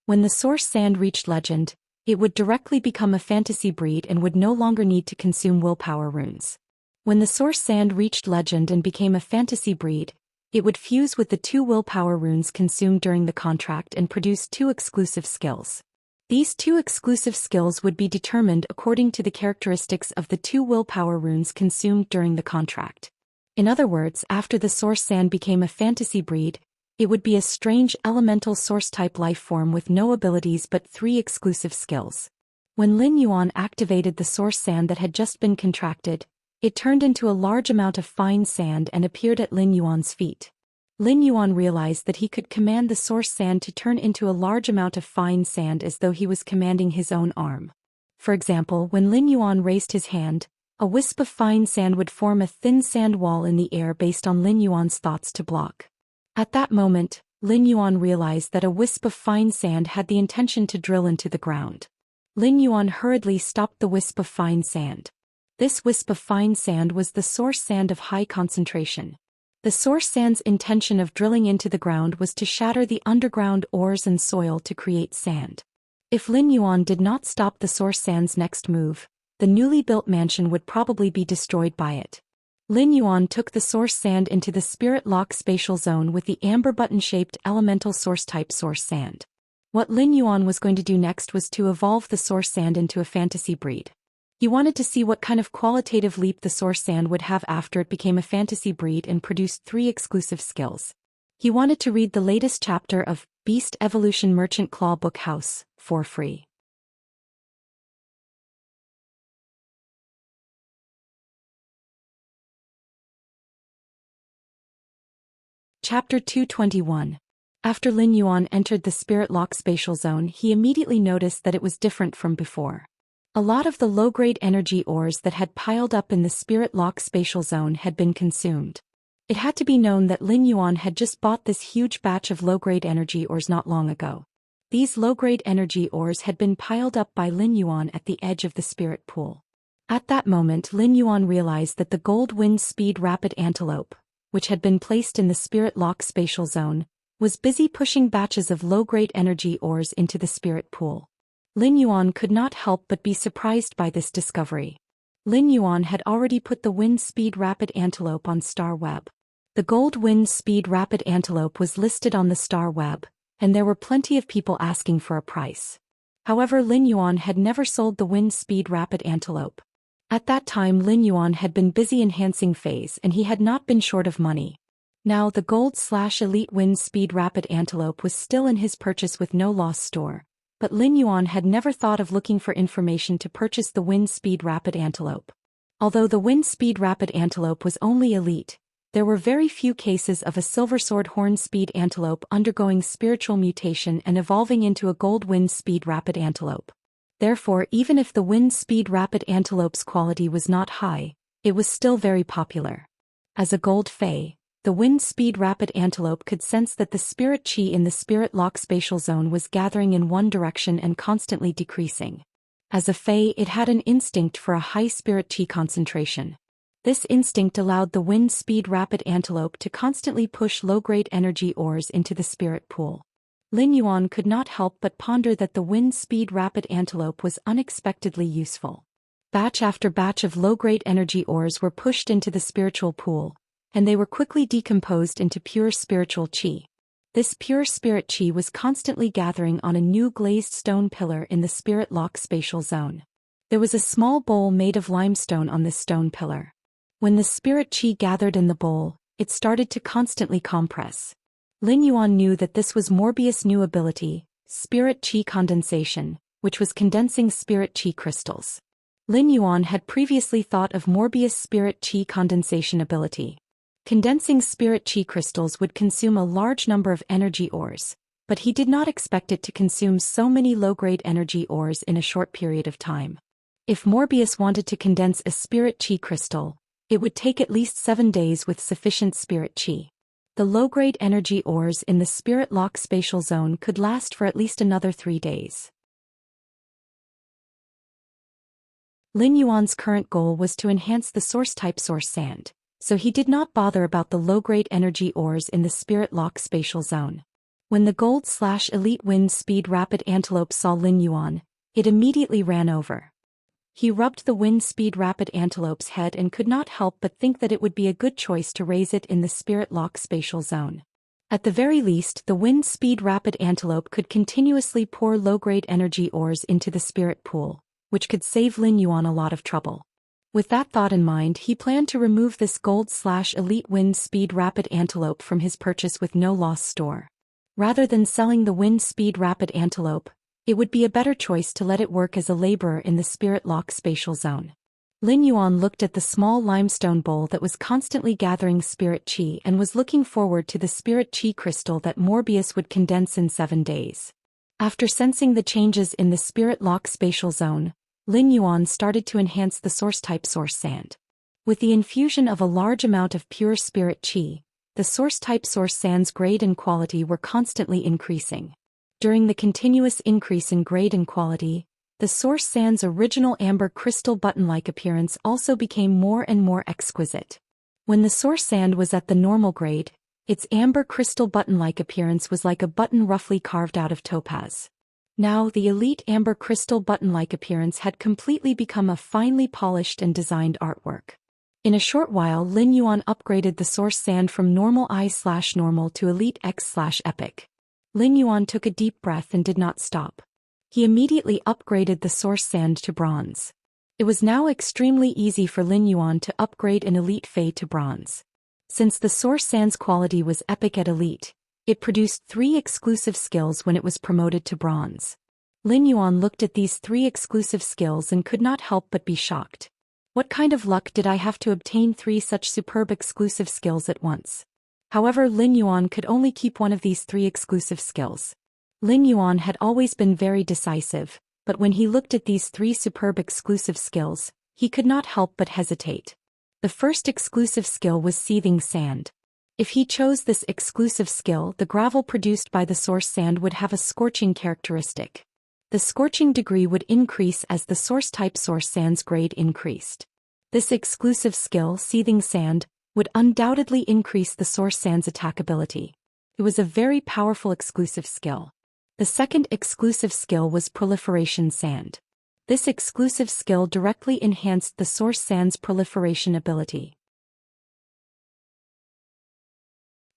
When the source sand reached legend, it would directly become a fantasy breed and would no longer need to consume willpower runes. When the source sand reached legend and became a fantasy breed, it would fuse with the 2 willpower runes consumed during the contract and produce 2 exclusive skills. These 2 exclusive skills would be determined according to the characteristics of the 2 willpower runes consumed during the contract. In other words, after the source sand became a fantasy breed, it would be a strange elemental source-type life form with no abilities but 3 exclusive skills. When Lin Yuan activated the source sand that had just been contracted, it turned into a large amount of fine sand and appeared at Lin Yuan's feet. Lin Yuan realized that he could command the source sand to turn into a large amount of fine sand as though he was commanding his own arm. For example, when Lin Yuan raised his hand, a wisp of fine sand would form a thin sand wall in the air based on Lin Yuan's thoughts to block. At that moment, Lin Yuan realized that a wisp of fine sand had the intention to drill into the ground. Lin Yuan hurriedly stopped the wisp of fine sand. This wisp of fine sand was the source sand of high concentration. The source sand's intention of drilling into the ground was to shatter the underground ores and soil to create sand. If Lin Yuan did not stop the source sand's next move, the newly built mansion would probably be destroyed by it. Lin Yuan took the source sand into the spirit lock spatial zone with the amber button-shaped elemental source-type source sand. What Lin Yuan was going to do next was to evolve the source sand into a fantasy breed. He wanted to see what kind of qualitative leap the source sand would have after it became a fantasy breed and produced 3 exclusive skills. He wanted to read the latest chapter of Beast Evolution Merchant Claw Book House for free. Chapter 221. After Lin Yuan entered the Spirit Lock spatial zone, he immediately noticed that it was different from before. A lot of the low-grade energy ores that had piled up in the Spirit Lock spatial zone had been consumed. It had to be known that Lin Yuan had just bought this huge batch of low-grade energy ores not long ago. These low-grade energy ores had been piled up by Lin Yuan at the edge of the spirit pool. At that moment, Lin Yuan realized that the Gold Wind Speed Rapid Antelope, which had been placed in the Spirit Lock spatial zone, was busy pushing batches of low-grade energy ores into the spirit pool. Lin Yuan could not help but be surprised by this discovery. Lin Yuan had already put the Wind Speed Rapid Antelope on Star Web. The Gold Wind Speed Rapid Antelope was listed on the Star Web, and there were plenty of people asking for a price. However, Lin Yuan had never sold the Wind Speed Rapid Antelope. At that time, Lin Yuan had been busy enhancing phase and he had not been short of money. Now the Gold/Elite Wind Speed Rapid Antelope was still in his purchase with no loss store, but Lin Yuan had never thought of looking for information to purchase the Wind Speed Rapid Antelope. Although the Wind Speed Rapid Antelope was only elite, there were very few cases of a Silver Sword Horn Speed Antelope undergoing spiritual mutation and evolving into a Gold Wind Speed Rapid Antelope. Therefore, even if the Wind Speed Rapid Antelope's quality was not high, it was still very popular. As a Gold Fae, the Wind Speed Rapid Antelope could sense that the spirit chi in the Spirit Lock spatial zone was gathering in one direction and constantly decreasing. As a Fae, it had an instinct for a high spirit chi concentration. This instinct allowed the Wind Speed Rapid Antelope to constantly push low-grade energy ores into the spirit pool. Lin Yuan could not help but ponder that the Wind Speed Rapid Antelope was unexpectedly useful. Batch after batch of low-grade energy ores were pushed into the spiritual pool, and they were quickly decomposed into pure spiritual chi. This pure spirit chi was constantly gathering on a new glazed stone pillar in the Spirit Lock spatial zone. There was a small bowl made of limestone on this stone pillar. When the spirit chi gathered in the bowl, it started to constantly compress. Lin Yuan knew that this was Morbius' new ability, Spirit Chi Condensation, which was condensing Spirit Chi crystals. Lin Yuan had previously thought of Morbius spirit qi condensation ability. Condensing spirit qi crystals would consume a large number of energy ores, but he did not expect it to consume so many low-grade energy ores in a short period of time. If Morbius wanted to condense a spirit qi crystal, it would take at least 7 days with sufficient spirit qi. The low-grade energy ores in the spirit lock spatial zone could last for at least another 3 days. Lin Yuan's current goal was to enhance the source-type source sand, so he did not bother about the low-grade energy ores in the spirit lock spatial zone. When the gold/elite wind speed rapid antelope saw Lin Yuan, it immediately ran over. He rubbed the wind speed rapid antelope's head and could not help but think that it would be a good choice to raise it in the spirit lock spatial zone. At the very least, the wind speed rapid antelope could continuously pour low-grade energy ores into the spirit pool, which could save Lin Yuan a lot of trouble. With that thought in mind, he planned to remove this gold/elite wind speed rapid antelope from his purchase with no loss store. Rather than selling the wind speed rapid antelope, it would be a better choice to let it work as a laborer in the spirit lock spatial zone. Lin Yuan looked at the small limestone bowl that was constantly gathering spirit qi and was looking forward to the spirit qi crystal that Morbius would condense in 7 days. After sensing the changes in the spirit lock spatial zone, Lin Yuan started to enhance the source-type source sand. With the infusion of a large amount of pure spirit qi, the source-type source sand's grade and quality were constantly increasing. During the continuous increase in grade and quality, the source sand's original amber crystal button-like appearance also became more and more exquisite. When the source sand was at the normal grade, its amber crystal button-like appearance was like a button roughly carved out of topaz. Now the elite amber crystal button-like appearance had completely become a finely polished and designed artwork. In a short while, Lin Yuan upgraded the source sand from normal I/normal to elite X/epic. Lin Yuan took a deep breath and did not stop. He immediately upgraded the source sand to bronze. It was now extremely easy for Lin Yuan to upgrade an elite Fey to bronze. Since the source sand's quality was epic at elite, it produced 3 exclusive skills when it was promoted to bronze. Lin Yuan looked at these 3 exclusive skills and could not help but be shocked. What kind of luck did I have to obtain 3 such superb exclusive skills at once? However, Lin Yuan could only keep one of these 3 exclusive skills. Lin Yuan had always been very decisive, but when he looked at these 3 superb exclusive skills, he could not help but hesitate. The first exclusive skill was seething sand. If he chose this exclusive skill, the gravel produced by the source sand would have a scorching characteristic. The scorching degree would increase as the source-type source sand's grade increased. This exclusive skill, seething sand, would undoubtedly increase the source sand's attack ability. It was a very powerful exclusive skill. The second exclusive skill was proliferation sand. This exclusive skill directly enhanced the source sand's proliferation ability.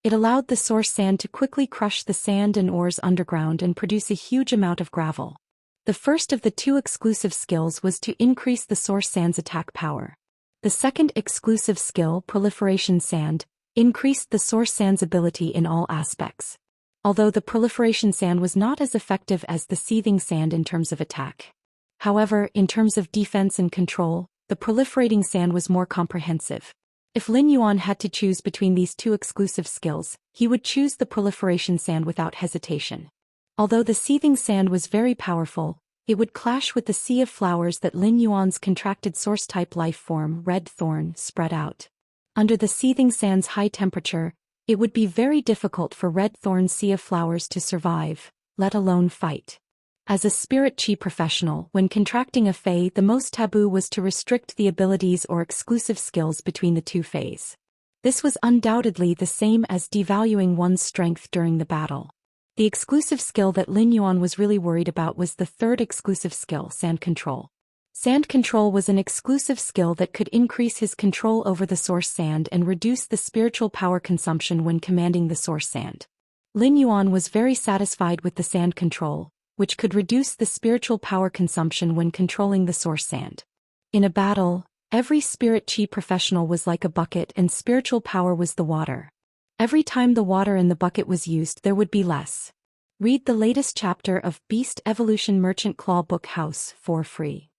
It allowed the source sand to quickly crush the sand and ores underground and produce a huge amount of gravel. The first of the 2 exclusive skills was to increase the source sand's attack power. The second exclusive skill, proliferation sand, increased the source sand's ability in all aspects. Although the proliferation sand was not as effective as the seething sand in terms of attack. However, in terms of defense and control, the proliferating sand was more comprehensive. If Lin Yuan had to choose between these 2 exclusive skills, he would choose the proliferation sand without hesitation. Although the seething sand was very powerful, it would clash with the sea of flowers that Lin Yuan's contracted source-type life form, Red Thorn, spread out. Under the seething sand's high temperature, it would be very difficult for Red Thorn's sea of flowers to survive, let alone fight. As a spirit qi professional, when contracting a Fey, the most taboo was to restrict the abilities or exclusive skills between the 2 Feys. This was undoubtedly the same as devaluing one's strength during the battle. The exclusive skill that Lin Yuan was really worried about was the third exclusive skill, Sand Control. Sand Control was an exclusive skill that could increase his control over the source sand and reduce the spiritual power consumption when commanding the source sand. Lin Yuan was very satisfied with the Sand Control, which could reduce the spiritual power consumption when controlling the source sand. In a battle, every spirit qi professional was like a bucket and spiritual power was the water. Every time the water in the bucket was used, there would be less. Read the latest chapter of Beast Evolution Merchant Claw Book House for free.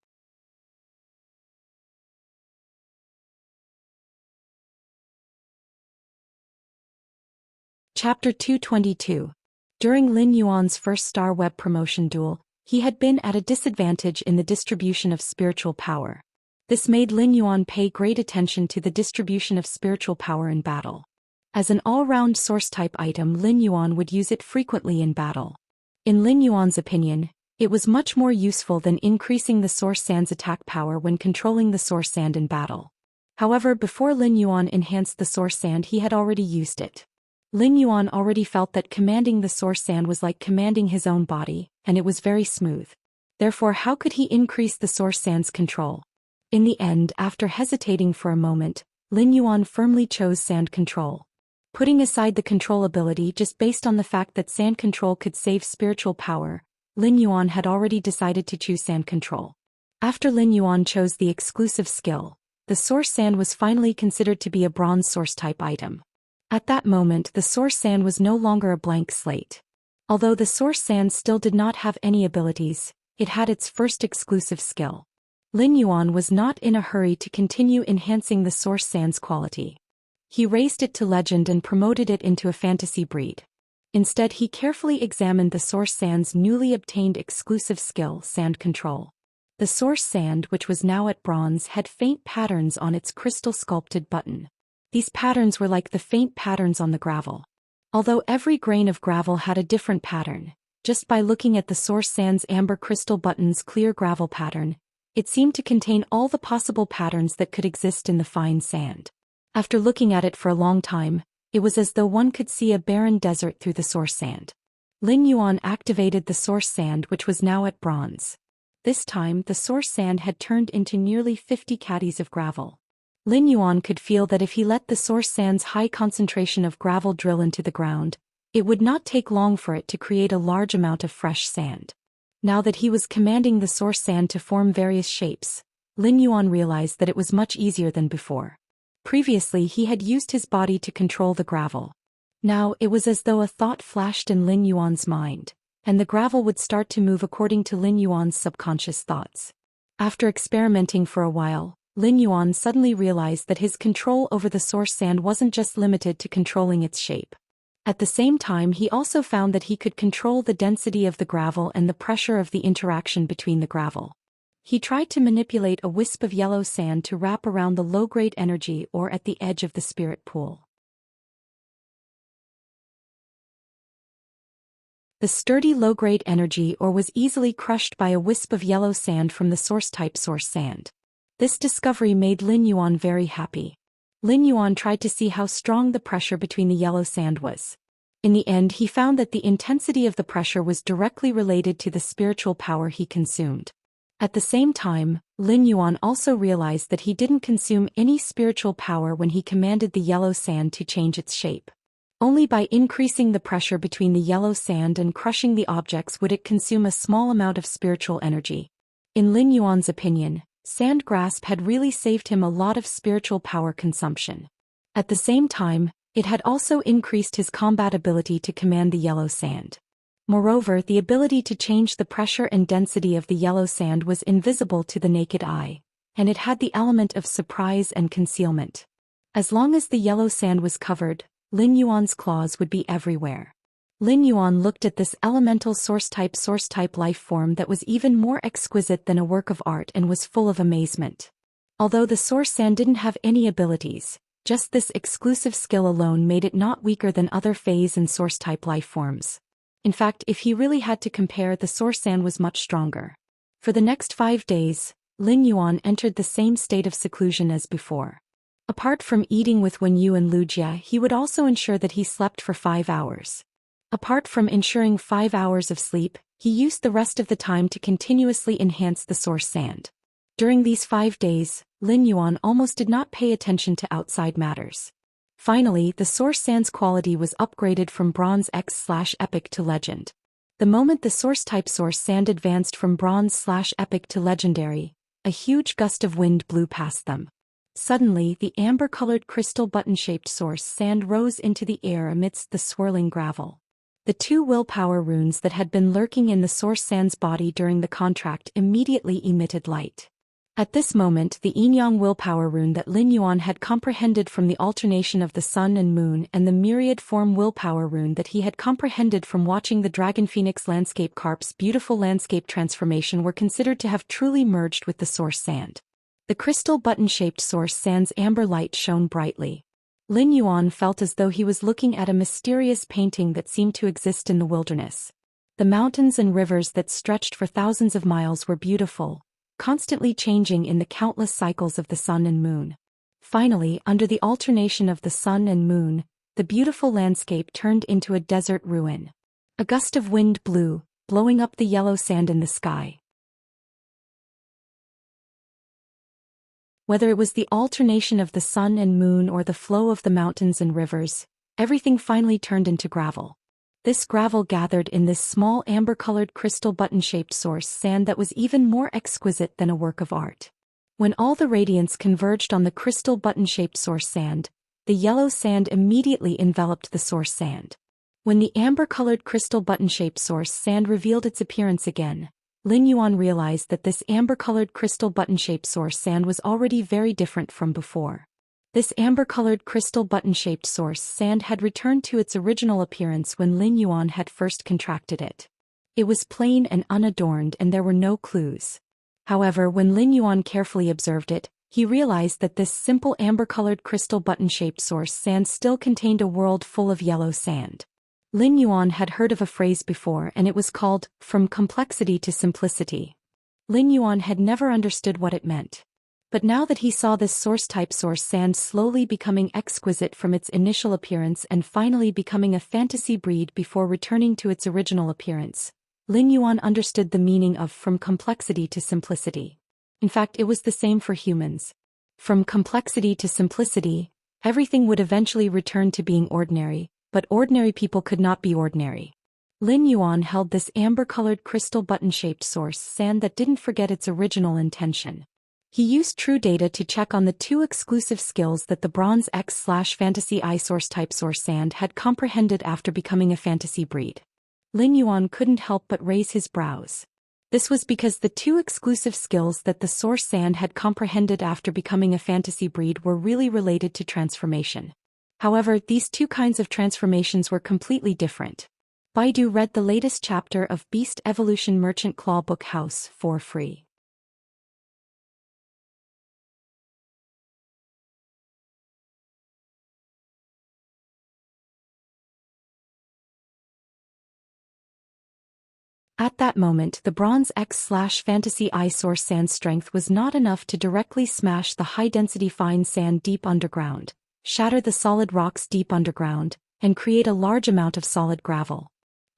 Chapter 222. During Lin Yuan's first Star Web promotion duel, he had been at a disadvantage in the distribution of spiritual power. This made Lin Yuan pay great attention to the distribution of spiritual power in battle. As an all-round source-type item, Lin Yuan would use it frequently in battle. In Lin Yuan's opinion, it was much more useful than increasing the Source Sand's attack power when controlling the Source Sand in battle. However, before Lin Yuan enhanced the Source Sand, he had already used it. Lin Yuan already felt that commanding the Source Sand was like commanding his own body, and it was very smooth. Therefore, how could he increase the Source Sand's control? In the end, after hesitating for a moment, Lin Yuan firmly chose Sand Control. Putting aside the control ability just based on the fact that Sand Control could save spiritual power, Lin Yuan had already decided to choose Sand Control. After Lin Yuan chose the exclusive skill, the Source Sand was finally considered to be a bronze source-type item. At that moment, the Source Sand was no longer a blank slate. Although the Source Sand still did not have any abilities, it had its first exclusive skill. Lin Yuan was not in a hurry to continue enhancing the Source Sand's quality. He raised it to legend and promoted it into a fantasy breed. Instead, he carefully examined the Source Sand's newly obtained exclusive skill, Sand Control. The Source Sand, which was now at bronze, had faint patterns on its crystal-sculpted button. These patterns were like the faint patterns on the gravel. Although every grain of gravel had a different pattern, just by looking at the Source Sand's amber crystal button's clear gravel pattern, it seemed to contain all the possible patterns that could exist in the fine sand. After looking at it for a long time, it was as though one could see a barren desert through the Source Sand. Lin Yuan activated the Source Sand, which was now at bronze. This time, the Source Sand had turned into nearly 50 caddies of gravel. Lin Yuan could feel that if he let the Source Sand's high concentration of gravel drill into the ground, it would not take long for it to create a large amount of fresh sand. Now that he was commanding the Source Sand to form various shapes, Lin Yuan realized that it was much easier than before. Previously, he had used his body to control the gravel. Now, it was as though a thought flashed in Lin Yuan's mind, and the gravel would start to move according to Lin Yuan's subconscious thoughts. After experimenting for a while, Lin Yuan suddenly realized that his control over the Source Sand wasn't just limited to controlling its shape. At the same time, he also found that he could control the density of the gravel and the pressure of the interaction between the gravel. He tried to manipulate a wisp of yellow sand to wrap around the low-grade energy ore at the edge of the spirit pool. The sturdy low-grade energy ore was easily crushed by a wisp of yellow sand from the source-type Source Sand. This discovery made Lin Yuan very happy. Lin Yuan tried to see how strong the pressure between the yellow sand was. In the end, he found that the intensity of the pressure was directly related to the spiritual power he consumed. At the same time, Lin Yuan also realized that he didn't consume any spiritual power when he commanded the yellow sand to change its shape. Only by increasing the pressure between the yellow sand and crushing the objects would it consume a small amount of spiritual energy. In Lin Yuan's opinion, Sand Grasp had really saved him a lot of spiritual power consumption. At the same time, it had also increased his combat ability to command the yellow sand. Moreover, the ability to change the pressure and density of the yellow sand was invisible to the naked eye, and it had the element of surprise and concealment. As long as the yellow sand was covered, Lin Yuan's claws would be everywhere. Lin Yuan looked at this elemental source-type life form that was even more exquisite than a work of art and was full of amazement. Although the Source Sand didn't have any abilities, just this exclusive skill alone made it not weaker than other phase and source-type life forms. In fact, if he really had to compare, the Source Sand was much stronger. For the next 5 days, Lin Yuan entered the same state of seclusion as before. Apart from eating with Wen Yu and Lu Jia, he would also ensure that he slept for 5 hours. Apart from ensuring 5 hours of sleep, he used the rest of the time to continuously enhance the Source Sand. During these 5 days, Lin Yuan almost did not pay attention to outside matters. Finally, the Source Sand's quality was upgraded from Bronze X/Epic to Legend. The moment the Source-type Source Sand advanced from Bronze/Epic to Legendary, a huge gust of wind blew past them. Suddenly, the amber-colored crystal button-shaped Source Sand rose into the air amidst the swirling gravel. The 2 willpower runes that had been lurking in the Source Sand's body during the contract immediately emitted light. At this moment the yin-yang willpower rune that Lin Yuan had comprehended from the alternation of the sun and moon and the myriad form willpower rune that he had comprehended from watching the Dragon Phoenix landscape carp's beautiful landscape transformation were considered to have truly merged with the source sand. The crystal button-shaped source sand's amber light shone brightly. Lin Yuan felt as though he was looking at a mysterious painting that seemed to exist in the wilderness. The mountains and rivers that stretched for thousands of miles were beautiful, constantly changing in the countless cycles of the sun and moon. Finally, under the alternation of the sun and moon, the beautiful landscape turned into a desert ruin. A gust of wind blew, blowing up the yellow sand in the sky. Whether it was the alternation of the sun and moon or the flow of the mountains and rivers, everything finally turned into gravel. This gravel gathered in this small amber-colored crystal button-shaped source sand that was even more exquisite than a work of art. When all the radiance converged on the crystal button-shaped source sand, the yellow sand immediately enveloped the source sand. When the amber-colored crystal button-shaped source sand revealed its appearance again, Lin Yuan realized that this amber-colored crystal button-shaped source sand was already very different from before. This amber-colored crystal button-shaped source sand had returned to its original appearance when Lin Yuan had first contracted it. It was plain and unadorned and there were no clues. However, when Lin Yuan carefully observed it, he realized that this simple amber-colored crystal button-shaped source sand still contained a world full of yellow sand. Lin Yuan had heard of a phrase before and it was called, "from complexity to simplicity." Lin Yuan had never understood what it meant. But now that he saw this source-type source sand slowly becoming exquisite from its initial appearance and finally becoming a fantasy breed before returning to its original appearance, Lin Yuan understood the meaning of from complexity to simplicity. In fact, it was the same for humans. From complexity to simplicity, everything would eventually return to being ordinary, but ordinary people could not be ordinary. Lin Yuan held this amber-colored crystal button-shaped source sand that didn't forget its original intention. He used true data to check on the two exclusive skills that the Bronze X/Fantasy I source-type source sand had comprehended after becoming a fantasy breed. Lin Yuan couldn't help but raise his brows. This was because the two exclusive skills that the source sand had comprehended after becoming a fantasy breed were really related to transformation. However, these two kinds of transformations were completely different. Baidu read the latest chapter of Beast Evolution Merchant Claw Book House for free. At that moment, the Bronze X/Fantasy I source sand strength was not enough to directly smash the high-density fine sand deep underground, shatter the solid rocks deep underground, and create a large amount of solid gravel.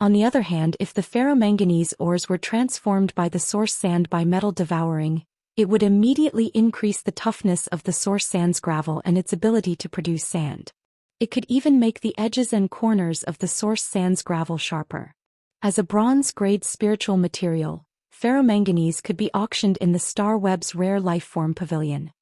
On the other hand, if the ferromanganese ores were transformed by the source sand by metal devouring, it would immediately increase the toughness of the source sand's gravel and its ability to produce sand. It could even make the edges and corners of the source sand's gravel sharper. As a bronze-grade spiritual material, ferromanganese could be auctioned in the Star Web's Rare Lifeform Pavilion.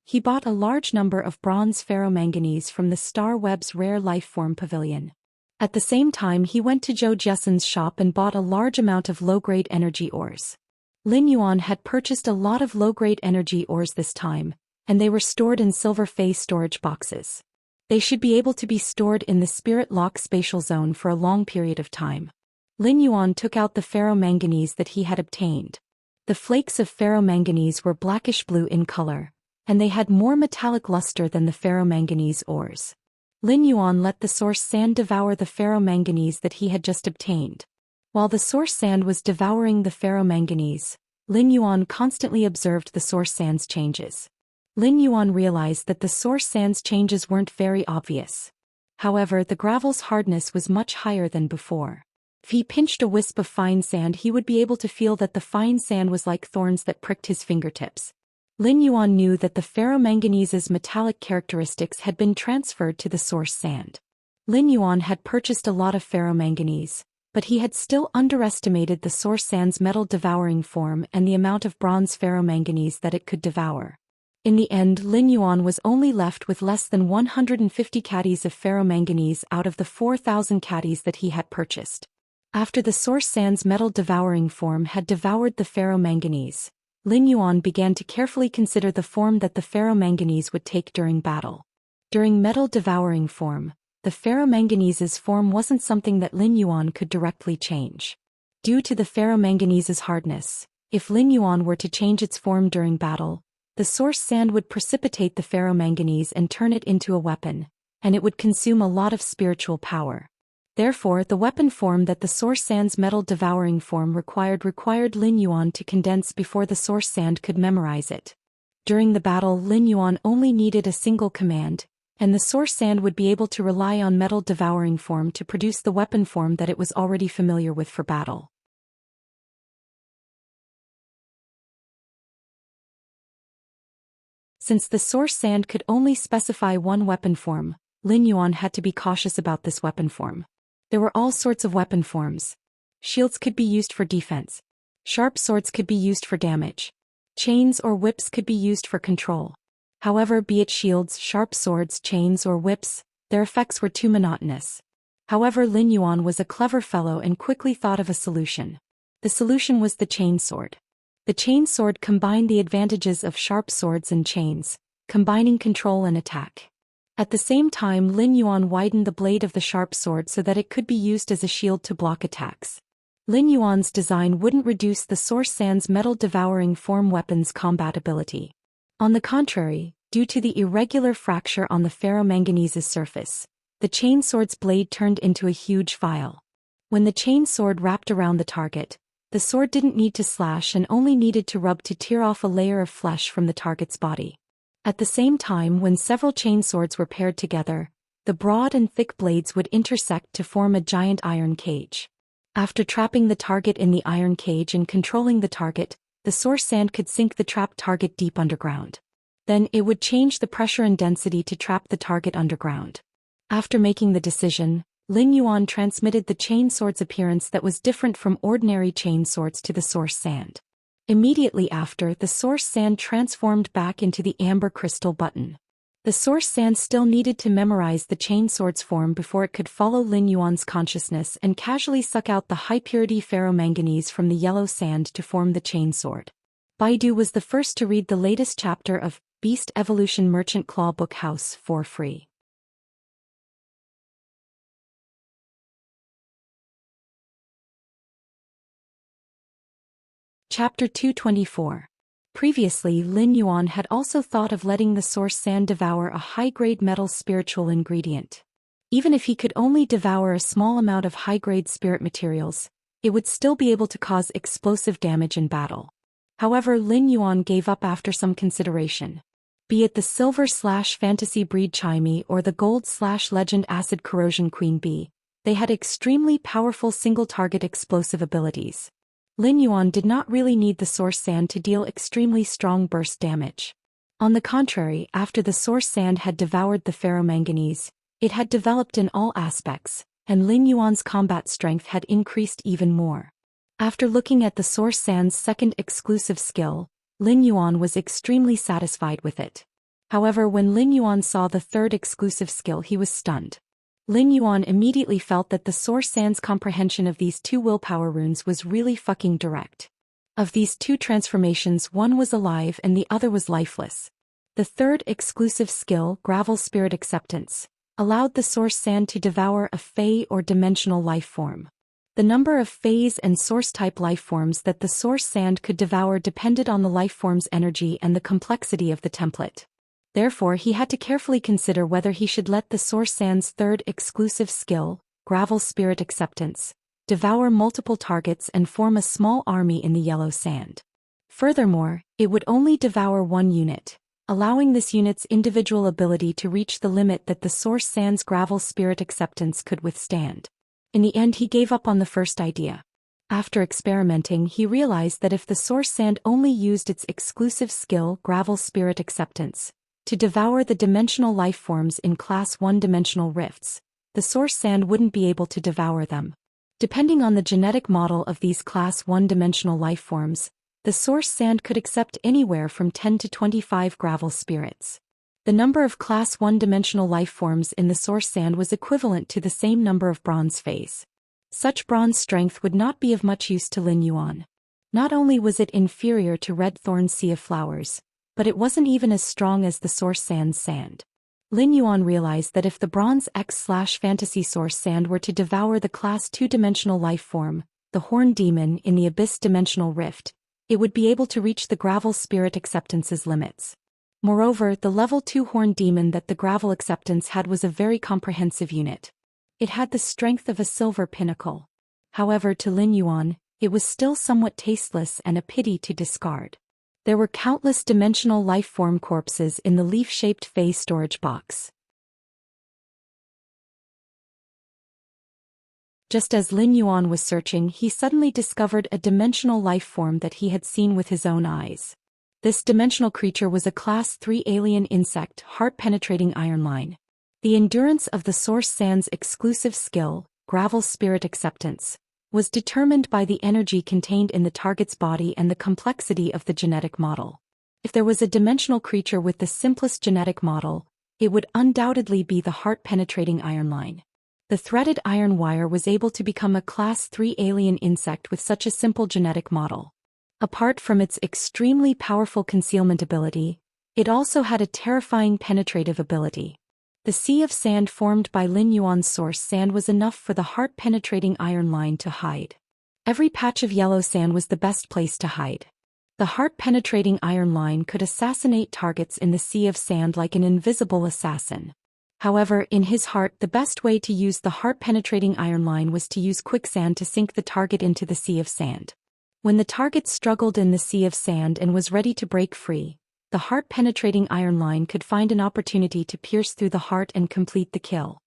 He bought a large number of bronze ferromanganese from the Star Web's Rare Lifeform Pavilion. At the same time, he went to Zhou Xian's shop and bought a large amount of low-grade energy ores. Lin Yuan had purchased a lot of low-grade energy ores this time, and they were stored in silver phase storage boxes. They should be able to be stored in the Spirit Lock spatial zone for a long period of time. Lin Yuan took out the ferromanganese that he had obtained. The flakes of ferromanganese were blackish-blue in color, and they had more metallic luster than the ferromanganese ores. Lin Yuan let the source sand devour the ferromanganese that he had just obtained. While the source sand was devouring the ferromanganese, Lin Yuan constantly observed the source sand's changes. Lin Yuan realized that the source sand's changes weren't very obvious. However, the gravel's hardness was much higher than before. If he pinched a wisp of fine sand, he would be able to feel that the fine sand was like thorns that pricked his fingertips. Lin Yuan knew that the ferromanganese's metallic characteristics had been transferred to the source sand. Lin Yuan had purchased a lot of ferromanganese, but he had still underestimated the source sand's metal-devouring form and the amount of bronze ferromanganese that it could devour. In the end, Lin Yuan was only left with less than 150 caddies of ferromanganese out of the 4,000 caddies that he had purchased. After the source sand's metal-devouring form had devoured the ferromanganese, Lin Yuan began to carefully consider the form that the ferromanganese would take during battle. During metal-devouring form, the ferromanganese's form wasn't something that Lin Yuan could directly change. Due to the ferromanganese's hardness, if Lin Yuan were to change its form during battle, the source sand would precipitate the ferromanganese and turn it into a weapon, and it would consume a lot of spiritual power. Therefore, the weapon form that the source sand's metal-devouring form required Lin Yuan to condense before the source sand could memorize it. During the battle, Lin Yuan only needed a single command, and the source sand would be able to rely on metal-devouring form to produce the weapon form that it was already familiar with for battle. Since the source sand could only specify one weapon form, Lin Yuan had to be cautious about this weapon form. There were all sorts of weapon forms. Shields could be used for defense. Sharp swords could be used for damage. Chains or whips could be used for control. However, be it shields, sharp swords, chains or whips, their effects were too monotonous. However, Lin Yuan was a clever fellow and quickly thought of a solution. The solution was the chain sword. The chain sword combined the advantages of sharp swords and chains, combining control and attack. At the same time, Lin Yuan widened the blade of the sharp sword so that it could be used as a shield to block attacks. Lin Yuan's design wouldn't reduce the source sand's metal-devouring form weapon's combat ability. On the contrary, due to the irregular fracture on the ferromanganese's surface, the chain sword's blade turned into a huge file. When the chain sword wrapped around the target, the sword didn't need to slash and only needed to rub to tear off a layer of flesh from the target's body. At the same time, when several chain swords were paired together, the broad and thick blades would intersect to form a giant iron cage. After trapping the target in the iron cage and controlling the target, the source sand could sink the trapped target deep underground. Then it would change the pressure and density to trap the target underground. After making the decision, Lin Yuan transmitted the chain sword's appearance that was different from ordinary chain swords to the source sand. Immediately after, the source sand transformed back into the amber crystal button. The source sand still needed to memorize the chain sword's form before it could follow Lin Yuan's consciousness and casually suck out the high-purity ferromanganese from the yellow sand to form the chain sword. Baidu was the first to read the latest chapter of Beast Evolution Merchant Claw Book House for free. Chapter 224. Previously, Lin Yuan had also thought of letting the source sand devour a high-grade metal spiritual ingredient. Even if he could only devour a small amount of high-grade spirit materials, it would still be able to cause explosive damage in battle. However, Lin Yuan gave up after some consideration. Be it the silver/fantasy breed Chimey or the gold/legend acid corrosion queen bee, they had extremely powerful single-target explosive abilities. Lin Yuan did not really need the source sand to deal extremely strong burst damage. On the contrary, after the source sand had devoured the ferromanganese, it had developed in all aspects, and Lin Yuan's combat strength had increased even more. After looking at the source sand's second exclusive skill, Lin Yuan was extremely satisfied with it. However, when Lin Yuan saw the third exclusive skill, he was stunned. Lin Yuan immediately felt that the source sand's comprehension of these two willpower runes was really fucking direct. Of these two transformations, one was alive and the other was lifeless. The third exclusive skill, Gravel Spirit Acceptance, allowed the source sand to devour a Fey or dimensional life form. The number of Feys and source-type life forms that the source sand could devour depended on the life form's energy and the complexity of the template. Therefore, he had to carefully consider whether he should let the source sand's third exclusive skill, Gravel Spirit Acceptance, devour multiple targets and form a small army in the yellow sand. Furthermore, it would only devour one unit, allowing this unit's individual ability to reach the limit that the source sand's Gravel Spirit Acceptance could withstand. In the end, he gave up on the first idea. After experimenting, he realized that if the source sand only used its exclusive skill, Gravel Spirit Acceptance, to devour the dimensional life forms in Class 1 dimensional rifts, the source sand wouldn't be able to devour them. Depending on the genetic model of these Class 1 dimensional life forms, the source sand could accept anywhere from 10 to 25 gravel spirits. The number of Class 1 dimensional life forms in the source sand was equivalent to the same number of bronze phase. Such bronze strength would not be of much use to Lin Yuan. Not only was it inferior to Red Thorn's Sea of Flowers, but it wasn't even as strong as the Source Sand's sand. Lin Yuan realized that if the Bronze X/Fantasy Source Sand were to devour the Class 2-dimensional life form, the Horned Demon in the Abyss Dimensional Rift, it would be able to reach the Gravel Spirit Acceptance's limits. Moreover, the Level 2 Horned Demon that the Gravel Acceptance had was a very comprehensive unit. It had the strength of a silver pinnacle. However, to Lin Yuan, it was still somewhat tasteless and a pity to discard. There were countless dimensional life form corpses in the leaf-shaped Fey storage box. Just as Lin Yuan was searching, he suddenly discovered a dimensional life form that he had seen with his own eyes. This dimensional creature was a Class 3 alien insect, heart-penetrating iron line. The endurance of the Source Sand's exclusive skill, Gravel Spirit Acceptance, was determined by the energy contained in the target's body and the complexity of the genetic model. If there was a dimensional creature with the simplest genetic model, it would undoubtedly be the heart-penetrating iron line. The threaded iron wire was able to become a Class 3 alien insect with such a simple genetic model. Apart from its extremely powerful concealment ability, it also had a terrifying penetrative ability. The sea of sand formed by Lin Yuan's source sand was enough for the heart-penetrating iron line to hide. Every patch of yellow sand was the best place to hide. The heart-penetrating iron line could assassinate targets in the sea of sand like an invisible assassin. However, in his heart, the best way to use the heart-penetrating iron line was to use quicksand to sink the target into the sea of sand. When the target struggled in the sea of sand and was ready to break free, the heart-penetrating iron line could find an opportunity to pierce through the heart and complete the kill.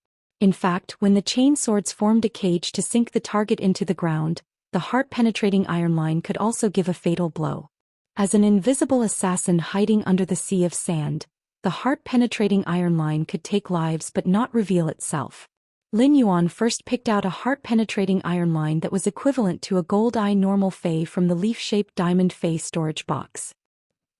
In fact, when the chain swords formed a cage to sink the target into the ground, the heart-penetrating iron line could also give a fatal blow. As an invisible assassin hiding under the sea of sand, the heart-penetrating iron line could take lives but not reveal itself. Lin Yuan first picked out a heart-penetrating iron line that was equivalent to a gold eye normal Fey from the leaf-shaped diamond Fey storage box.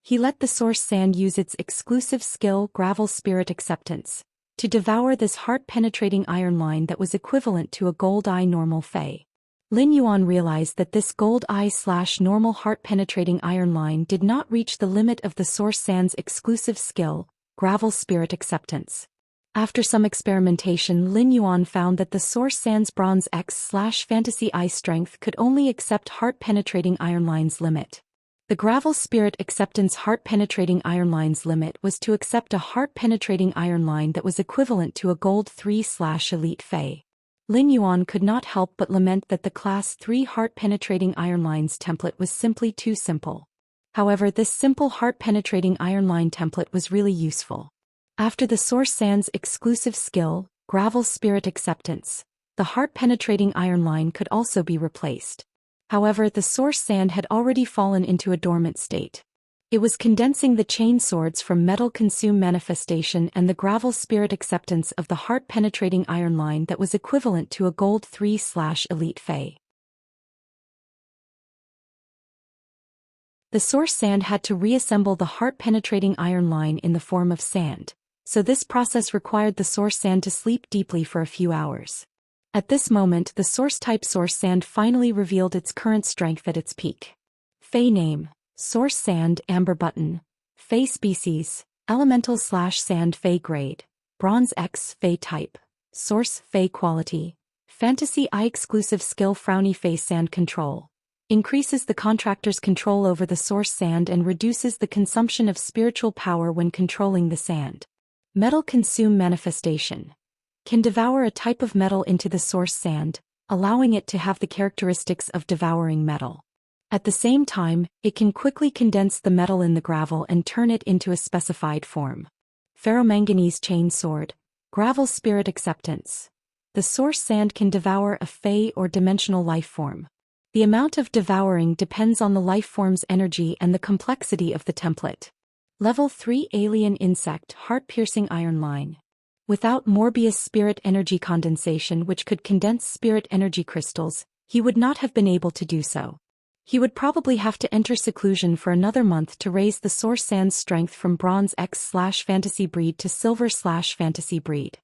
He let the source sand use its exclusive skill, Gravel Spirit Acceptance, to devour this heart-penetrating iron line that was equivalent to a gold eye normal Fey. Lin Yuan realized that this gold eye/normal heart-penetrating iron line did not reach the limit of the source sand's exclusive skill, Gravel Spirit Acceptance. After some experimentation, Lin Yuan found that the source sand's Bronze X/Fantasy Eye strength could only accept heart-penetrating iron line's limit. The Gravel Spirit Acceptance heart-penetrating iron line's limit was to accept a heart-penetrating iron line that was equivalent to a gold 3/elite Fey. Lin Yuan could not help but lament that the Class 3 heart-penetrating iron lines template was simply too simple. However, this simple heart-penetrating iron line template was really useful. After the source sand's exclusive skill, Gravel Spirit Acceptance, the heart-penetrating iron line could also be replaced. However, the source sand had already fallen into a dormant state. It was condensing the chain swords from Metal Consume Manifestation and the Gravel Spirit Acceptance of the heart-penetrating iron line that was equivalent to a gold 3/elite Fey. The source sand had to reassemble the heart-penetrating iron line in the form of sand, so this process required the source sand to sleep deeply for a few hours. At this moment, the source-type source sand finally revealed its current strength at its peak. Fey name: Source Sand Amber Button. Fey species: Elemental/Sand Fey grade. Bronze X Fey type. Source Fey quality. Fantasy Eye exclusive skill Frowny Fey sand control. Increases the contractor's control over the source sand and reduces the consumption of spiritual power when controlling the sand. Metal Consume Manifestation. Can devour a type of metal into the source sand, allowing it to have the characteristics of devouring metal. At the same time, it can quickly condense the metal in the gravel and turn it into a specified form. Ferromanganese Chain Sword. Gravel Spirit Acceptance. The source sand can devour a Fey or dimensional life form. The amount of devouring depends on the life form's energy and the complexity of the template. Level 3 Alien Insect Heart-Piercing Iron Line. Without Morbius Spirit Energy Condensation, which could condense spirit energy crystals, he would not have been able to do so. He would probably have to enter seclusion for another month to raise the source sand's strength from Bronze X/Fantasy breed to Silver/Fantasy breed.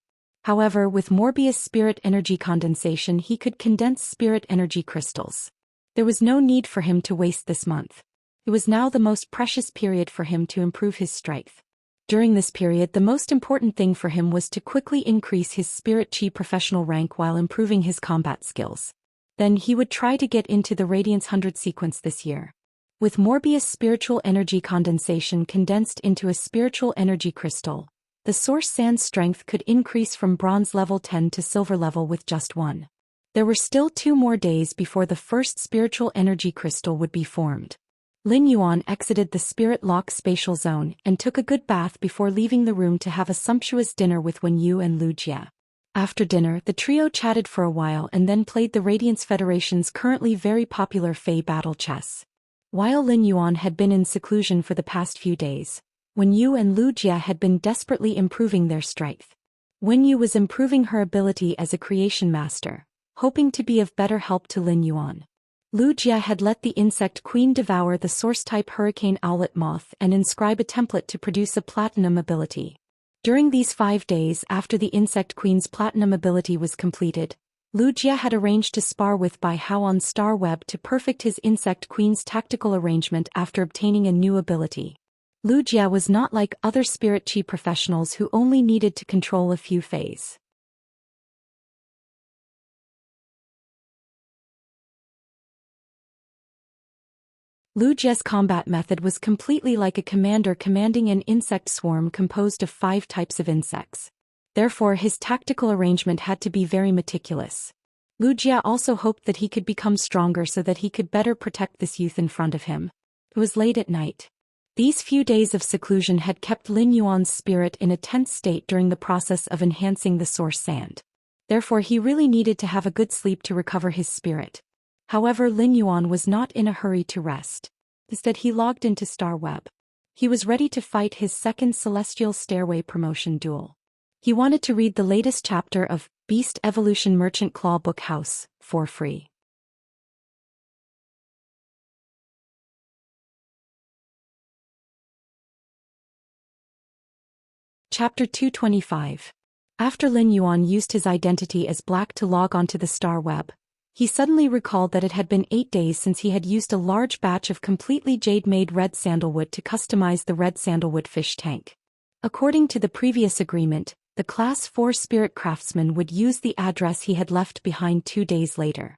However, with Morbius Spirit Energy Condensation he could condense spirit energy crystals. There was no need for him to waste this month. It was now the most precious period for him to improve his strength. During this period, the most important thing for him was to quickly increase his spirit chi professional rank while improving his combat skills. Then he would try to get into the Radiance 100 sequence this year. With Morbius spiritual energy condensation condensed into a spiritual energy crystal, the source sand's strength could increase from bronze level 10 to silver level with just one. There were still 2 more days before the first spiritual energy crystal would be formed. Lin Yuan exited the spirit lock spatial zone and took a good bath before leaving the room to have a sumptuous dinner with Wen Yu and Lu Jia. After dinner, the trio chatted for a while and then played the Radiance Federation's currently very popular Fey Battle Chess. While Lin Yuan had been in seclusion for the past few days, Wen Yu and Lu Jia had been desperately improving their strength. Wen Yu was improving her ability as a creation master, hoping to be of better help to Lin Yuan. Lu Jia had let the insect queen devour the source-type hurricane owlet moth and inscribe a template to produce a platinum ability. During these 5 days after the insect queen's platinum ability was completed, Lu Jia had arranged to spar with Bai Hao on Star Web to perfect his insect queen's tactical arrangement after obtaining a new ability. Lu Jia was not like other spirit chi professionals who only needed to control a few Feis. Lu Jia's combat method was completely like a commander commanding an insect swarm composed of 5 types of insects. Therefore, his tactical arrangement had to be very meticulous. Lu Jia also hoped that he could become stronger so that he could better protect this youth in front of him. It was late at night. These few days of seclusion had kept Lin Yuan's spirit in a tense state during the process of enhancing the source sand. Therefore, he really needed to have a good sleep to recover his spirit. However, Lin Yuan was not in a hurry to rest. Instead, he logged into Star Web. He was ready to fight his second Celestial Stairway promotion duel. He wanted to read the latest chapter of Beast Evolution Merchant Claw Book House for free. Chapter 225. After Lin Yuan used his identity as Black to log onto the Star Web, he suddenly recalled that it had been 8 days since he had used a large batch of completely jade-made red sandalwood to customize the red sandalwood fish tank. According to the previous agreement, the Class 4 spirit craftsman would use the address he had left behind 2 days later.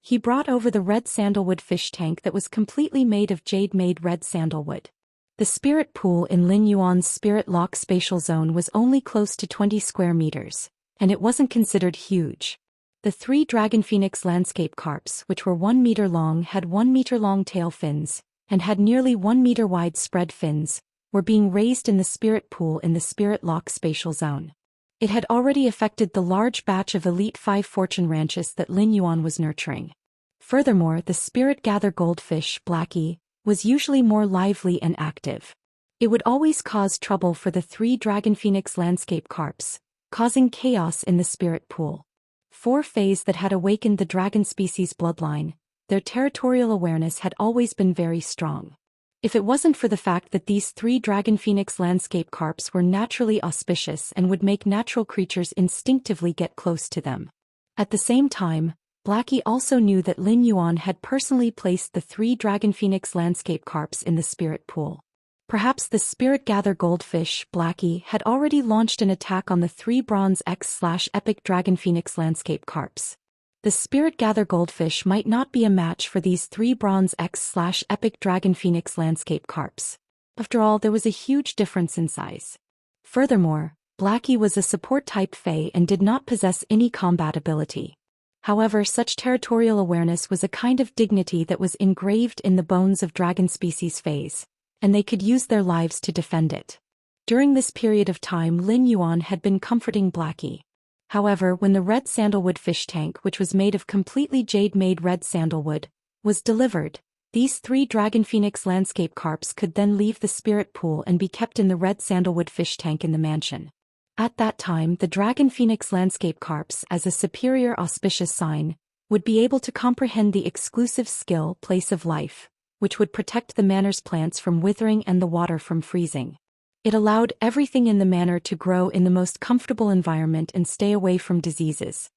He brought over the red sandalwood fish tank that was completely made of jade-made red sandalwood. The spirit pool in Lin Yuan's spirit lock spatial zone was only close to 20 square meters, and it wasn't considered huge. The 3 dragon phoenix landscape carps, which were 1 meter long, had 1 meter long tail fins, and had nearly 1 meter wide spread fins, were being raised in the spirit pool in the spirit lock spatial zone. It had already affected the large batch of Elite 5 fortune ranches that Lin Yuan was nurturing. Furthermore, the spirit gather goldfish, Blackie, was usually more lively and active. It would always cause trouble for the 3 dragon phoenix landscape carps, causing chaos in the spirit pool. 4 Feis that had awakened the dragon species bloodline, their territorial awareness had always been very strong. If it wasn't for the fact that these 3 dragon phoenix landscape carps were naturally auspicious and would make natural creatures instinctively get close to them. At the same time, Blackie also knew that Lin Yuan had personally placed the 3 dragon phoenix landscape carps in the spirit pool. Perhaps the spirit gather goldfish, Blackie, had already launched an attack on the 3 bronze X/epic dragon phoenix landscape carps. The spirit gather goldfish might not be a match for these 3 bronze X/epic dragon phoenix landscape carps. After all, there was a huge difference in size. Furthermore, Blackie was a support type Fey and did not possess any combat ability. However, such territorial awareness was a kind of dignity that was engraved in the bones of dragon species Feis, and they could use their lives to defend it. During this period of time, Lin Yuan had been comforting Blackie. However, when the red sandalwood fish tank, which was made of completely jade-made red sandalwood, was delivered, these 3 dragon phoenix landscape carps could then leave the spirit pool and be kept in the red sandalwood fish tank in the mansion. At that time, the dragon phoenix landscape carps, as a superior auspicious sign, would be able to comprehend the exclusive skill place of life, which would protect the manor's plants from withering and the water from freezing. It allowed everything in the manor to grow in the most comfortable environment and stay away from diseases.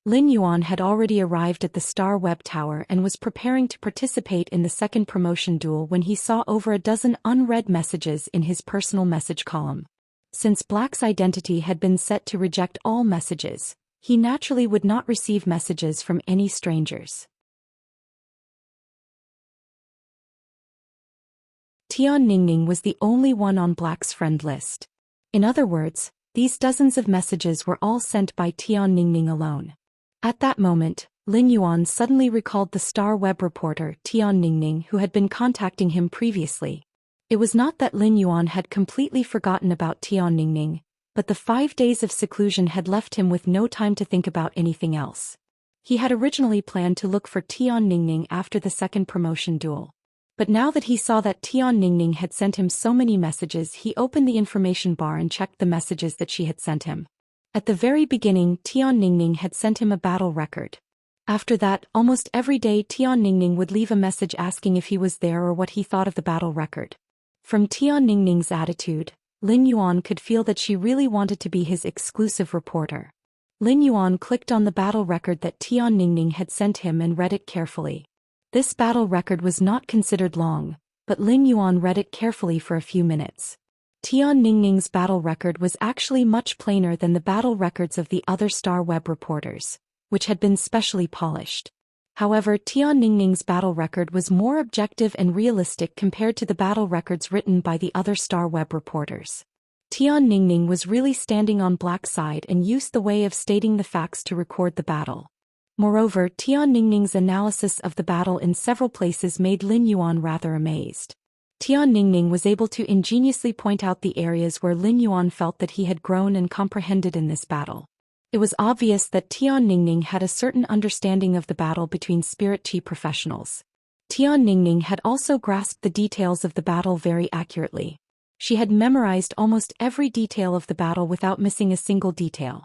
Lin Yuan had already arrived at the Star Web Tower and was preparing to participate in the second promotion duel when he saw over a dozen unread messages in his personal message column. Since Black's identity had been set to reject all messages, he naturally would not receive messages from any strangers. Tian Ningning was the only one on Black's friend list. In other words, these dozens of messages were all sent by Tian Ningning alone. At that moment, Lin Yuan suddenly recalled the Star Web reporter Tian Ningning who had been contacting him previously. It was not that Lin Yuan had completely forgotten about Tian Ningning, but the 5 days of seclusion had left him with no time to think about anything else. He had originally planned to look for Tian Ningning after the second promotion duel. But now that he saw that Tian Ningning had sent him so many messages, he opened the information bar and checked the messages that she had sent him. At the very beginning, Tian Ningning had sent him a battle record. After that, almost every day Tian Ningning would leave a message asking if he was there or what he thought of the battle record. From Tian Ningning's attitude, Lin Yuan could feel that she really wanted to be his exclusive reporter. Lin Yuan clicked on the battle record that Tian Ningning had sent him and read it carefully. This battle record was not considered long, but Lin Yuan read it carefully for a few minutes. Tian Ningning's battle record was actually much plainer than the battle records of the other Star Web reporters, which had been specially polished. However, Tian Ningning's battle record was more objective and realistic compared to the battle records written by the other Star Web reporters. Tian Ningning was really standing on Black's side and used the way of stating the facts to record the battle. Moreover, Tian Ningning's analysis of the battle in several places made Lin Yuan rather amazed. Tian Ningning was able to ingeniously point out the areas where Lin Yuan felt that he had grown and comprehended in this battle. It was obvious that Tian Ningning had a certain understanding of the battle between spirit chi professionals. Tian Ningning had also grasped the details of the battle very accurately. She had memorized almost every detail of the battle without missing a single detail.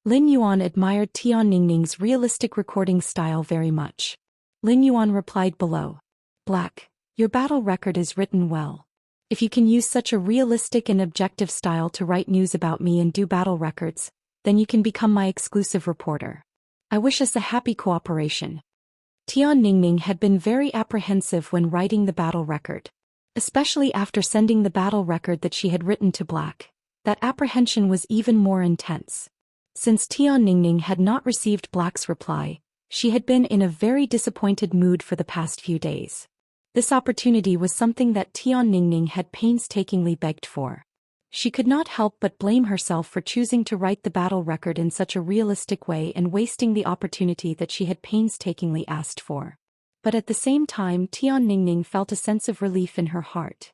Lin Yuan admired Tian Ningning's realistic recording style very much. Lin Yuan replied below. Black, your battle record is written well. If you can use such a realistic and objective style to write news about me and do battle records, then you can become my exclusive reporter. I wish us a happy cooperation. Tian Ningning had been very apprehensive when writing the battle record. Especially after sending the battle record that she had written to Black, that apprehension was even more intense. Since Tian Ningning had not received Black's reply, she had been in a very disappointed mood for the past few days. This opportunity was something that Tian Ningning had painstakingly begged for. She could not help but blame herself for choosing to write the battle record in such a realistic way and wasting the opportunity that she had painstakingly asked for. But at the same time, Tian Ningning felt a sense of relief in her heart.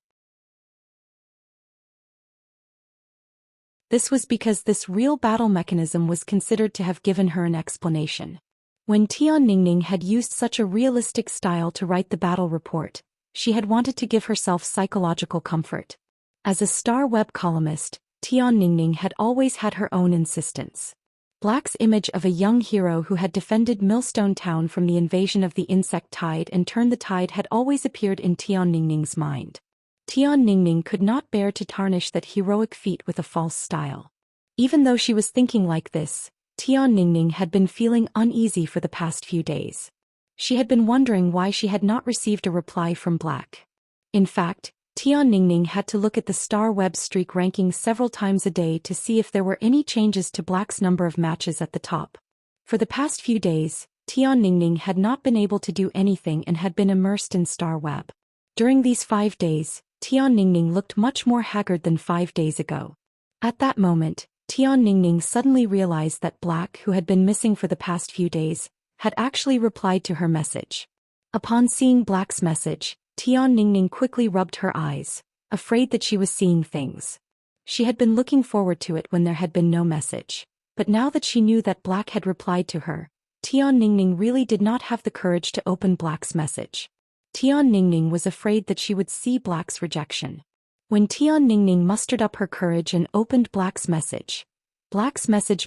This was because this real battle mechanism was considered to have given her an explanation. When Tian Ningning had used such a realistic style to write the battle report, she had wanted to give herself psychological comfort. As a Star Web columnist, Tian Ningning had always had her own insistence. Black's image of a young hero who had defended Millstone Town from the invasion of the insect tide and turned the tide had always appeared in Tian Ningning's mind. Tian Ningning could not bear to tarnish that heroic feat with a false style. Even though she was thinking like this, Tian Ningning had been feeling uneasy for the past few days. She had been wondering why she had not received a reply from Black. In fact, Tian Ningning had to look at the Star Web streak ranking several times a day to see if there were any changes to Black's number of matches at the top. For the past few days, Tian Ningning had not been able to do anything and had been immersed in Star Web. During these 5 days, Tian Ningning looked much more haggard than 5 days ago. At that moment, Tian Ningning suddenly realized that Black, who had been missing for the past few days, had actually replied to her message. Upon seeing Black's message, Tian Ningning quickly rubbed her eyes, afraid that she was seeing things. She had been looking forward to it when there had been no message. But now that she knew that Black had replied to her, Tian Ningning really did not have the courage to open Black's message. Tian Ningning was afraid that she would see Black's rejection. When Tian Ningning mustered up her courage and opened Black's message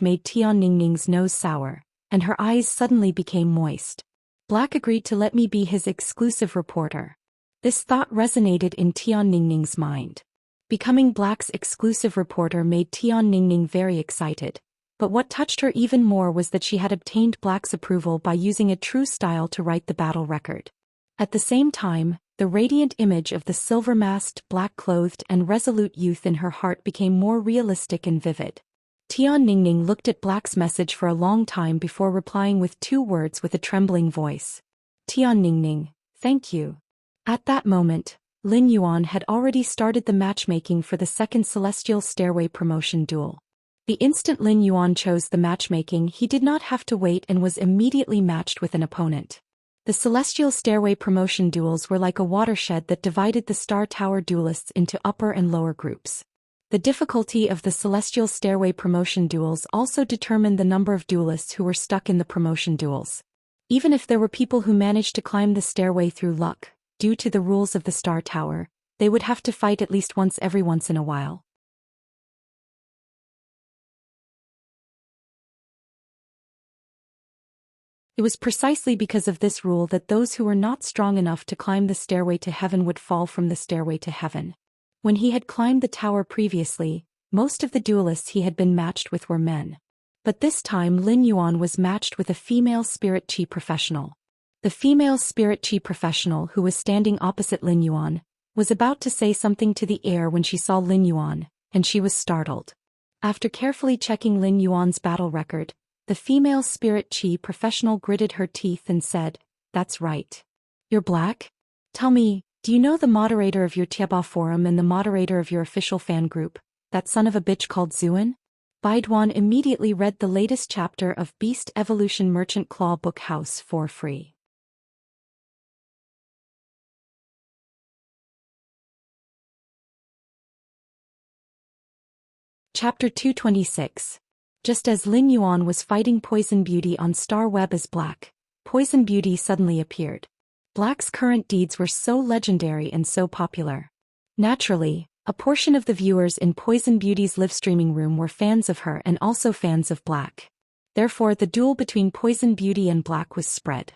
made Tian Ningning's nose sour, and her eyes suddenly became moist. Black agreed to let me be his exclusive reporter. This thought resonated in Tian Ningning's mind. Becoming Black's exclusive reporter made Tian Ningning very excited. But what touched her even more was that she had obtained Black's approval by using a true style to write the battle record. At the same time, the radiant image of the silver-masked, black-clothed and resolute youth in her heart became more realistic and vivid. Tian Ningning looked at Black's message for a long time before replying with 2 words with a trembling voice. Tian Ningning, thank you. At that moment, Lin Yuan had already started the matchmaking for the second Celestial Stairway promotion duel. The instant Lin Yuan chose the matchmaking, he did not have to wait and was immediately matched with an opponent. The Celestial Stairway promotion duels were like a watershed that divided the Star Tower duelists into upper and lower groups. The difficulty of the Celestial Stairway promotion duels also determined the number of duelists who were stuck in the promotion duels. Even if there were people who managed to climb the stairway through luck, due to the rules of the Star Tower, they would have to fight at least once in a while. It was precisely because of this rule that those who were not strong enough to climb the stairway to heaven would fall from the stairway to heaven. When he had climbed the tower previously, most of the duelists he had been matched with were men. But this time Lin Yuan was matched with a female spirit chi professional. The female spirit chi professional who was standing opposite Lin Yuan was about to say something to the air when she saw Lin Yuan, and she was startled. After carefully checking Lin Yuan's battle record, the female spirit chi professional gritted her teeth and said, "That's right. You're Black? Tell me, do you know the moderator of your Tieba forum and the moderator of your official fan group, that son of a bitch called Zuan?" Baiduan immediately read the latest chapter of Beast Evolution Merchant Claw Book House for free. Chapter 226. Just as Lin Yuan was fighting Poison Beauty on Star Web as Black, Poison Beauty suddenly appeared. Black's current deeds were so legendary and so popular. Naturally, a portion of the viewers in Poison Beauty's live-streaming room were fans of her and also fans of Black. Therefore the duel between Poison Beauty and Black was spread.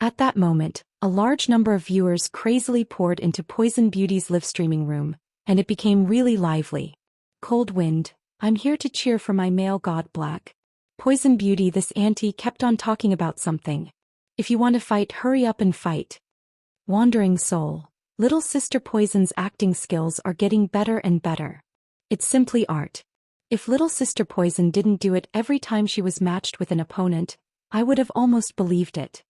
At that moment, a large number of viewers crazily poured into Poison Beauty's live-streaming room, and it became really lively. Cold Wind, I'm here to cheer for my male god Black. Poison Beauty, this auntie kept on talking about something. If you want to fight, hurry up and fight. Wandering Soul, Little Sister Poison's acting skills are getting better and better. It's simply art. If Little Sister Poison didn't do it every time she was matched with an opponent, I would have almost believed it.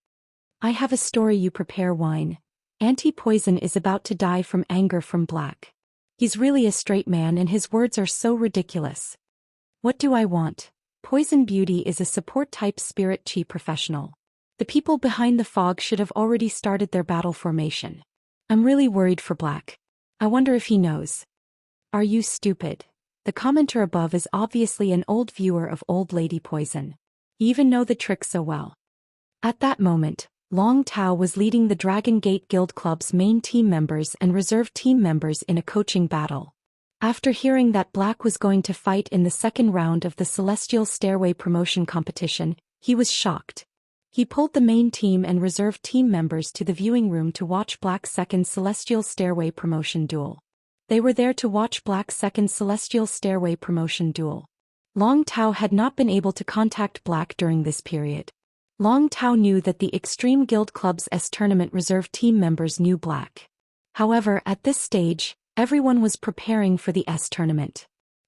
I have a story, you prepare wine. Auntie Poison is about to die from anger from Black. He's really a straight man and his words are so ridiculous. What do I want? Poison Beauty is a support-type spirit chi professional. The people behind the fog should have already started their battle formation. I'm really worried for Black. I wonder if he knows. Are you stupid? The commenter above is obviously an old viewer of Old Lady Poison. You even know the trick so well. At that moment, Long Tao was leading the Dragon Gate Guild Club's main team members and reserve team members in a coaching battle. After hearing that Black was going to fight in the second round of the Celestial Stairway promotion competition, he was shocked. He pulled the main team and reserve team members to the viewing room to watch Black's second Celestial Stairway promotion duel. They were there to watch Black's second Celestial Stairway promotion duel. Long Tao had not been able to contact Black during this period. Long Tao knew that the Extreme Guild Club's S-Tournament reserve team members knew Black. However, at this stage, everyone was preparing for the S-Tournament.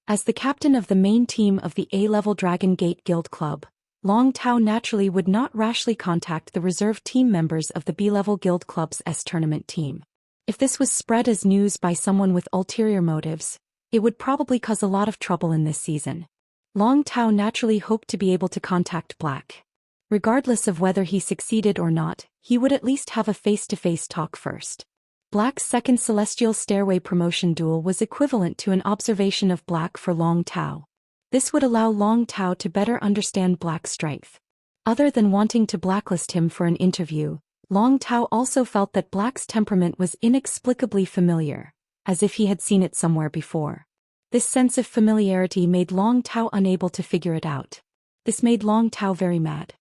As the captain of the main team of the A-level Dragon Gate Guild Club, Long Tao naturally would not rashly contact the reserve team members of the B-level Guild Club's S-Tournament team. If this was spread as news by someone with ulterior motives, it would probably cause a lot of trouble in this season. Long Tao naturally hoped to be able to contact Black. Regardless of whether he succeeded or not, he would at least have a face-to-face talk first. Black's second Celestial Stairway promotion duel was equivalent to an observation of Black for Long Tao. This would allow Long Tao to better understand Black's strength. Other than wanting to blacklist him for an interview, Long Tao also felt that Black's temperament was inexplicably familiar, as if he had seen it somewhere before. This sense of familiarity made Long Tao unable to figure it out. This made Long Tao very mad.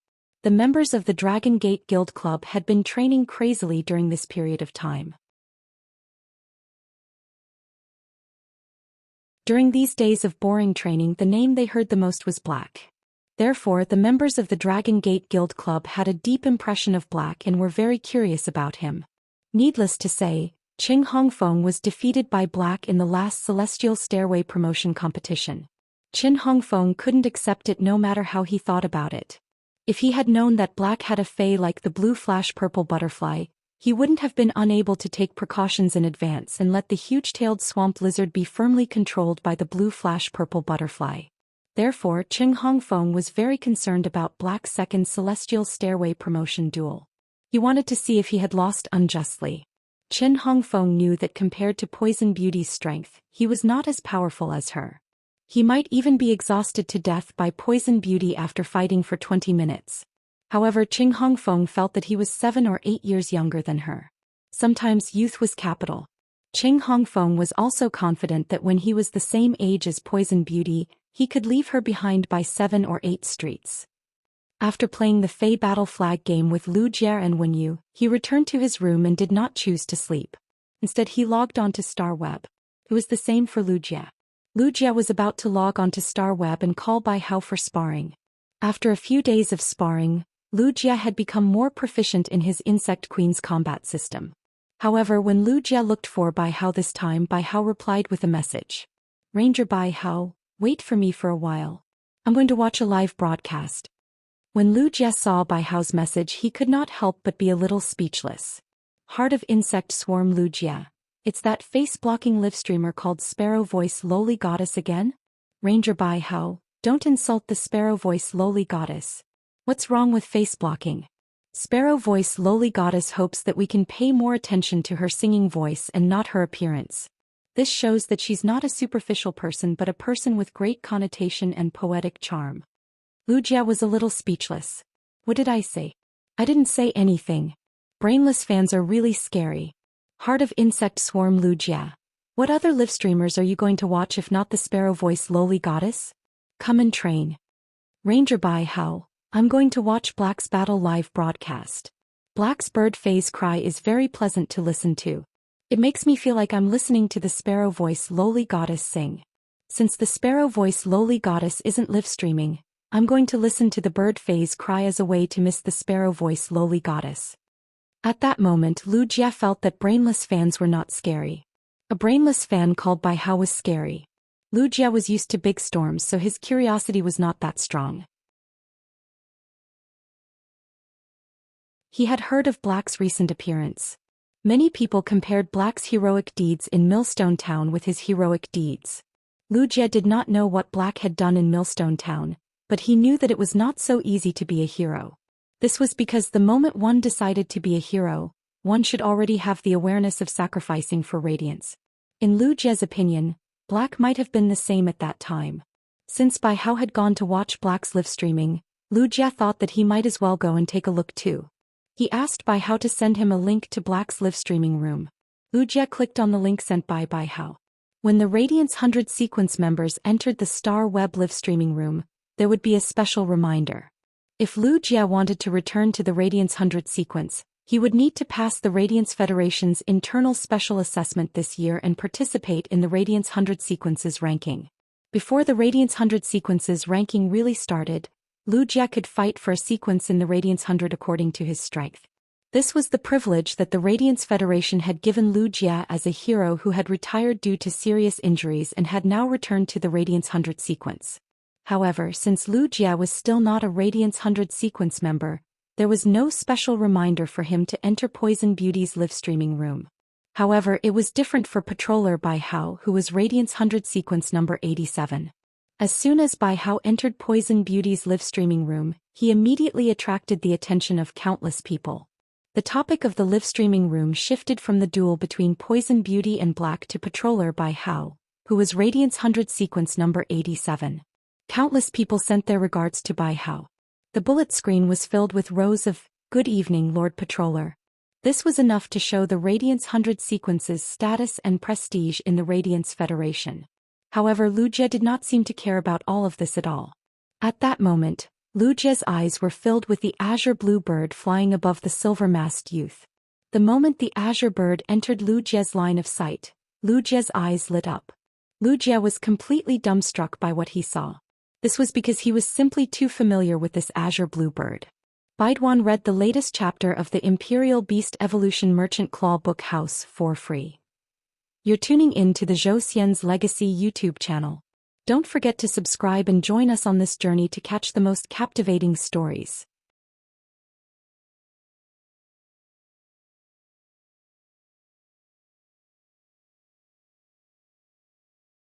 The members of the Dragon Gate Guild Club had been training crazily during this period of time. During these days of boring training, the name they heard the most was Black. Therefore, the members of the Dragon Gate Guild Club had a deep impression of Black and were very curious about him. Needless to say, Qing Hongfeng was defeated by Black in the last Celestial Stairway promotion competition. Qin Hongfeng couldn't accept it no matter how he thought about it. If he had known that Black had a fey like the blue flash purple butterfly, he wouldn't have been unable to take precautions in advance and let the huge-tailed swamp lizard be firmly controlled by the blue flash purple butterfly. Therefore, Qing Hongfeng was very concerned about Black's second Celestial Stairway promotion duel. He wanted to see if he had lost unjustly. Qin Hongfeng knew that compared to Poison Beauty's strength, he was not as powerful as her. He might even be exhausted to death by Poison Beauty after fighting for 20 minutes. However, Qing Hongfeng felt that he was 7 or 8 years younger than her. Sometimes youth was capital. Qing Hongfeng was also confident that when he was the same age as Poison Beauty, he could leave her behind by 7 or 8 streets. After playing the Fey Battle Flag game with Lu Jie and Wen Yu, he returned to his room and did not choose to sleep. Instead, he logged on to Star Web. It was the same for Lu Jie. Lu Jie was about to log onto Star Web and call Bai Hao for sparring. After a few days of sparring, Lu Jie had become more proficient in his Insect Queen's combat system. However, when Lu Jie looked for Bai Hao this time, Bai Hao replied with a message. Ranger Bai Hao, wait for me for a while. I'm going to watch a live broadcast. When Lu Jie saw Bai Hao's message, he could not help but be a little speechless. Heart of Insect Swarm Lu Jie. It's that face-blocking live streamer called Sparrow Voice Lowly Goddess again? Ranger Bai Hao, don't insult the Sparrow Voice Lowly Goddess. What's wrong with face-blocking? Sparrow Voice Lowly Goddess hopes that we can pay more attention to her singing voice and not her appearance. This shows that she's not a superficial person but a person with great connotation and poetic charm. Lu Jie was a little speechless. What did I say? I didn't say anything. Brainless fans are really scary. Heart of Insect Swarm Lu Jie. What other live streamers are you going to watch if not the Sparrow Voice Lowly Goddess? Come and train. Ranger Bai Hao, I'm going to watch Black's battle live broadcast. Black's bird phase cry is very pleasant to listen to. It makes me feel like I'm listening to the Sparrow Voice Lowly Goddess sing. Since the Sparrow Voice Lowly Goddess isn't live streaming, I'm going to listen to the bird phase cry as a way to miss the Sparrow Voice Lowly Goddess. At that moment, Lu Jie felt that brainless fans were not scary. A brainless fan called Bai Hao was scary. Lu Jie was used to big storms, so his curiosity was not that strong. He had heard of Black's recent appearance. Many people compared Black's heroic deeds in Millstone Town with his heroic deeds. Lu Jie did not know what Black had done in Millstone Town, but he knew that it was not so easy to be a hero. This was because the moment one decided to be a hero, one should already have the awareness of sacrificing for radiance. In Lu Jie's opinion, Black might have been the same at that time. Since Bai Hao had gone to watch Black's live streaming, Lu Jie thought that he might as well go and take a look too. He asked Bai Hao to send him a link to Black's live streaming room. Lu Jie clicked on the link sent by Bai Hao. When the Radiance 100 sequence members entered the Star Web live streaming room, there would be a special reminder. If Lu Jie wanted to return to the Radiance 100 sequence, he would need to pass the Radiance Federation's internal special assessment this year and participate in the Radiance 100 sequences ranking. Before the Radiance 100 sequences ranking really started, Lu Jie could fight for a sequence in the Radiance 100 according to his strength. This was the privilege that the Radiance Federation had given Lu Jie as a hero who had retired due to serious injuries and had now returned to the Radiance 100 sequence. However, since Lu Jie was still not a Radiance 100 sequence member, there was no special reminder for him to enter Poison Beauty's live streaming room. However, it was different for Patroller Bai Hao, who was Radiance 100 sequence number 87. As soon as Bai Hao entered Poison Beauty's live streaming room, he immediately attracted the attention of countless people. The topic of the live streaming room shifted from the duel between Poison Beauty and Black to Patroller Bai Hao, who was Radiance 100 sequence number 87. Countless people sent their regards to Bai Hao. The bullet screen was filled with rows of, "Good evening, Lord Patroller." This was enough to show the Radiance 100 sequence's status and prestige in the Radiance Federation. However, Lu Jie did not seem to care about all of this at all. At that moment, Lu Jie's eyes were filled with the azure blue bird flying above the silver-masked youth. The moment the azure bird entered Lu Jie's line of sight, Lu Jie's eyes lit up. Lu Jie was completely dumbstruck by what he saw. This was because he was simply too familiar with this azure bluebird. Baiduan read the latest chapter of the Imperial Beast Evolution Merchant Claw Book House for free. You're tuning in to the Zhou Xian's Legacy YouTube channel. Don't forget to subscribe and join us on this journey to catch the most captivating stories.